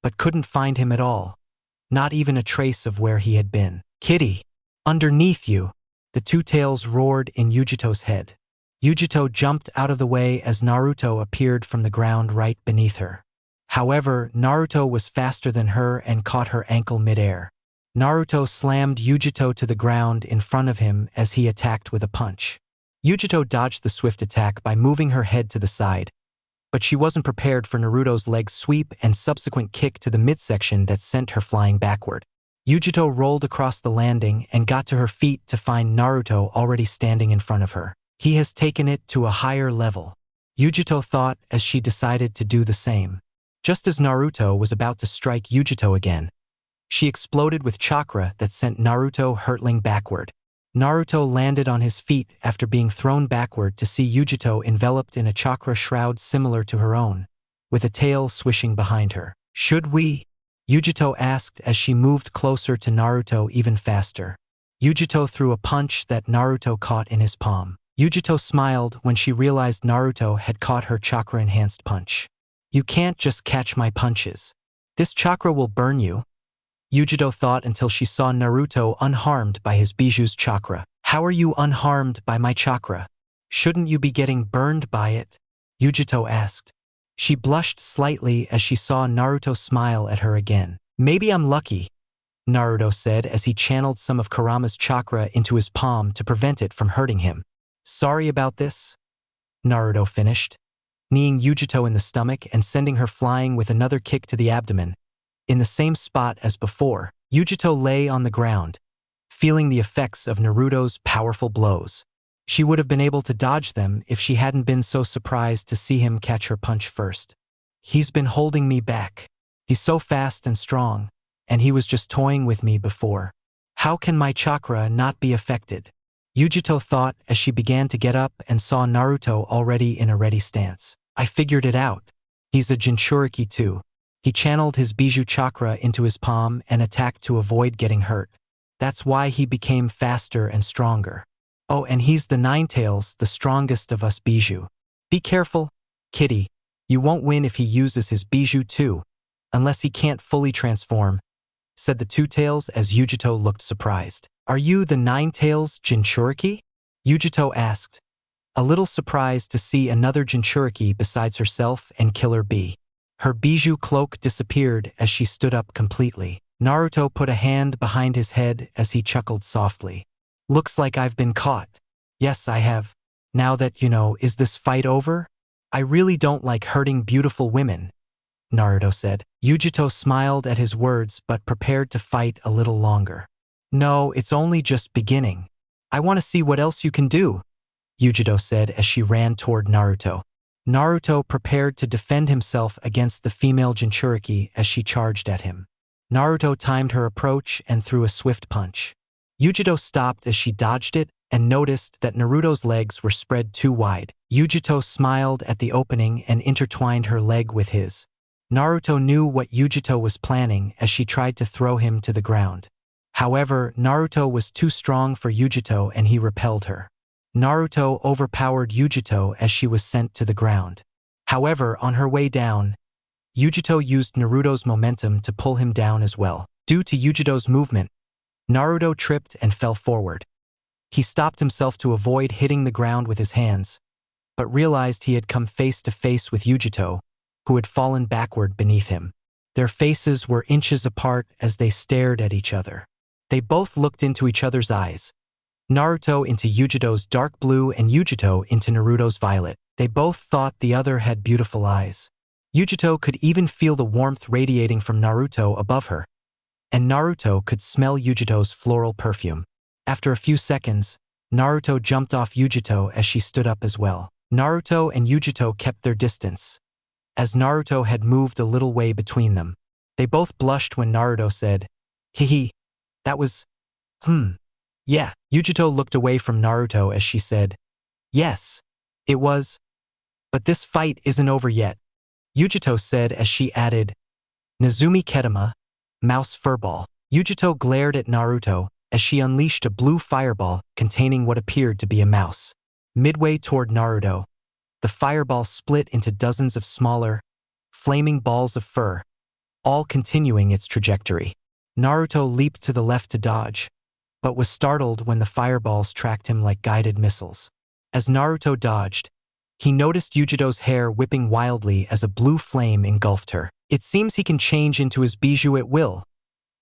B: but couldn't find him at all, not even a trace of where he had been. "Kitty, underneath you," the Two-Tails roared in Yugito's head. Yugito jumped out of the way as Naruto appeared from the ground right beneath her. However, Naruto was faster than her and caught her ankle midair. Naruto slammed Yugito to the ground in front of him as he attacked with a punch. Yugito dodged the swift attack by moving her head to the side, but she wasn't prepared for Naruto's leg sweep and subsequent kick to the midsection that sent her flying backward. Yugito rolled across the landing and got to her feet to find Naruto already standing in front of her. He has taken it to a higher level, Yugito thought as she decided to do the same. Just as Naruto was about to strike Yugito again, she exploded with chakra that sent Naruto hurtling backward. Naruto landed on his feet after being thrown backward to see Yugito enveloped in a chakra shroud similar to her own, with a tail swishing behind her. "Should we?" Yugito asked as she moved closer to Naruto even faster. Yugito threw a punch that Naruto caught in his palm. Yugito smiled when she realized Naruto had caught her chakra-enhanced punch. "You can't just catch my punches. This chakra will burn you," Yugito thought until she saw Naruto unharmed by his Bijuu's chakra. "How are you unharmed by my chakra? Shouldn't you be getting burned by it?" Yugito asked. She blushed slightly as she saw Naruto smile at her again. "Maybe I'm lucky," Naruto said as he channeled some of Kurama's chakra into his palm to prevent it from hurting him. "Sorry about this," Naruto finished, kneeing Yugito in the stomach and sending her flying with another kick to the abdomen. In the same spot as before, Yugito lay on the ground, feeling the effects of Naruto's powerful blows. She would have been able to dodge them if she hadn't been so surprised to see him catch her punch first. "He's been holding me back. He's so fast and strong, and he was just toying with me before. How can my chakra not be affected?" Yugito thought as she began to get up and saw Naruto already in a ready stance. "I figured it out. He's a Jinchuriki too." He channeled his Bijuu chakra into his palm and attacked to avoid getting hurt. That's why he became faster and stronger. "Oh, and he's the Nine-Tails, the strongest of us Bijuu. Be careful, Kitty. You won't win if he uses his Bijuu too, unless he can't fully transform," said the Two-Tails as Yugito looked surprised. "Are you the Nine-Tails Jinchuriki?" Yugito asked, a little surprised to see another Jinchuriki besides herself and Killer Bee. Her bijou cloak disappeared as she stood up completely. Naruto put a hand behind his head as he chuckled softly. Looks like I've been caught. Yes, I have. Now that, is this fight over? I really don't like hurting beautiful women, Naruto said. Yugito smiled at his words but prepared to fight a little longer. No, it's only just beginning. I want to see what else you can do, Yugito said as she ran toward Naruto. Naruto prepared to defend himself against the female Jinchuriki as she charged at him. Naruto timed her approach and threw a swift punch. Yugito stopped as she dodged it and noticed that Naruto's legs were spread too wide. Yugito smiled at the opening and intertwined her leg with his. Naruto knew what Yugito was planning as she tried to throw him to the ground. However, Naruto was too strong for Yugito and he repelled her. Naruto overpowered Yugito as she was sent to the ground. However, on her way down, Yugito used Naruto's momentum to pull him down as well. Due to Yugito's movement, Naruto tripped and fell forward. He stopped himself to avoid hitting the ground with his hands, but realized he had come face to face with Yugito, who had fallen backward beneath him. Their faces were inches apart as they stared at each other. They both looked into each other's eyes. Naruto into Yugito's dark blue and Yugito into Naruto's violet. They both thought the other had beautiful eyes. Yugito could even feel the warmth radiating from Naruto above her, and Naruto could smell Yugito's floral perfume. After a few seconds, Naruto jumped off Yugito as she stood up as well. Naruto and Yugito kept their distance, as Naruto had moved a little way between them. They both blushed when Naruto said, "Hehe, that was, yeah." Yugito looked away from Naruto as she said, "Yes, it was. But this fight isn't over yet," Yugito said as she added, "Nezumi Kedama, mouse furball." Yugito glared at Naruto as she unleashed a blue fireball containing what appeared to be a mouse. Midway toward Naruto, the fireball split into dozens of smaller, flaming balls of fur, all continuing its trajectory. Naruto leaped to the left to dodge, but was startled when the fireballs tracked him like guided missiles. As Naruto dodged, he noticed Yugito's hair whipping wildly as a blue flame engulfed her. "It seems he can change into his bijou at will,"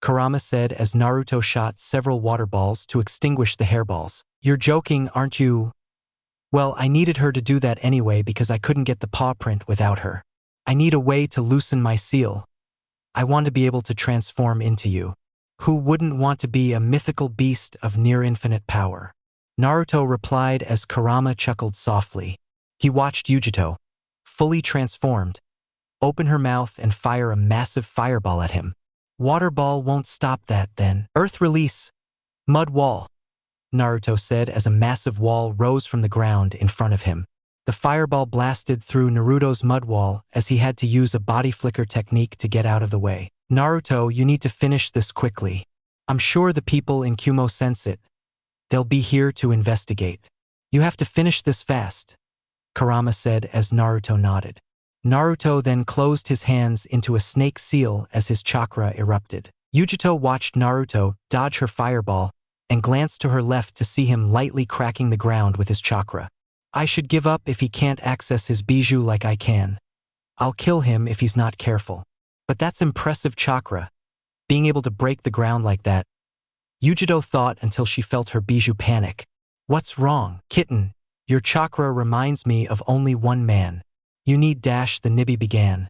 B: Kurama said as Naruto shot several water balls to extinguish the hairballs. "You're joking, aren't you?" "Well, I needed her to do that anyway because I couldn't get the paw print without her. I need a way to loosen my seal. I want to be able to transform into you. Who wouldn't want to be a mythical beast of near-infinite power?" Naruto replied as Kurama chuckled softly. He watched Yugito, fully transformed, open her mouth and fire a massive fireball at him. "Water ball won't stop that then." "Earth release. Mud wall," Naruto said as a massive wall rose from the ground in front of him. The fireball blasted through Naruto's mud wall as he had to use a body flicker technique to get out of the way. "Naruto, you need to finish this quickly. I'm sure the people in Kumo sense it. They'll be here to investigate. You have to finish this fast," Kurama said as Naruto nodded. Naruto then closed his hands into a snake seal as his chakra erupted. Yugito watched Naruto dodge her fireball and glanced to her left to see him lightly cracking the ground with his chakra. "I should give up if he can't access his bijou like I can. I'll kill him if he's not careful. But that's impressive chakra, being able to break the ground like that," Yugito thought until she felt her bijou panic. "What's wrong, kitten? Your chakra reminds me of only one man. You need dash," the Nibi began.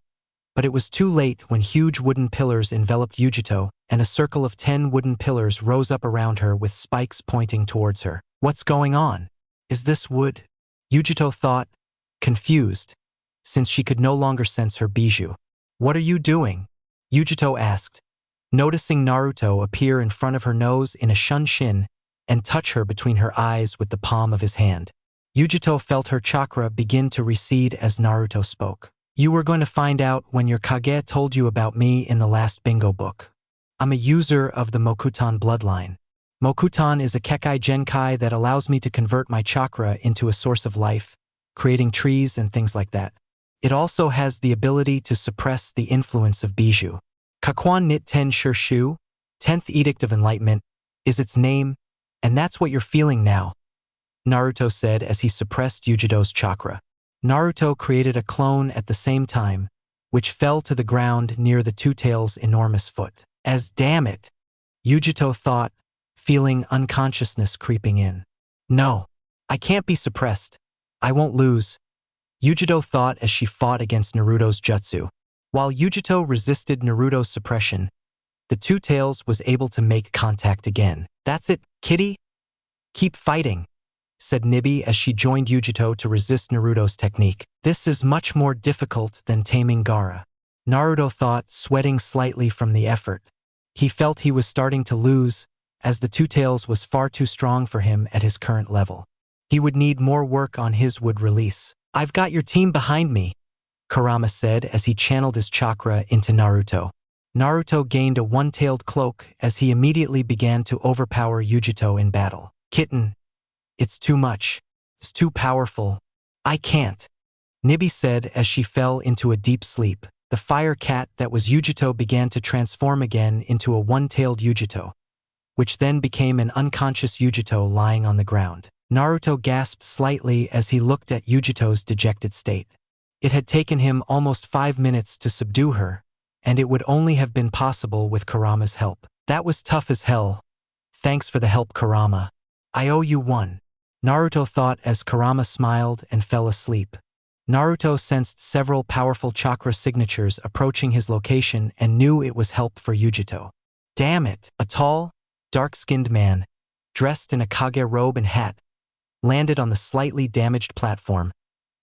B: But it was too late when huge wooden pillars enveloped Yugito and a circle of 10 wooden pillars rose up around her with spikes pointing towards her. "What's going on? Is this wood?" Yugito thought, confused, since she could no longer sense her bijou. "What are you doing?" Yugito asked, noticing Naruto appear in front of her nose in a shunshin and touch her between her eyes with the palm of his hand. Yugito felt her chakra begin to recede as Naruto spoke. "You were going to find out when your Kage told you about me in the last bingo book. I'm a user of the MOKUTON bloodline. MOKUTON is a Kekai Genkai that allows me to convert my chakra into a source of life, creating trees and things like that. It also has the ability to suppress the influence of bijou. Kakuan Nit Ten Shirshu, 10th Edict of Enlightenment, is its name, and that's what you're feeling now," Naruto said as he suppressed Yugito's chakra. Naruto created a clone at the same time, which fell to the ground near the Two-Tails' enormous foot. As damn it, Yugito thought, feeling unconsciousness creeping in. No, I can't be suppressed. I won't lose, Yugito thought as she fought against Naruto's jutsu. While Yugito resisted Naruto's suppression, the Two-Tails was able to make contact again. That's it, kitty? Keep fighting, said Nibi as she joined Yugito to resist Naruto's technique. This is much more difficult than taming Gaara, Naruto thought, sweating slightly from the effort. He felt he was starting to lose, as the Two-Tails was far too strong for him at his current level. He would need more work on his wood release. I've got your team behind me, Kurama said as he channeled his chakra into Naruto. Naruto gained a one-tailed cloak as he immediately began to overpower Yugito in battle. Kitten, it's too much. It's too powerful. I can't, Nibi said as she fell into a deep sleep. The fire cat that was Yugito began to transform again into a one-tailed Yugito, which then became an unconscious Yugito lying on the ground. Naruto gasped slightly as he looked at Yugito's dejected state. It had taken him almost 5 minutes to subdue her, and it would only have been possible with Kurama's help. That was tough as hell. Thanks for the help, Kurama. I owe you one, Naruto thought as Kurama smiled and fell asleep. Naruto sensed several powerful chakra signatures approaching his location and knew it was help for Yugito. Damn it! A tall, dark-skinned man, dressed in a Kage robe and hat, landed on the slightly damaged platform,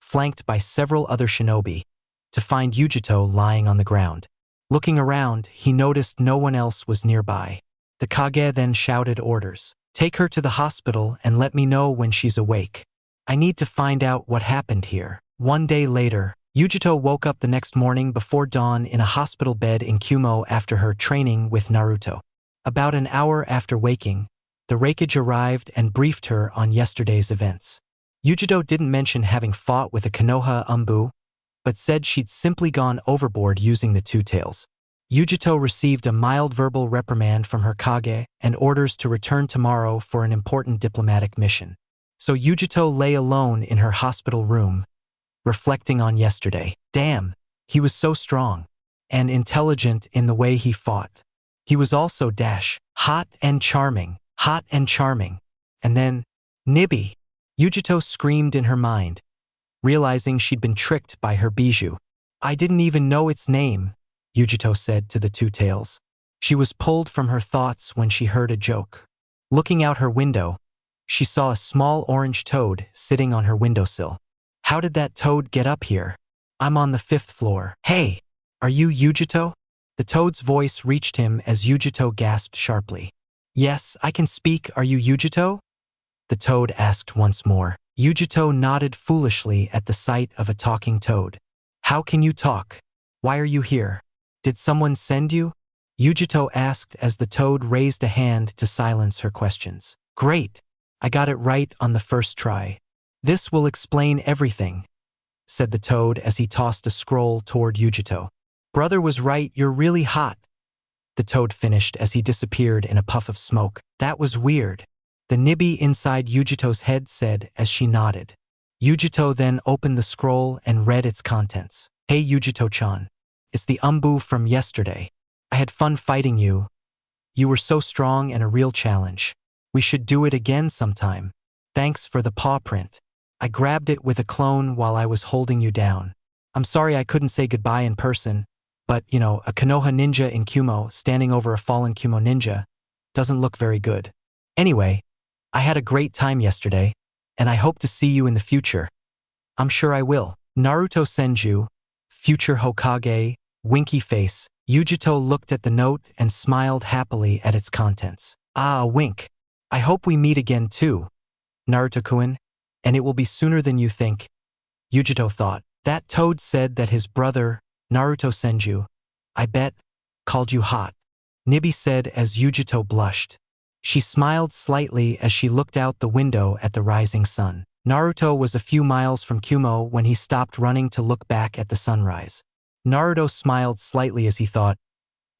B: flanked by several other shinobi, to find Yugito lying on the ground. Looking around, he noticed no one else was nearby. The Kage then shouted orders. Take her to the hospital and let me know when she's awake. I need to find out what happened here. One day later, Yugito woke up the next morning before dawn in a hospital bed in Kumo after her training with Naruto. About an hour after waking, the Raikage arrived and briefed her on yesterday's events. Yugito didn't mention having fought with a Konoha Umbu, but said she'd simply gone overboard using the Two-Tails. Yugito received a mild verbal reprimand from her Kage and orders to return tomorrow for an important diplomatic mission. So Yugito lay alone in her hospital room, reflecting on yesterday. Damn, he was so strong and intelligent in the way he fought. He was also hot and charming. And then, Nibi, Yugito screamed in her mind, realizing she'd been tricked by her bijou. I didn't even know its name, Yugito said to the Two-Tails. She was pulled from her thoughts when she heard a joke. Looking out her window, she saw a small orange toad sitting on her windowsill. How did that toad get up here? I'm on the 5th floor. Hey, are you Yugito? The toad's voice reached him as Yugito gasped sharply. Yes, I can speak. Are you Yugito? The toad asked once more. Yugito nodded foolishly at the sight of a talking toad. How can you talk? Why are you here? Did someone send you? Yugito asked as the toad raised a hand to silence her questions. Great, I got it right on the first try. This will explain everything, said the toad as he tossed a scroll toward Yugito. Brother was right, you're really hot, the toad finished as he disappeared in a puff of smoke. That was weird, the Nibi inside Yugito's head said as she nodded. Yugito then opened the scroll and read its contents. Hey Yugito-chan, it's the Umbu from yesterday. I had fun fighting you. You were so strong and a real challenge. We should do it again sometime. Thanks for the paw print. I grabbed it with a clone while I was holding you down. I'm sorry I couldn't say goodbye in person, but, a Konoha ninja in Kumo standing over a fallen Kumo ninja doesn't look very good. Anyway, I had a great time yesterday, and I hope to see you in the future. I'm sure I will. Naruto Senju, future Hokage, winky face. Yugito looked at the note and smiled happily at its contents. Ah, a wink. I hope we meet again too, Naruto-kun, and it will be sooner than you think, Yugito thought. That toad said that his brother, Naruto Senju, I bet, called you hot, Nibi said as Yugito blushed. She smiled slightly as she looked out the window at the rising sun. Naruto was a few miles from Kumo when he stopped running to look back at the sunrise. Naruto smiled slightly as he thought,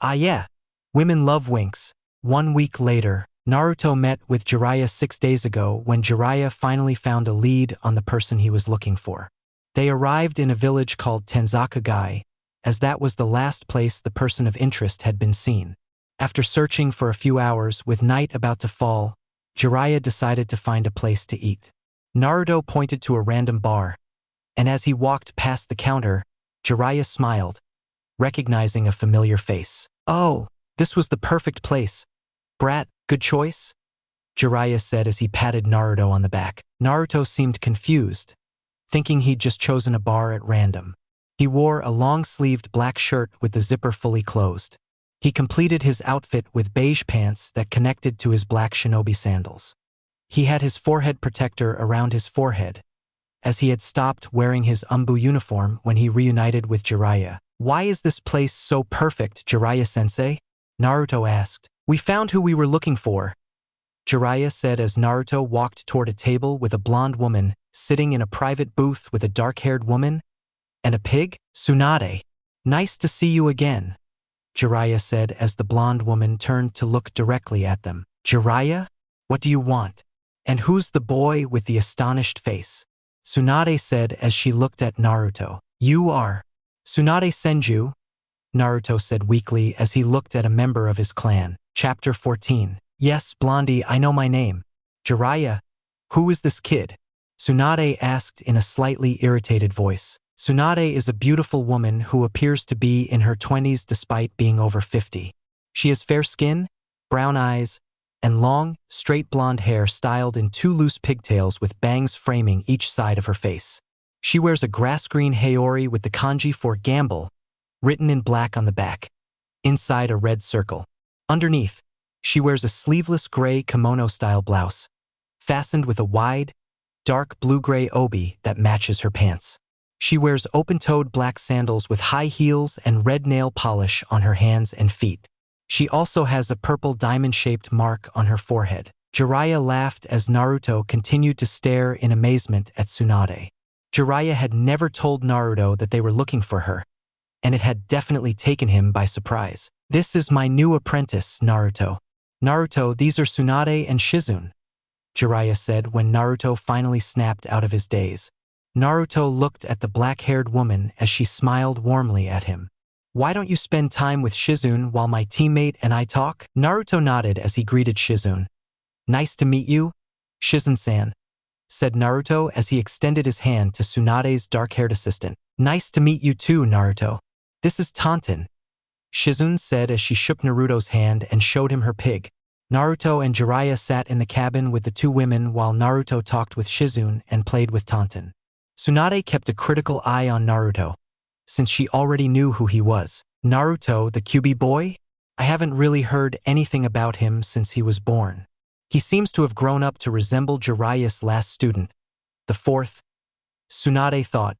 B: ah yeah, women love winks. 1 week later, Naruto met with Jiraiya 6 days ago when Jiraiya finally found a lead on the person he was looking for. They arrived in a village called Tenzaka-gai, as that was the last place the person of interest had been seen. After searching for a few hours, with night about to fall, Jiraiya decided to find a place to eat. Naruto pointed to a random bar, and as he walked past the counter, Jiraiya smiled, recognizing a familiar face. "Oh, this was the perfect place. Brat, good choice?" Jiraiya said as he patted Naruto on the back. Naruto seemed confused, thinking he'd just chosen a bar at random. He wore a long-sleeved black shirt with the zipper fully closed. He completed his outfit with beige pants that connected to his black shinobi sandals. He had his forehead protector around his forehead, as he had stopped wearing his Umbu uniform when he reunited with Jiraiya. "Why is this place so perfect, Jiraiya-sensei?" Naruto asked. "We found who we were looking for," Jiraiya said as Naruto walked toward a table with a blonde woman sitting in a private booth with a dark-haired woman and a pig. "Tsunade. Nice to see you again," Jiraiya said as the blonde woman turned to look directly at them. "Jiraiya? What do you want? And who's the boy with the astonished face?" Tsunade said as she looked at Naruto. "You are Tsunade Senju," Naruto said weakly as he looked at a member of his clan. Chapter 14. "Yes, Blondie, I know my name." "Jiraiya, who is this kid?" Tsunade asked in a slightly irritated voice. Tsunade is a beautiful woman who appears to be in her 20s despite being over 50. She has fair skin, brown eyes, and long, straight blonde hair styled in two loose pigtails with bangs framing each side of her face. She wears a grass-green haori with the kanji for gamble written in black on the back, inside a red circle. Underneath, she wears a sleeveless gray kimono-style blouse, fastened with a wide, dark blue-gray obi that matches her pants. She wears open-toed black sandals with high heels and red nail polish on her hands and feet. She also has a purple diamond-shaped mark on her forehead. Jiraiya laughed as Naruto continued to stare in amazement at Tsunade. Jiraiya had never told Naruto that they were looking for her, and it had definitely taken him by surprise. "This is my new apprentice, Naruto." "Naruto, these are Tsunade and Shizune," Jiraiya said when Naruto finally snapped out of his daze. Naruto looked at the black-haired woman as she smiled warmly at him. "Why don't you spend time with Shizune while my teammate and I talk?" Naruto nodded as he greeted Shizune. "Nice to meet you, Shizune-san," said Naruto as he extended his hand to Tsunade's dark-haired assistant. "Nice to meet you too, Naruto. This is Tonton," Shizune said as she shook Naruto's hand and showed him her pig. Naruto and Jiraiya sat in the cabin with the two women while Naruto talked with Shizune and played with Tonton. Tsunade kept a critical eye on Naruto, since she already knew who he was. "Naruto, the QB boy? I haven't really heard anything about him since he was born. He seems to have grown up to resemble Jiraiya's last student, the fourth," Tsunade thought,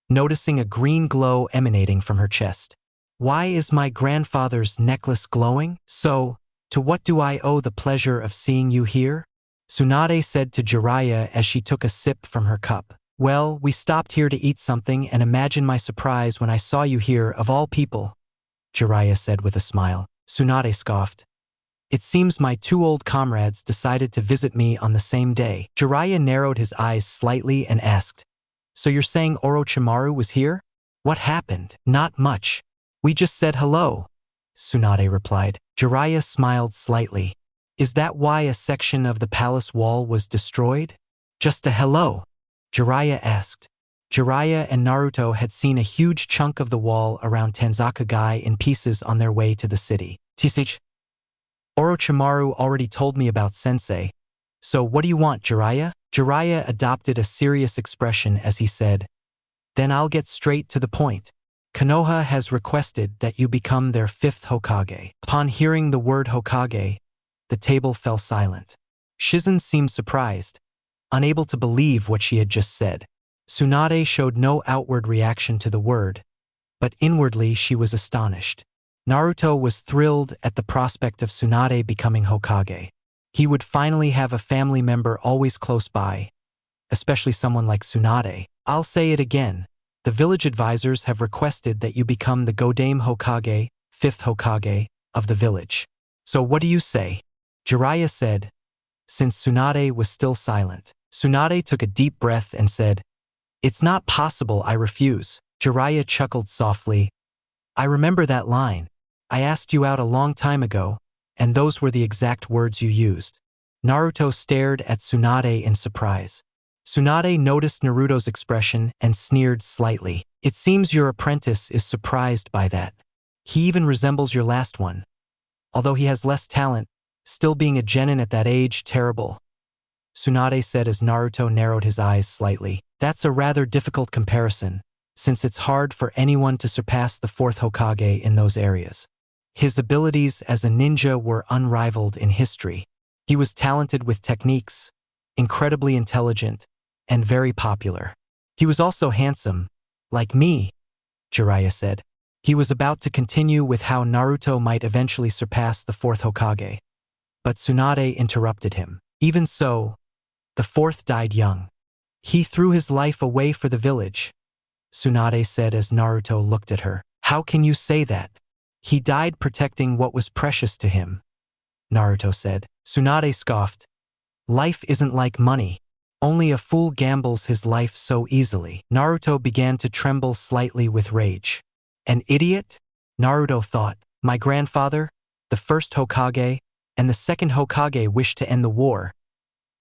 B: noticing a green glow emanating from her chest. "Why is my grandfather's necklace glowing? So, to what do I owe the pleasure of seeing you here?" Tsunade said to Jiraiya as she took a sip from her cup. "Well, we stopped here to eat something and imagine my surprise when I saw you here of all people," Jiraiya said with a smile. Tsunade scoffed. "It seems my two old comrades decided to visit me on the same day." Jiraiya narrowed his eyes slightly and asked, "So you're saying Orochimaru was here? What happened?" "Not much. We just said hello," Tsunade replied. Jiraiya smiled slightly. "Is that why a section of the palace wall was destroyed?" "Just a hello?" Jiraiya asked. Jiraiya and Naruto had seen a huge chunk of the wall around Tanzakagai in pieces on their way to the city. "Tisich, Orochimaru already told me about Sensei. So what do you want, Jiraiya?" Jiraiya adopted a serious expression as he said, "Then I'll get straight to the point. Konoha has requested that you become their 5th Hokage." Upon hearing the word Hokage, the table fell silent. Shizune seemed surprised, unable to believe what she had just said. Tsunade showed no outward reaction to the word, but inwardly she was astonished. Naruto was thrilled at the prospect of Tsunade becoming Hokage. He would finally have a family member always close by, especially someone like Tsunade. "I'll say it again. The village advisors have requested that you become the Godame Hokage, 5th Hokage, of the village. So what do you say?" Jiraiya said, since Tsunade was still silent. Tsunade took a deep breath and said, "It's not possible, I refuse." Jiraiya chuckled softly, I remember that line. I asked you out a long time ago, and those were the exact words you used. Naruto stared at Tsunade in surprise. Tsunade noticed Naruto's expression and sneered slightly. It seems your apprentice is surprised by that. He even resembles your last one. Although he has less talent, still being a genin at that age, terrible. Tsunade said as Naruto narrowed his eyes slightly. That's a rather difficult comparison, since it's hard for anyone to surpass the fourth Hokage in those areas. His abilities as a ninja were unrivaled in history. He was talented with techniques, incredibly intelligent, and very popular. He was also handsome, like me, Jiraiya said. He was about to continue with how Naruto might eventually surpass the fourth Hokage. But Tsunade interrupted him. Even so, the fourth died young. He threw his life away for the village, Tsunade said as Naruto looked at her. How can you say that? He died protecting what was precious to him, Naruto said. Tsunade scoffed. Life isn't like money. Only a fool gambles his life so easily. Naruto began to tremble slightly with rage. An idiot? Naruto thought. My grandfather, the first Hokage, and the second Hokage wished to end the war,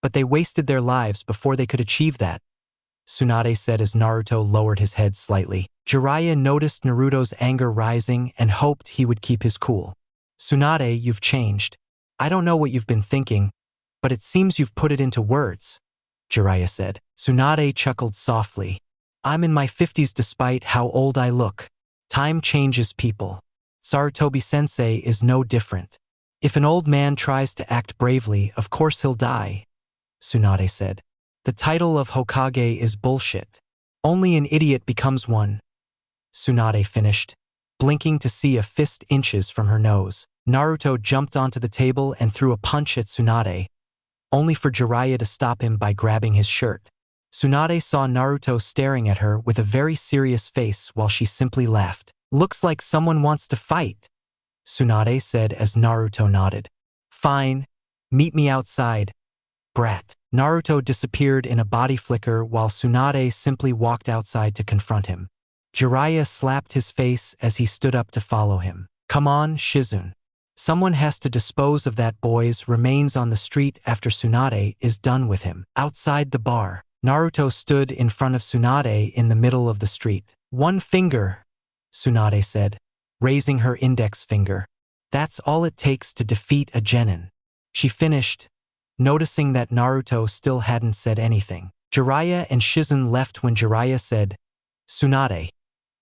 B: but they wasted their lives before they could achieve that, Tsunade said as Naruto lowered his head slightly. Jiraiya noticed Naruto's anger rising and hoped he would keep his cool. Tsunade, you've changed. I don't know what you've been thinking, but it seems you've put it into words, Jiraiya said. Tsunade chuckled softly. I'm in my 50s despite how old I look. Time changes people. Sarutobi-sensei is no different. If an old man tries to act bravely, of course he'll die, Tsunade said. The title of Hokage is bullshit. Only an idiot becomes one, Tsunade finished, blinking to see a fist inches from her nose. Naruto jumped onto the table and threw a punch at Tsunade, only for Jiraiya to stop him by grabbing his shirt. Tsunade saw Naruto staring at her with a very serious face while she simply laughed. Looks like someone wants to fight, Tsunade said as Naruto nodded. Fine, meet me outside, brat. Naruto disappeared in a body flicker while Tsunade simply walked outside to confront him. Jiraiya slapped his face as he stood up to follow him. Come on, Shizune. Someone has to dispose of that boy's remains on the street after Tsunade is done with him. Outside the bar, Naruto stood in front of Tsunade in the middle of the street. One finger, Tsunade said, raising her index finger. That's all it takes to defeat a genin. She finished, noticing that Naruto still hadn't said anything. Jiraiya and Shizune left when Jiraiya said, Tsunade,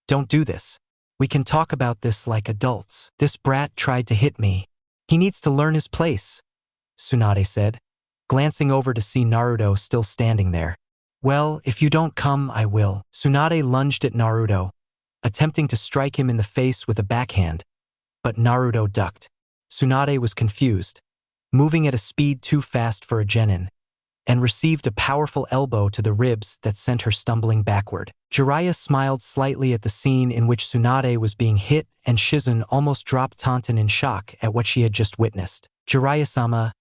B: don't do this. We can talk about this like adults. This brat tried to hit me. He needs to learn his place, Tsunade said, glancing over to see Naruto still standing there. Well, if you don't come, I will. Tsunade lunged at Naruto, attempting to strike him in the face with a backhand, but Naruto ducked. Tsunade was confused, moving at a speed too fast for a genin, and received a powerful elbow to the ribs that sent her stumbling backward. Jiraiya smiled slightly at the scene in which Tsunade was being hit and Shizune almost dropped Taunton in shock at what she had just witnessed. Jiraiya-sama,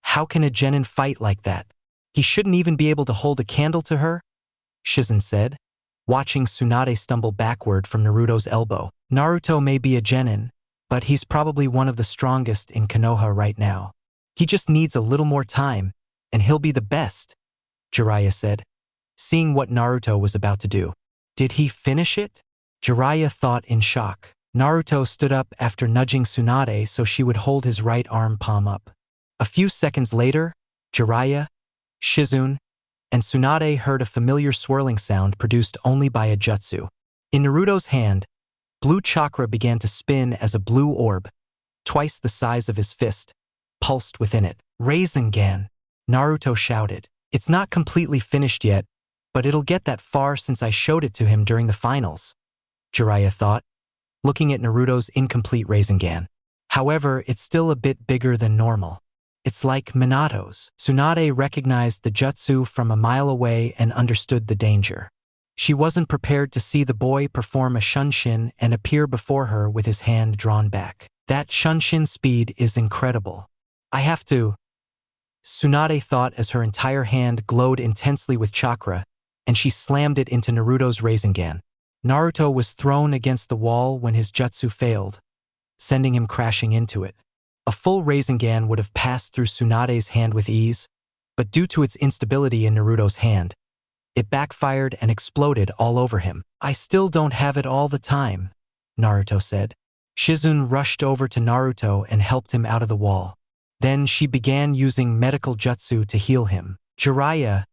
B: how can a genin fight like that? He shouldn't even be able to hold a candle to her, Shizune said, watching Tsunade stumble backward from Naruto's elbow. Naruto may be a genin, but he's probably one of the strongest in Konoha right now. He just needs a little more time, and he'll be the best, Jiraiya said, seeing what Naruto was about to do. Did he finish it? Jiraiya thought in shock. Naruto stood up after nudging Tsunade so she would hold his right arm palm up. A few seconds later, Jiraiya, Shizune, and Tsunade heard a familiar swirling sound produced only by a jutsu. In Naruto's hand, blue chakra began to spin as a blue orb, twice the size of his fist, pulsed within it. Rasengan, Naruto shouted. It's not completely finished yet, but it'll get that far since I showed it to him during the finals, Jiraiya thought, looking at Naruto's incomplete Rasengan. However, it's still a bit bigger than normal. It's like Minato's. Tsunade recognized the jutsu from a mile away and understood the danger. She wasn't prepared to see the boy perform a shunshin and appear before her with his hand drawn back. That shunshin speed is incredible. I have to, Tsunade thought as her entire hand glowed intensely with chakra, and she slammed it into Naruto's Rasengan. Naruto was thrown against the wall when his jutsu failed, sending him crashing into it. A full Rasengan would have passed through Tsunade's hand with ease, but due to its instability in Naruto's hand, it backfired and exploded all over him. "I still don't have it all the time," Naruto said. Shizune rushed over to Naruto and helped him out of the wall. Then she began using medical jutsu to heal him. "Jiraiya,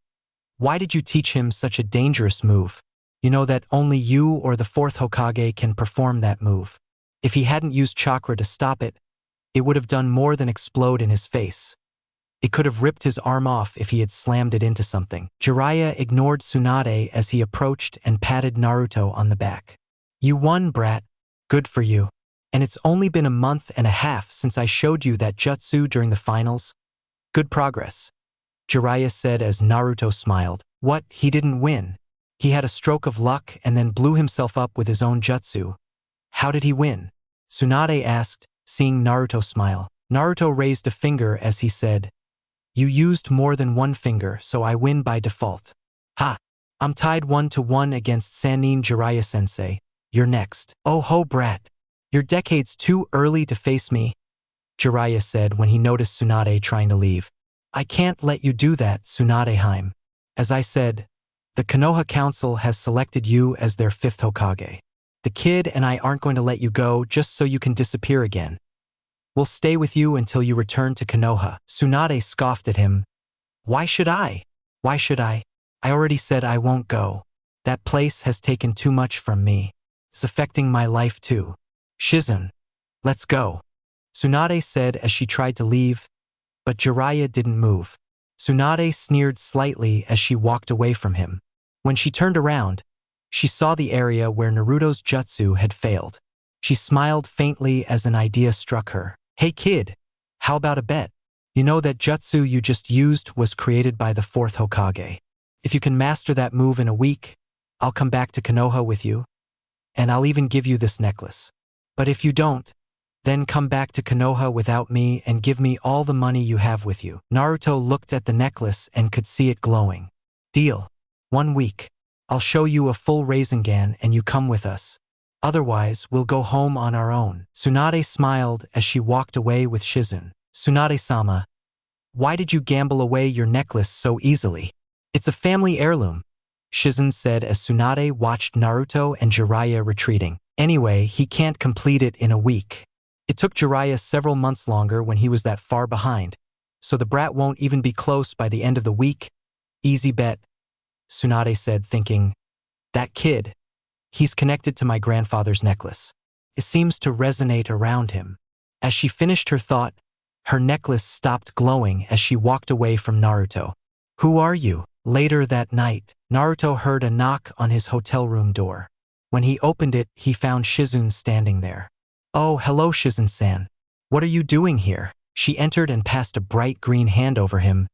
B: why did you teach him such a dangerous move? You know that only you or the fourth Hokage can perform that move. If he hadn't used chakra to stop it, it would have done more than explode in his face. It could have ripped his arm off if he had slammed it into something." Jiraiya ignored Tsunade as he approached and patted Naruto on the back. "You won, brat. Good for you. And it's only been a month and a half since I showed you that jutsu during the finals. Good progress," Jiraiya said as Naruto smiled. "What, he didn't win? He had a stroke of luck and then blew himself up with his own jutsu. How did he win?" Tsunade asked, seeing Naruto smile. Naruto raised a finger as he said, "You used more than one finger, so I win by default." "Ha! I'm tied 1-1 against Sanin. Jiraiya-sensei. You're next." "Oh ho, brat. You're decades too early to face me," Jiraiya said when he noticed Tsunade trying to leave. "I can't let you do that, Tsunade-heim. As I said, the Konoha Council has selected you as their 5th Hokage. The kid and I aren't going to let you go just so you can disappear again. We'll stay with you until you return to Konoha." Tsunade scoffed at him. "Why should I? Why should I? I already said I won't go. That place has taken too much from me. It's affecting my life too. Shizune, let's go," Tsunade said as she tried to leave, but Jiraiya didn't move. Tsunade sneered slightly as she walked away from him. When she turned around, she saw the area where Naruto's jutsu had failed. She smiled faintly as an idea struck her. "Hey kid, how about a bet? You know that jutsu you just used was created by the 4th Hokage. If you can master that move in a week, I'll come back to Konoha with you, and I'll even give you this necklace. But if you don't, then come back to Konoha without me and give me all the money you have with you." Naruto looked at the necklace and could see it glowing. "Deal. 1 week. I'll show you a full Rasengan and you come with us. Otherwise, we'll go home on our own." Tsunade smiled as she walked away with Shizune. "Tsunade-sama, why did you gamble away your necklace so easily? It's a family heirloom," Shizune said as Tsunade watched Naruto and Jiraiya retreating. "Anyway, he can't complete it in a week. It took Jiraiya several months longer when he was that far behind, so the brat won't even be close by the end of the week. Easy bet," Tsunade said, thinking, "That kid, he's connected to my grandfather's necklace. It seems to resonate around him." As she finished her thought, her necklace stopped glowing as she walked away from Naruto. "Who are you?" Later that night, Naruto heard a knock on his hotel room door. When he opened it, he found Shizune standing there. "Oh, hello Shizune-san. What are you doing here?" She entered and passed a bright green hand over him.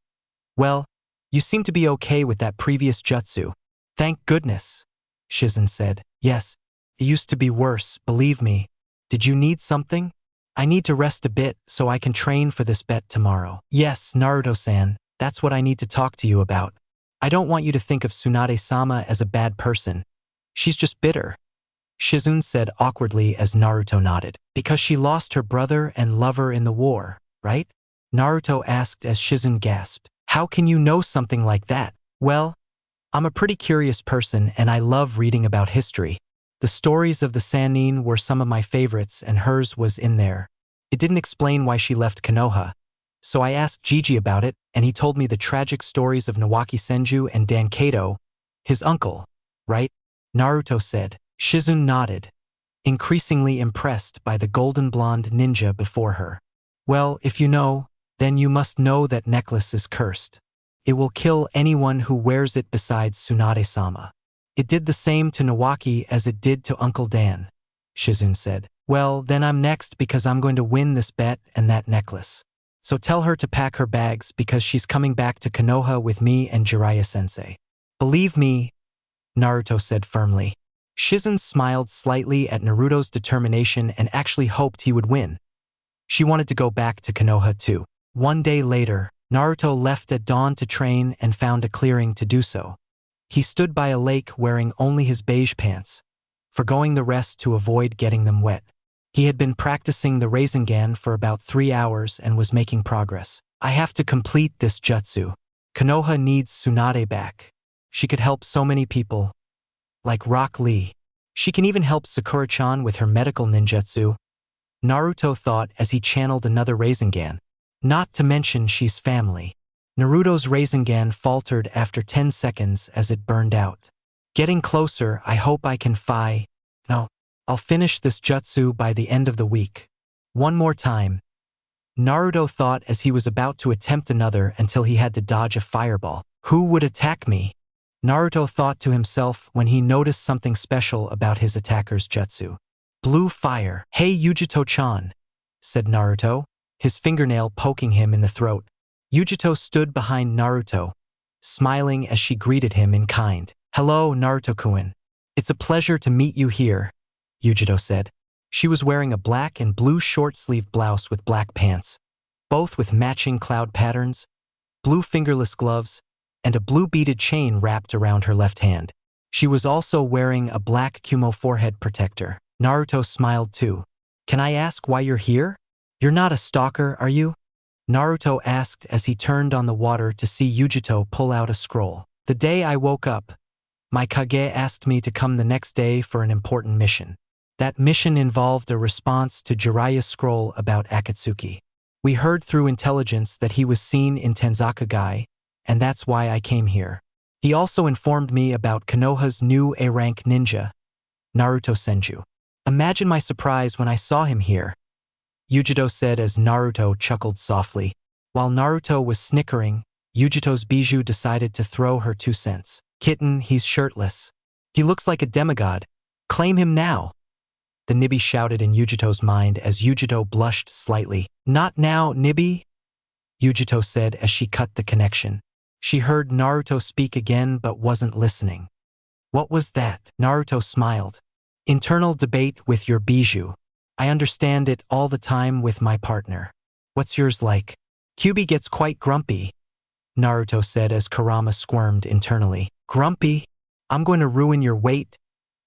B: "Well, you seem to be okay with that previous jutsu. Thank goodness," Shizune said. "Yes, it used to be worse, believe me. Did you need something? I need to rest a bit so I can train for this bet tomorrow." "Yes, Naruto-san, that's what I need to talk to you about. I don't want you to think of Tsunade-sama as a bad person. She's just bitter," Shizune said awkwardly as Naruto nodded. "Because she lost her brother and lover in the war, right?" Naruto asked as Shizune gasped. "How can you know something like that?" "Well, I'm a pretty curious person and I love reading about history. The stories of the Sanin were some of my favorites and hers was in there. It didn't explain why she left Konoha, so I asked Gigi about it and he told me the tragic stories of Nawaki Senju and Dan Kato, his uncle, right?" Naruto said. Shizune nodded, increasingly impressed by the golden blonde ninja before her. "Well, if you know, then you must know that necklace is cursed. It will kill anyone who wears it besides Tsunade-sama. It did the same to Nawaki as it did to Uncle Dan," Shizune said. "Well, then I'm next because I'm going to win this bet and that necklace. So tell her to pack her bags because she's coming back to Konoha with me and Jiraiya-sensei." "Believe me," Naruto said firmly. Shizune smiled slightly at Naruto's determination and actually hoped he would win. She wanted to go back to Konoha too. 1 day later, Naruto left at dawn to train and found a clearing to do so. He stood by a lake wearing only his beige pants, forgoing the rest to avoid getting them wet. He had been practicing the Rasengan for about 3 hours and was making progress. I have to complete this jutsu. Konoha needs Tsunade back. She could help so many people, like Rock Lee. She can even help Sakura-chan with her medical ninjutsu, Naruto thought as he channeled another Rasengan. Not to mention she's family. Naruto's Rasengan faltered after 10 seconds as it burned out. Getting closer, I hope I can No, I'll finish this jutsu by the end of the week. One more time. Naruto thought as he was about to attempt another until he had to dodge a fireball. Who would attack me? Naruto thought to himself when he noticed something special about his attacker's jutsu. Blue fire. Hey Yugito-chan, said Naruto, his fingernail poking him in the throat. Yugito stood behind Naruto, smiling as she greeted him in kind. Hello, Naruto-kun. It's a pleasure to meet you here, Yugito said. She was wearing a black and blue short-sleeve blouse with black pants, both with matching cloud patterns, blue fingerless gloves, and a blue beaded chain wrapped around her left hand. She was also wearing a black Kumo forehead protector. Naruto smiled too. Can I ask why you're here? You're not a stalker, are you? Naruto asked as he turned on the water to see Yugito pull out a scroll. The day I woke up, my Kage asked me to come the next day for an important mission. That mission involved a response to Jiraiya's scroll about Akatsuki. We heard through intelligence that he was seen in Tenzakagai, and that's why I came here. He also informed me about Konoha's new A-rank ninja, Naruto SENJU. Imagine my surprise when I saw him here, Yugito said as Naruto chuckled softly. While Naruto was snickering, Yugito's Bijou decided to throw her 2 cents. Kitten, he's shirtless. He looks like a demigod. Claim him now. The Nibi shouted in Yugito's mind as Yugito blushed slightly. Not now, Nibi, Yugito said as she cut the connection. She heard Naruto speak again but wasn't listening. What was that? Naruto smiled. Internal debate with your Bijou. I understand it all the time with my partner. What's yours like? Kyubi gets quite grumpy, Naruto said as Kurama squirmed internally. Grumpy? I'm going to ruin your weight.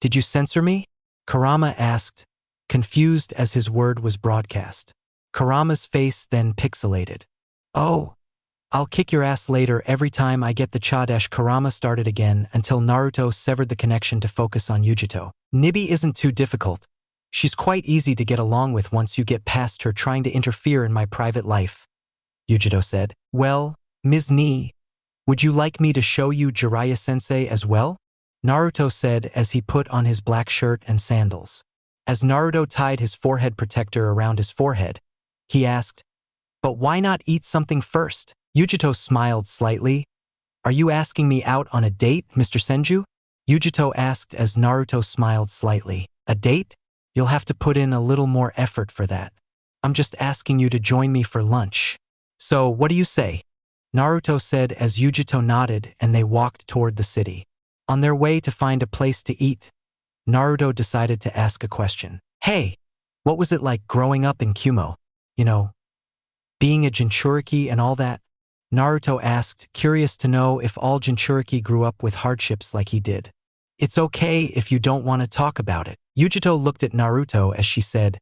B: Did you censor me? Kurama asked, confused as his word was broadcast. Kurama's face then pixelated. Oh, I'll kick your ass later every time I get the Chodesh. Kurama started again until Naruto severed the connection to focus on Yugito. Nibi isn't too difficult. She's quite easy to get along with once you get past her trying to interfere in my private life, Yugito said. Well, Ms. Ni, would you like me to show you Jiraiya-sensei as well? Naruto said as he put on his black shirt and sandals. As Naruto tied his forehead protector around his forehead, he asked, but why not eat something first? Yugito smiled slightly. Are you asking me out on a date, Mr. Senju? Yugito asked as Naruto smiled slightly. A date? You'll have to put in a little more effort for that. I'm just asking you to join me for lunch. So, what do you say? Naruto said as Yugito nodded and they walked toward the city. On their way to find a place to eat, Naruto decided to ask a question. Hey, what was it like growing up in Kumo? You know, being a Jinchuriki and all that? Naruto asked, curious to know if all Jinchuriki grew up with hardships like he did. It's okay if you don't want to talk about it. Yugito looked at Naruto as she said,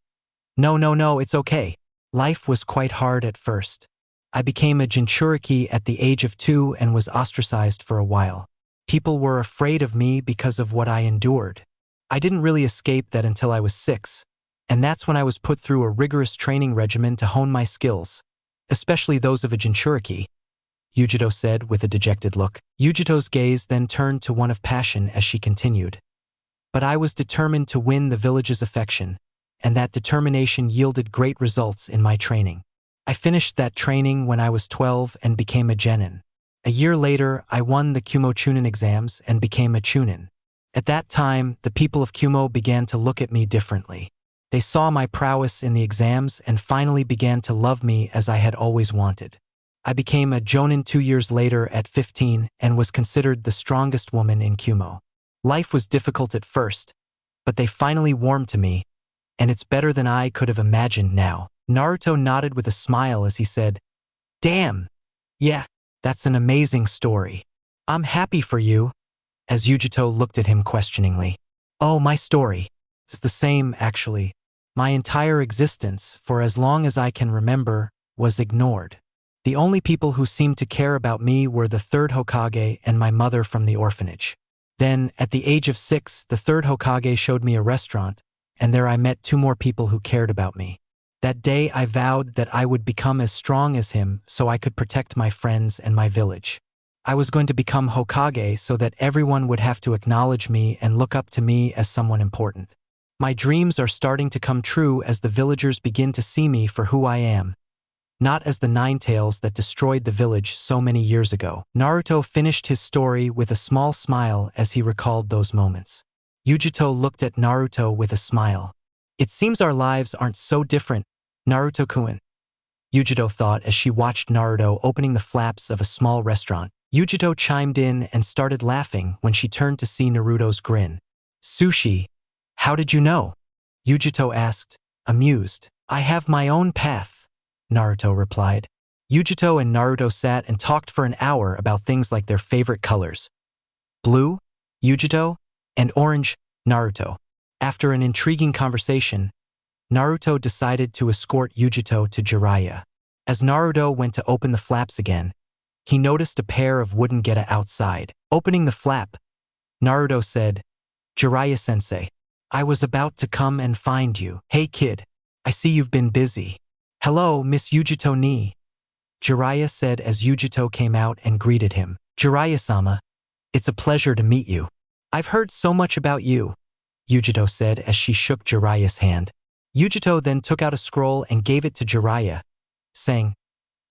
B: No, it's okay. Life was quite hard at first. I became a Jinchuriki at the age of 2 and was ostracized for a while. People were afraid of me because of what I endured. I didn't really escape that until I was 6, and that's when I was put through a rigorous training regimen to hone my skills, especially those of a Jinchuriki, Yugito said with a dejected look. Yugito's gaze then turned to one of passion as she continued. But I was determined to win the village's affection, and that determination yielded great results in my training. I finished that training when I was 12 and became a genin. A year later, I won the Kumo Chunin exams and became a Chunin. At that time, the people of Kumo began to look at me differently. They saw my prowess in the exams and finally began to love me as I had always wanted. I became a Jonin 2 years later at 15 and was considered the strongest woman in Kumo. Life was difficult at first, but they finally warmed to me, and it's better than I could have imagined now. Naruto nodded with a smile as he said, Damn, yeah, that's an amazing story. I'm happy for you, as Yugito looked at him questioningly. Oh, my story. It's the same, actually. My entire existence, for as long as I can remember, was ignored. The only people who seemed to care about me were the third Hokage and my mother from the orphanage. Then, at the age of 6, the third Hokage showed me a restaurant, and there I met 2 more people who cared about me. That day I vowed that I would become as strong as him so I could protect my friends and my village. I was going to become Hokage so that everyone would have to acknowledge me and look up to me as someone important. My dreams are starting to come true as the villagers begin to see me for who I am, not as the Nine-Tails that destroyed the village so many years ago. Naruto finished his story with a small smile as he recalled those moments. Yugito looked at Naruto with a smile. It seems our lives aren't so different, Naruto-kun, Yugito thought as she watched Naruto opening the flaps of a small restaurant. Yugito chimed in and started laughing when she turned to see Naruto's grin. Sushi, how did you know? Yugito asked, amused. I have my own path, Naruto replied. Yugito and Naruto sat and talked for an hour about things like their favorite colors. Blue, Yugito, and orange, Naruto. After an intriguing conversation, Naruto decided to escort Yugito to Jiraiya. As Naruto went to open the flaps again, he noticed a pair of wooden geta outside. Opening the flap, Naruto said, Jiraiya-sensei, I was about to come and find you. Hey kid, I see you've been busy. Hello, Miss Yugito ni. Jiraiya said as Yugito came out and greeted him. Jiraiya-sama, it's a pleasure to meet you. I've heard so much about you, Yugito said as she shook Jiraiya's hand. Yugito then took out a scroll and gave it to Jiraiya, saying,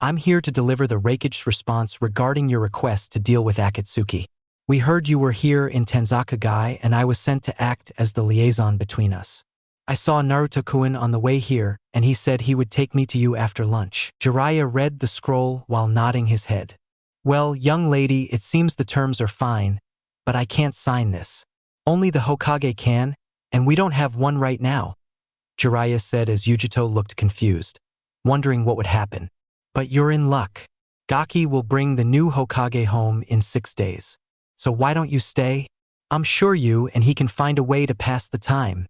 B: I'm here to deliver the Raikage's response regarding your request to deal with Akatsuki. We heard you were here in Tanzaka-gai and I was sent to act as the liaison between us. I saw Naruto-kun on the way here and he said he would take me to you after lunch. Jiraiya read the scroll while nodding his head. Well, young lady, it seems the terms are fine, but I can't sign this. Only the Hokage can, and we don't have one right now, Jiraiya said as Yugito looked confused, wondering what would happen. But you're in luck. Gaki will bring the new Hokage home in 6 days. So why don't you stay? I'm sure you and he can find a way to pass the time.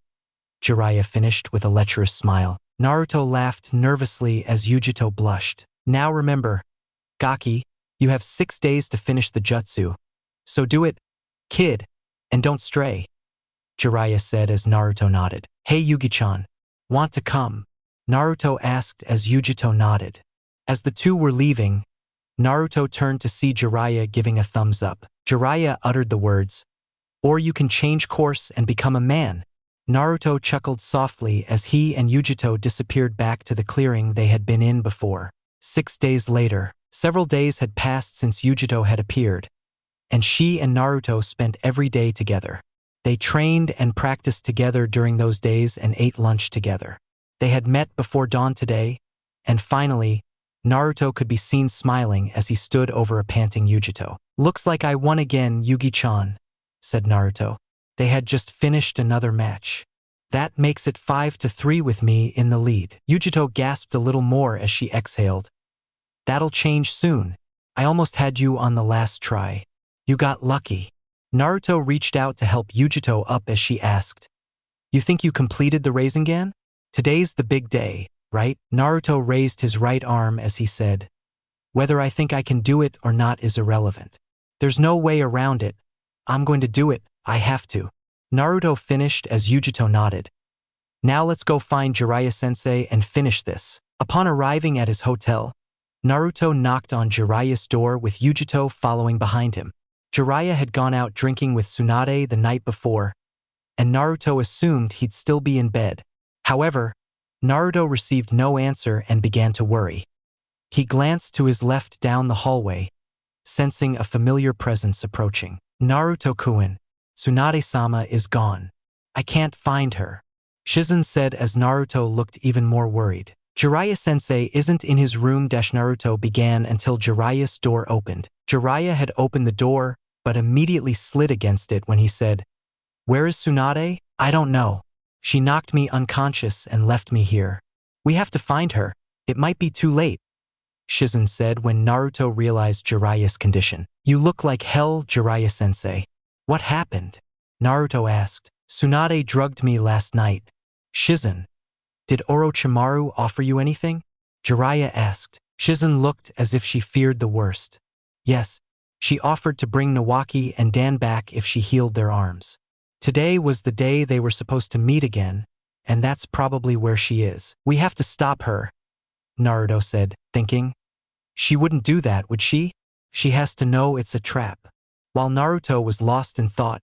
B: Jiraiya finished with a lecherous smile. Naruto laughed nervously as Yugito blushed. Now remember, Gaki, you have 6 days to finish the jutsu. So do it, kid, and don't stray, Jiraiya said as Naruto nodded. Hey Yugi-chan, want to come? Naruto asked as Yugito nodded. As the two were leaving, Naruto turned to see Jiraiya giving a thumbs up. Jiraiya uttered the words, or you can change course and become a man. Naruto chuckled softly as he and Yugito disappeared back to the clearing they had been in before. 6 days later, several days had passed since Yugito had appeared, and she and Naruto spent every day together. They trained and practiced together during those days and ate lunch together. They had met before dawn today, and finally, Naruto could be seen smiling as he stood over a panting Yugito. Looks like I won again, Yugi-chan, said Naruto. They had just finished another match. That makes it 5-3 with me in the lead. Yugito gasped a little more as she exhaled. That'll change soon. I almost had you on the last try. You got lucky. Naruto reached out to help Yugito up as she asked, You think you completed the Rasengan? Today's the big day, right? Naruto raised his right arm as he said, Whether I think I can do it or not is irrelevant. There's no way around it. I'm going to do it. I have to. Naruto finished as Yugito nodded. Now let's go find Jiraiya-sensei and finish this. Upon arriving at his hotel, Naruto knocked on Jiraiya's door with Yugito following behind him. Jiraiya had gone out drinking with Tsunade the night before, and Naruto assumed he'd still be in bed. However, Naruto received no answer and began to worry. He glanced to his left down the hallway, sensing a familiar presence approaching. Naruto-kun, Tsunade-sama is gone. I can't find her, Shizen said as Naruto looked even more worried. Jiraiya-sensei isn't in his room. Naruto began until Jiraiya's door opened. Jiraiya had opened the door, but immediately slid against it when he said, Where is Tsunade? I don't know. She knocked me unconscious and left me here. We have to find her. It might be too late, Shizen said when Naruto realized Jiraiya's condition. You look like hell, Jiraiya-sensei. What happened? Naruto asked. Tsunade drugged me last night. Shizen, did Orochimaru offer you anything? Jiraiya asked. Shizen looked as if she feared the worst. Yes, she offered to bring Nawaki and Dan back if she healed their arms. Today was the day they were supposed to meet again, and that's probably where she is. We have to stop her, Naruto said, thinking. She wouldn't do that, would she? She has to know it's a trap. While Naruto was lost in thought,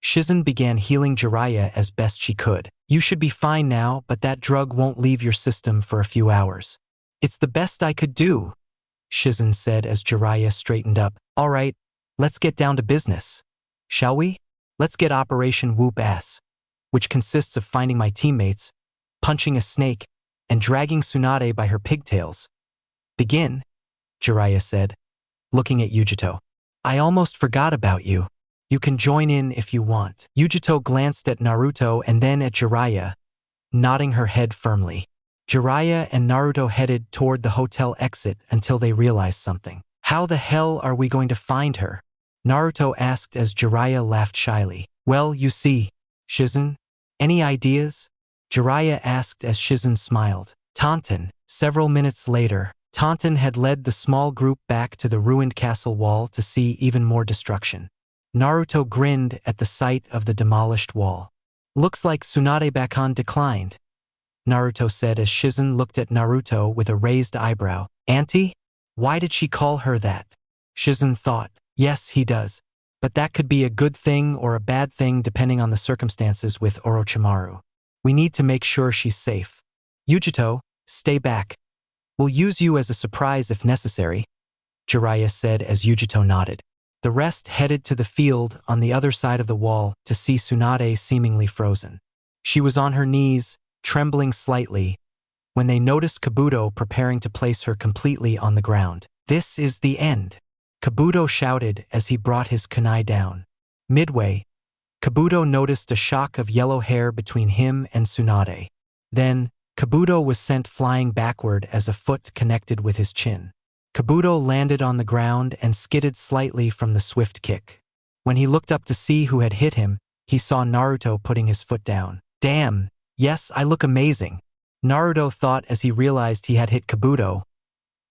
B: Shizen began healing Jiraiya as best she could. You should be fine now, but that drug won't leave your system for a few hours. It's the best I could do, Shizen said as Jiraiya straightened up. All right, let's get down to business. Shall we? Let's get Operation Whoop Ass, which consists of finding my teammates, punching a snake, and dragging Tsunade by her pigtails. Begin, Jiraiya said, looking at Yugito. I almost forgot about you. You can join in if you want. Yugito glanced at Naruto and then at Jiraiya, nodding her head firmly. Jiraiya and Naruto headed toward the hotel exit until they realized something. How the hell are we going to find her? Naruto asked as Jiraiya laughed shyly. Well, you see, Shizen, any ideas? Jiraiya asked as Shizen smiled. Taunton. Several minutes later, Taunton had led the small group back to the ruined castle wall to see even more destruction. Naruto grinned at the sight of the demolished wall. Looks like Tsunade Bakon declined, Naruto said as Shizen looked at Naruto with a raised eyebrow. Auntie? Why did she call her that? Shizen thought. Yes, he does. But that could be a good thing or a bad thing depending on the circumstances with Orochimaru. We need to make sure she's safe. Yugito, stay back. We'll use you as a surprise if necessary, Jiraiya said as Yugito nodded. The rest headed to the field on the other side of the wall to see Tsunade seemingly frozen. She was on her knees, trembling slightly, when they noticed Kabuto preparing to place her completely on the ground. This is the end, Kabuto shouted as he brought his kunai down. Midway, Kabuto noticed a shock of yellow hair between him and Tsunade. Then, Kabuto was sent flying backward as a foot connected with his chin. Kabuto landed on the ground and skidded slightly from the swift kick. When he looked up to see who had hit him, he saw Naruto putting his foot down. Damn, yes, I look amazing, Naruto thought as he realized he had hit Kabuto.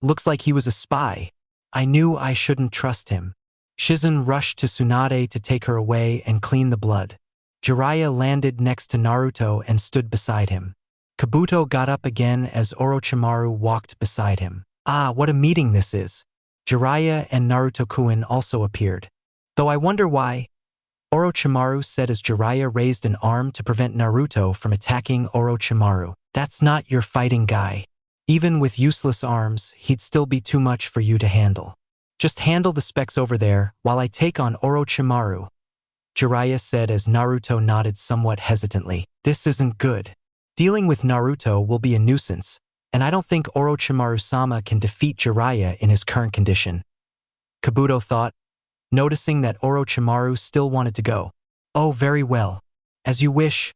B: Looks like he was a spy. I knew I shouldn't trust him. Shizen rushed to Tsunade to take her away and clean the blood. Jiraiya landed next to Naruto and stood beside him. Kabuto got up again as Orochimaru walked beside him. Ah, what a meeting this is. Jiraiya and Naruto-kun also appeared. Though I wonder why, Orochimaru said as Jiraiya raised an arm to prevent Naruto from attacking Orochimaru. That's not your fighting guy. Even with useless arms, he'd still be too much for you to handle. Just handle the specs over there while I take on Orochimaru, Jiraiya said as Naruto nodded somewhat hesitantly. This isn't good. Dealing with Naruto will be a nuisance, and I don't think Orochimaru-sama can defeat Jiraiya in his current condition, Kabuto thought, noticing that Orochimaru still wanted to go. Oh, very well. As you wish,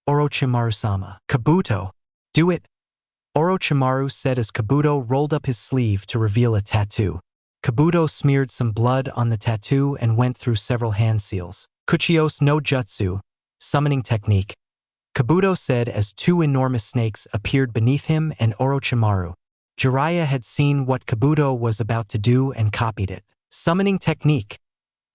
B: Orochimaru-sama. Kabuto, do it, Orochimaru said as Kabuto rolled up his sleeve to reveal a tattoo. Kabuto smeared some blood on the tattoo and went through several hand seals. Kuchios no Jutsu, summoning technique, Kabuto said as two enormous snakes appeared beneath him and Orochimaru. Jiraiya had seen what Kabuto was about to do and copied it. Summoning technique,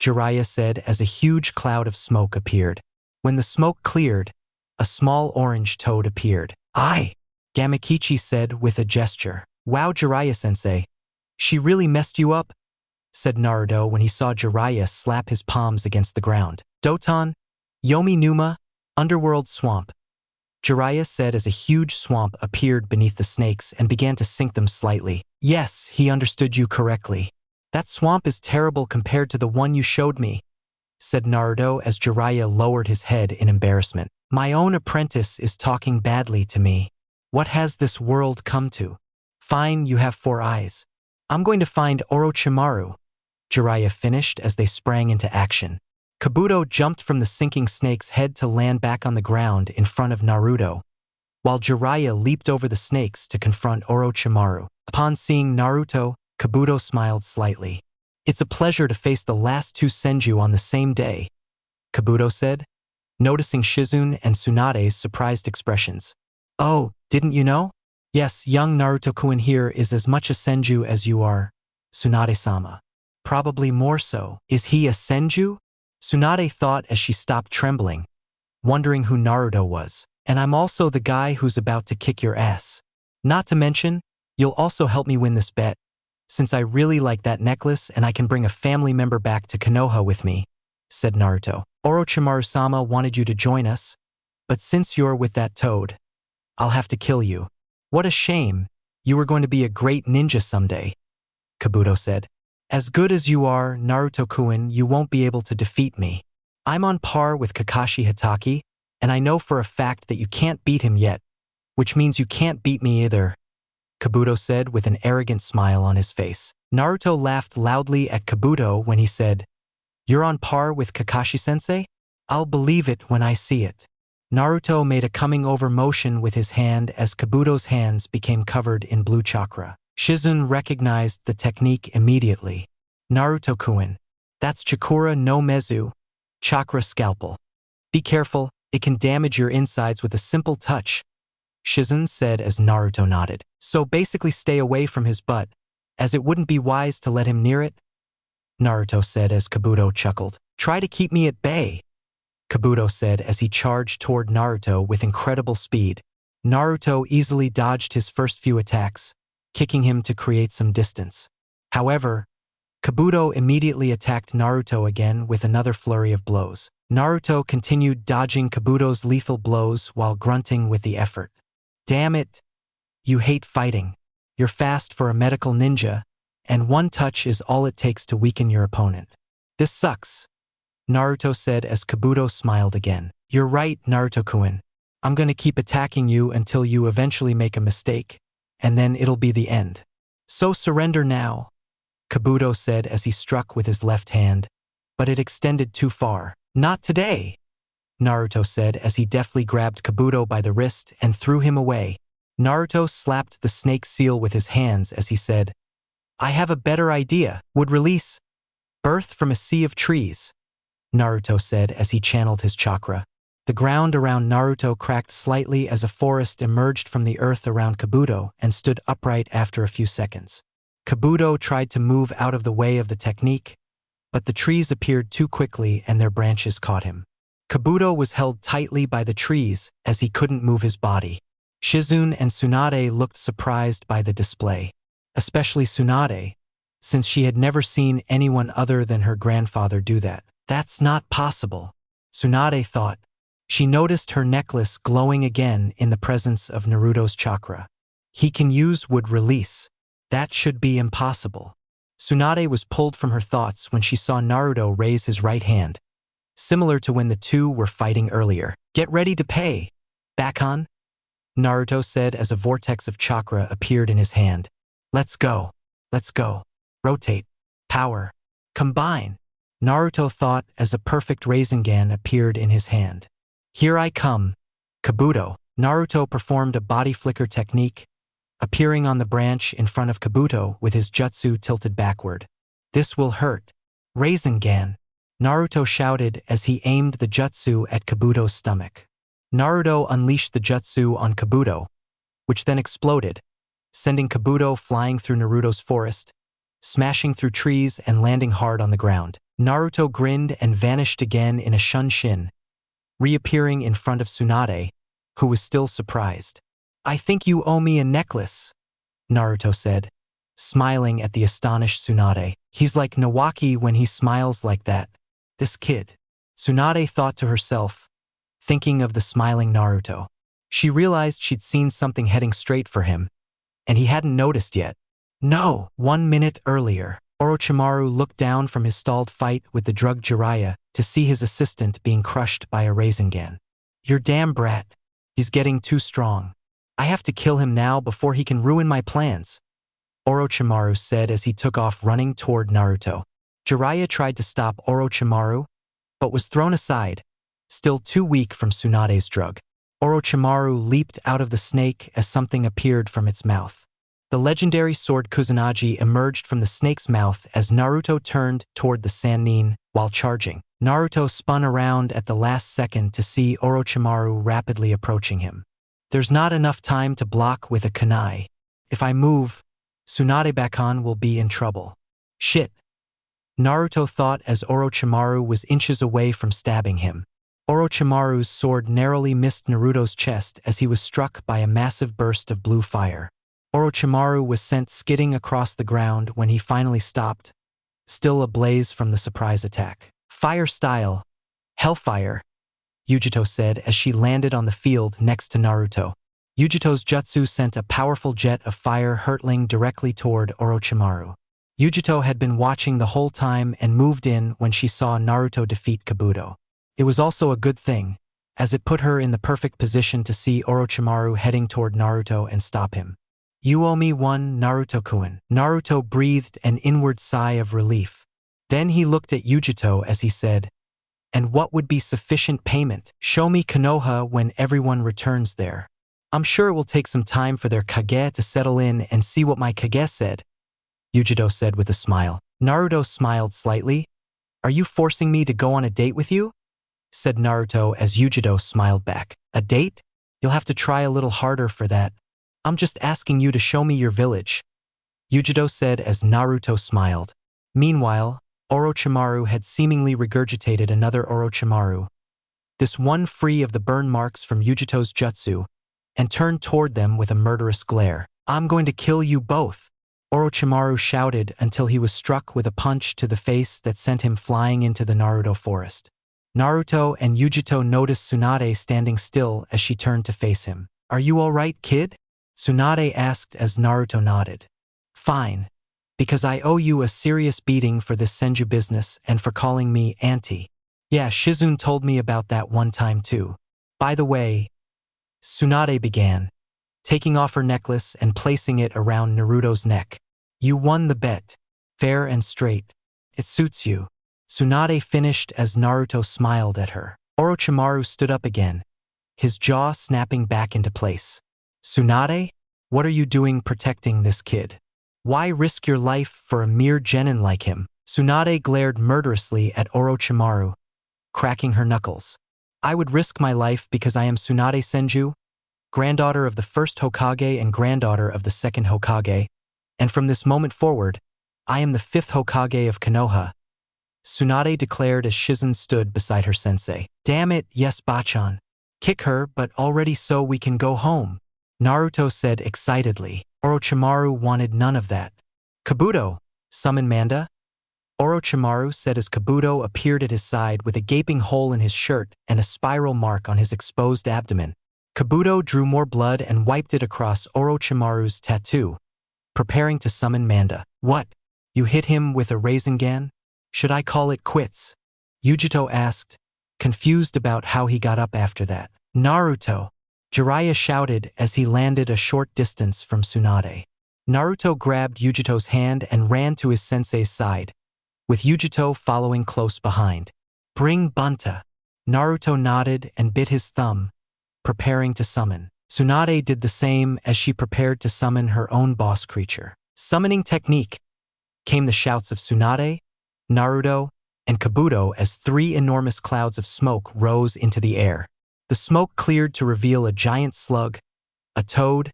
B: Jiraiya said as a huge cloud of smoke appeared. When the smoke cleared, a small orange toad appeared. Aye, Gamakichi said with a gesture. Wow, Jiraiya-sensei. She really messed you up, said Naruto when he saw Jiraiya slap his palms against the ground. Doton, Yomi Numa, Underworld Swamp, Jiraiya said as a huge swamp appeared beneath the snakes and began to sink them slightly. Yes, he understood you correctly. That swamp is terrible compared to the one you showed me, said Naruto as Jiraiya lowered his head in embarrassment. My own apprentice is talking badly to me. What has this world come to? Fine, you have 4 eyes. I'm going to find Orochimaru, Jiraiya finished as they sprang into action. Kabuto jumped from the sinking snake's head to land back on the ground in front of Naruto, while Jiraiya leaped over the snakes to confront Orochimaru. Upon seeing Naruto, Kabuto smiled slightly. It's a pleasure to face the last 2 Senju on the same day, Kabuto said. noticing Shizune and Tsunade's surprised expressions. "Oh, didn't you know? Yes, young Naruto-kun here is as much a Senju as you are, Tsunade-sama. Probably more so. Is he a Senju?" Tsunade thought as she stopped trembling, wondering who Naruto was. "And I'm also the guy who's about to kick your ass. Not to mention, you'll also help me win this bet, since I really like that necklace and I can bring a family member back to Konoha with me," said Naruto. "Orochimaru-sama wanted you to join us, but since you're with that toad, I'll have to kill you." "What a shame. You were going to be a great ninja someday," Kabuto said. "As good as you are, Naruto-kun, you won't be able to defeat me. I'm on par with Kakashi Hatake, and I know for a fact that you can't beat him yet, which means you can't beat me either," Kabuto said with an arrogant smile on his face. Naruto laughed loudly at Kabuto when he said, "You're on par with Kakashi-sensei? I'll believe it when I see it." Naruto made a coming-over motion with his hand as Kabuto's hands became covered in blue chakra. Shizune recognized the technique immediately. "Naruto-kun, that's Chakura no Mezu, chakra scalpel. Be careful, it can damage your insides with a simple touch," Shizune said as Naruto nodded. "So basically stay away from his butt, as it wouldn't be wise to let him near it?" Naruto said as Kabuto chuckled. "Try to keep me at bay," Kabuto said as he charged toward Naruto with incredible speed. Naruto easily dodged his first few attacks, kicking him to create some distance. However, Kabuto immediately attacked Naruto again with another flurry of blows. Naruto continued dodging Kabuto's lethal blows while grunting with the effort. "Damn it! You hate fighting. You're fast for a medical ninja, and one touch is all it takes to weaken your opponent. This sucks," Naruto said as Kabuto smiled again. "You're right, Naruto-kun. I'm gonna keep attacking you until you eventually make a mistake, and then it'll be the end. So surrender now," Kabuto said as he struck with his left hand, but it extended too far. "Not today," Naruto said as he deftly grabbed Kabuto by the wrist and threw him away. Naruto slapped the snake seal with his hands as he said, "I have a better idea. Would release. Birth from a sea of trees," Naruto said as he channeled his chakra. The ground around Naruto cracked slightly as a forest emerged from the earth around Kabuto and stood upright after a few seconds. Kabuto tried to move out of the way of the technique, but the trees appeared too quickly and their branches caught him. Kabuto was held tightly by the trees as he couldn't move his body. Shizune and Tsunade looked surprised by the display, especially Tsunade, since she had never seen anyone other than her grandfather do that. "That's not possible," Tsunade thought. She noticed her necklace glowing again in the presence of Naruto's chakra. "He can use would release. That should be impossible." Tsunade was pulled from her thoughts when she saw Naruto raise his right hand, similar to when the two were fighting earlier. "Get ready to pay, Bakon," Naruto said as a vortex of chakra appeared in his hand. Let's go. Let's go. Rotate. Power. Combine," Naruto thought as a perfect Rasengan appeared in his hand. "Here I come, Kabuto." Naruto performed a body flicker technique, appearing on the branch in front of Kabuto with his jutsu tilted backward. "This will hurt. Rasengan," Naruto shouted as he aimed the jutsu at Kabuto's stomach. Naruto unleashed the jutsu on Kabuto, which then exploded, sending Kabuto flying through Naruto's forest, smashing through trees and landing hard on the ground. Naruto grinned and vanished again in a shunshin, reappearing in front of Tsunade, who was still surprised. "I think you owe me a necklace," Naruto said, smiling at the astonished Tsunade. "He's like Nawaki when he smiles like that. This kid." Tsunade thought to herself, thinking of the smiling Naruto. She realized she'd seen something heading straight for him, and he hadn't noticed yet. No, 1 minute earlier, Orochimaru looked down from his stalled fight with the drugged Jiraiya to see his assistant being crushed by a Rasengan. "Your damn brat. He's getting too strong. I have to kill him now before he can ruin my plans," Orochimaru said as he took off running toward Naruto. Jiraiya tried to stop Orochimaru, but was thrown aside, still too weak from Tsunade's drug. Orochimaru leaped out of the snake as something appeared from its mouth. The legendary sword Kusanagi emerged from the snake's mouth as Naruto turned toward the Sanin while charging. Naruto spun around at the last second to see Orochimaru rapidly approaching him. There's not enough time to block with a kunai. If I move, Tsunade Bakkan will be in trouble. Shit. Naruto thought as Orochimaru was inches away from stabbing him. Orochimaru's sword narrowly missed Naruto's chest as he was struck by a massive burst of blue fire. Orochimaru was sent skidding across the ground when he finally stopped, still ablaze from the surprise attack. Fire style. Hellfire, Yugito said as she landed on the field next to Naruto. Yugito's jutsu sent a powerful jet of fire hurtling directly toward Orochimaru. Yugito had been watching the whole time and moved in when she saw Naruto defeat Kabuto. It was also a good thing, as it put her in the perfect position to see Orochimaru heading toward Naruto and stop him. You owe me one, Naruto-kun. Naruto breathed an inward sigh of relief. Then he looked at Yugito as he said, and what would be sufficient payment? Show me Konoha when everyone returns there. I'm sure it will take some time for their Kage to settle in and see what my Kage said, Yugito said with a smile. Naruto smiled slightly. Are you forcing me to go on a date with you? Said Naruto as Yugito smiled back. A date? You'll have to try a little harder for that. I'm just asking you to show me your village, Yugito said as Naruto smiled. Meanwhile, Orochimaru had seemingly regurgitated another Orochimaru, this one free of the burn marks from Yugito's jutsu, and turned toward them with a murderous glare. I'm going to kill you both, Orochimaru shouted until he was struck with a punch to the face that sent him flying into the Naruto forest. Naruto and Yugito noticed Tsunade standing still as she turned to face him. Are you all right, kid? Tsunade asked as Naruto nodded. Fine, because I owe you a serious beating for this SENJU business and for calling me auntie. Yeah, Shizune told me about that one time too. By the way, Tsunade began, taking off her necklace and placing it around Naruto's neck. You won the bet. Fair and straight. It suits you. Tsunade finished as Naruto smiled at her. Orochimaru stood up again, his jaw snapping back into place. Tsunade, what are you doing protecting this kid? Why risk your life for a mere genin like him? Tsunade glared murderously at Orochimaru, cracking her knuckles. I would risk my life because I am Tsunade Senju, granddaughter of the first Hokage and granddaughter of the second Hokage, and from this moment forward, I am the fifth Hokage of Konoha, Tsunade declared as Shizune stood beside her sensei. Damn it, yes Bachan. Kick her, but already so we can go home, Naruto said excitedly. Orochimaru wanted none of that. Kabuto, summon Manda? Orochimaru said as Kabuto appeared at his side with a gaping hole in his shirt and a spiral mark on his exposed abdomen. Kabuto drew more blood and wiped it across Orochimaru's tattoo, preparing to summon Manda. What? You hit him with a Rasengan? Should I call it quits? Yugito asked, confused about how he got up after that. Naruto, Jiraiya shouted as he landed a short distance from Tsunade. Naruto grabbed Yugito's hand and ran to his sensei's side, with Yugito following close behind. Bring Bunta. Naruto nodded and bit his thumb, preparing to summon. Tsunade did the same as she prepared to summon her own boss creature. Summoning technique, came the shouts of Tsunade, Naruto, and Kabuto as three enormous clouds of smoke rose into the air. The smoke cleared to reveal a giant slug, a toad,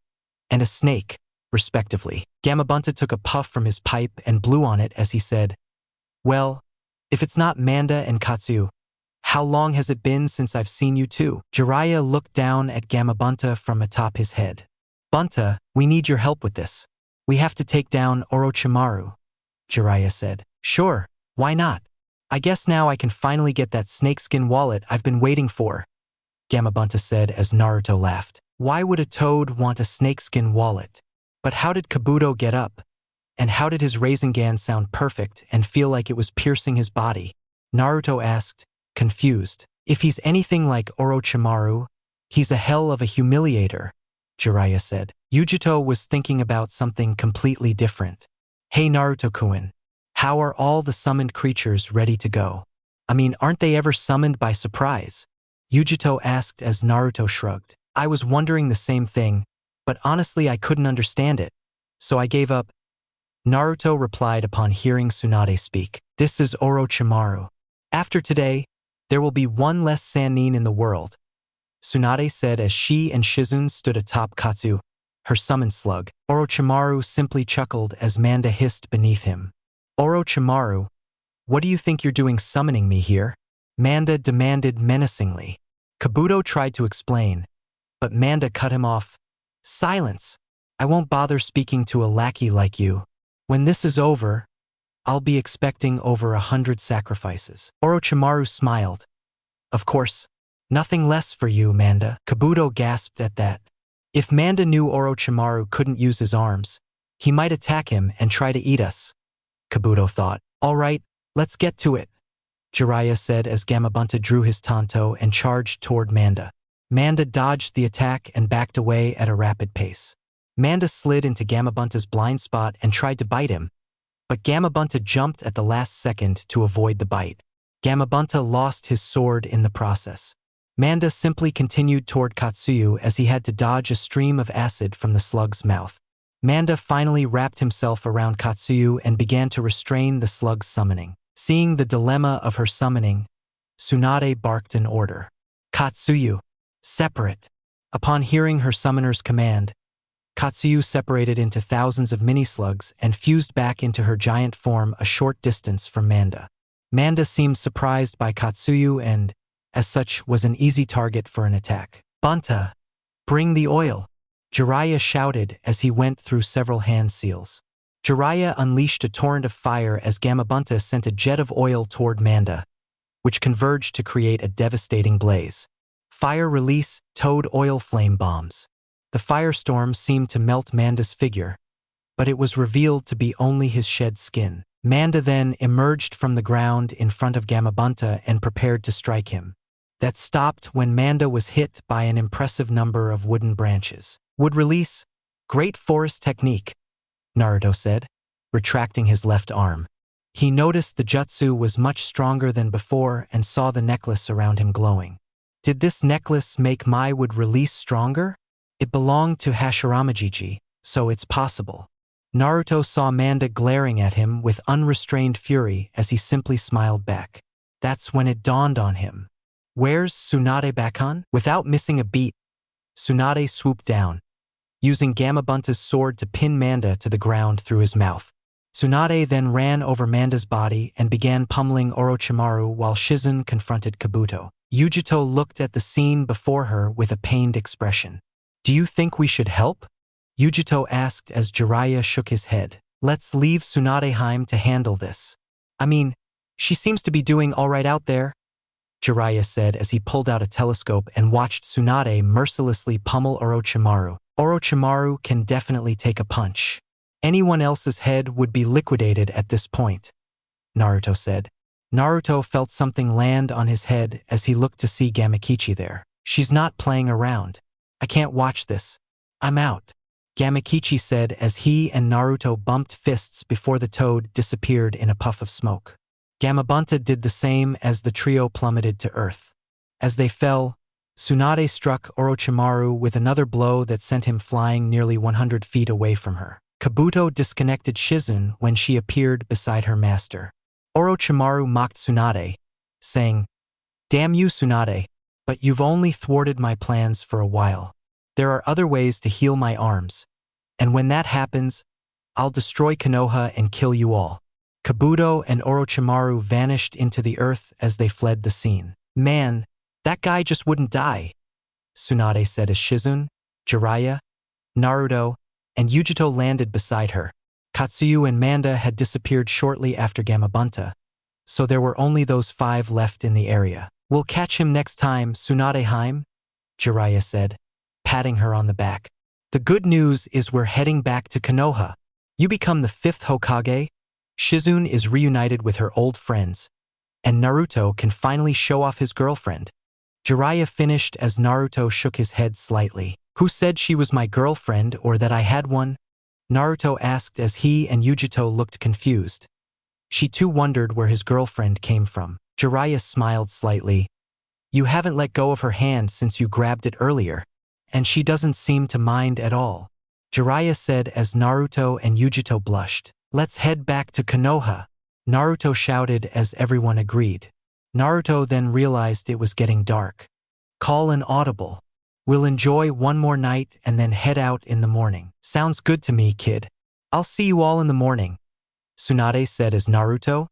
B: and a snake, respectively. Gamabunta took a puff from his pipe and blew on it as he said, well, if it's not Manda and Katsu, how long has it been since I've seen you two? Jiraiya looked down at Gamabunta from atop his head. Bunta, we need your help with this. We have to take down Orochimaru, Jiraiya said. Sure, why not? I guess now I can finally get that snakeskin wallet I've been waiting for, Gamabunta said as Naruto laughed. Why would a toad want a snakeskin wallet? But how did Kabuto get up? And how did his Rasengan sound perfect and feel like it was piercing his body? Naruto asked, confused. If he's anything like Orochimaru, he's a hell of a humiliator, Jiraiya said. Yugito was thinking about something completely different. Hey Naruto-kun, how are all the summoned creatures ready to go? I mean, aren't they ever summoned by surprise? Yugito asked as Naruto shrugged. I was wondering the same thing, but honestly I couldn't understand it, so I gave up. Naruto replied upon hearing Tsunade speak. This is Orochimaru. After today, there will be one less Sanin in the world, Tsunade said as she and Shizune stood atop Katsu, her summon slug. Orochimaru simply chuckled as Manda hissed beneath him. Orochimaru, what do you think you're doing summoning me here? Manda demanded menacingly. Kabuto tried to explain, but Manda cut him off. Silence! I won't bother speaking to a lackey like you. When this is over, I'll be expecting over 100 sacrifices. Orochimaru smiled. Of course, nothing less for you, Manda. Kabuto gasped at that. If Manda knew Orochimaru couldn't use his arms, he might attack him and try to eat us. Kabuto thought. All right, let's get to it, Jiraiya said as Gamabunta drew his tanto and charged toward Manda. Manda dodged the attack and backed away at a rapid pace. Manda slid into Gamabunta's blind spot and tried to bite him, but Gamabunta jumped at the last second to avoid the bite. Gamabunta lost his sword in the process. Manda simply continued toward Katsuyu as he had to dodge a stream of acid from the slug's mouth. Manda finally wrapped himself around Katsuyu and began to restrain the slug's summoning. Seeing the dilemma of her summoning, Tsunade barked an order. Katsuyu, separate. Upon hearing her summoner's command, Katsuyu separated into thousands of mini-slugs and fused back into her giant form a short distance from Manda. Manda seemed surprised by Katsuyu and, as such, was an easy target for an attack. Bunta, bring the oil, Jiraiya shouted as he went through several hand seals. Jiraiya unleashed a torrent of fire as Gamabunta sent a jet of oil toward Manda, which converged to create a devastating blaze. Fire release, toad oil flame bombs. The firestorm seemed to melt Manda's figure, but it was revealed to be only his shed skin. Manda then emerged from the ground in front of Gamabunta and prepared to strike him. That stopped when Manda was hit by an impressive number of wooden branches. Wood release, great forest technique, Naruto said, retracting his left arm. He noticed the jutsu was much stronger than before and saw the necklace around him glowing. Did this necklace make my wood release stronger? It belonged to Hashiramajichi, so it's possible. Naruto saw Manda glaring at him with unrestrained fury as he simply smiled back. That's when it dawned on him. Where's Tsunade Bakkan? Without missing a beat, Tsunade swooped down, using Gamabunta's sword to pin Manda to the ground through his mouth. Tsunade then ran over Manda's body and began pummeling Orochimaru while Shizune confronted Kabuto. Yugito looked at the scene before her with a pained expression. Do you think we should help? Yugito asked as Jiraiya shook his head. Let's leave Tsunadeheim to handle this. I mean, she seems to be doing all right out there, Jiraiya said as he pulled out a telescope and watched Tsunade mercilessly pummel Orochimaru. Orochimaru can definitely take a punch. Anyone else's head would be liquidated at this point, Naruto said. Naruto felt something land on his head as he looked to see Gamakichi there. She's not playing around. I can't watch this. I'm out, Gamakichi said as he and Naruto bumped fists before the toad disappeared in a puff of smoke. Gamabunta did the same as the trio plummeted to earth. As they fell, Tsunade struck Orochimaru with another blow that sent him flying nearly 100 feet away from her. Kabuto disconnected Shizune when she appeared beside her master. Orochimaru mocked Tsunade, saying, "Damn you, Tsunade, but you've only thwarted my plans for a while. There are other ways to heal my arms, and when that happens, I'll destroy Konoha and kill you all." Kabuto and Orochimaru vanished into the earth as they fled the scene. Man, that guy just wouldn't die, Tsunade said as Shizune, Jiraiya, Naruto, and Yugito landed beside her. Katsuyu and Manda had disappeared shortly after Gamabunta, so there were only those 5 left in the area. We'll catch him next time, Tsunadeheim, Jiraiya said, patting her on the back. The good news is we're heading back to Konoha. You become the 5th Hokage, Shizune is reunited with her old friends, and Naruto can finally show off his girlfriend. Jiraiya finished as Naruto shook his head slightly. Who said she was my girlfriend or that I had one? Naruto asked as he and Yugito looked confused. She too wondered where his girlfriend came from. Jiraiya smiled slightly. You haven't let go of her hand since you grabbed it earlier, and she doesn't seem to mind at all, Jiraiya said as Naruto and Yugito blushed. Let's head back to Konoha, Naruto shouted as everyone agreed. Naruto then realized it was getting dark. Call an audible. We'll enjoy one more night and then head out in the morning. Sounds good to me, kid. I'll see you all in the morning, Tsunade said as Naruto,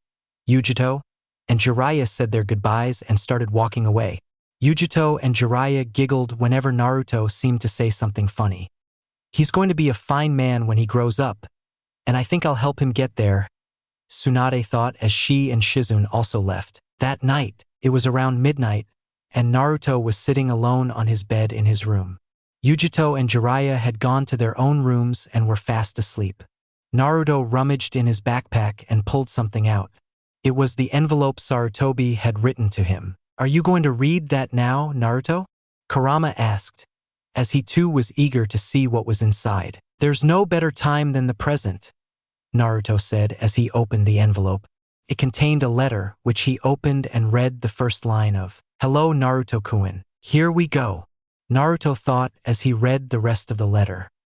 B: Yugito, and Jiraiya said their goodbyes and started walking away. Yugito and Jiraiya giggled whenever Naruto seemed to say something funny. He's going to be a fine man when he grows up, and I think I'll help him get there, Tsunade thought as she and Shizune also left. That night, it was around midnight, and Naruto was sitting alone on his bed in his room. Yugito and Jiraiya had gone to their own rooms and were fast asleep. Naruto rummaged in his backpack and pulled something out. It was the envelope Sarutobi had written to him. Are you going to read that now, Naruto? Kurama asked, as he too was eager to see what was inside. There's no better time than the present, Naruto said as he opened the envelope. It contained a letter, which he opened and read the first line of, "Hello Naruto-kun, here we go." Naruto thought as he read the rest of the letter.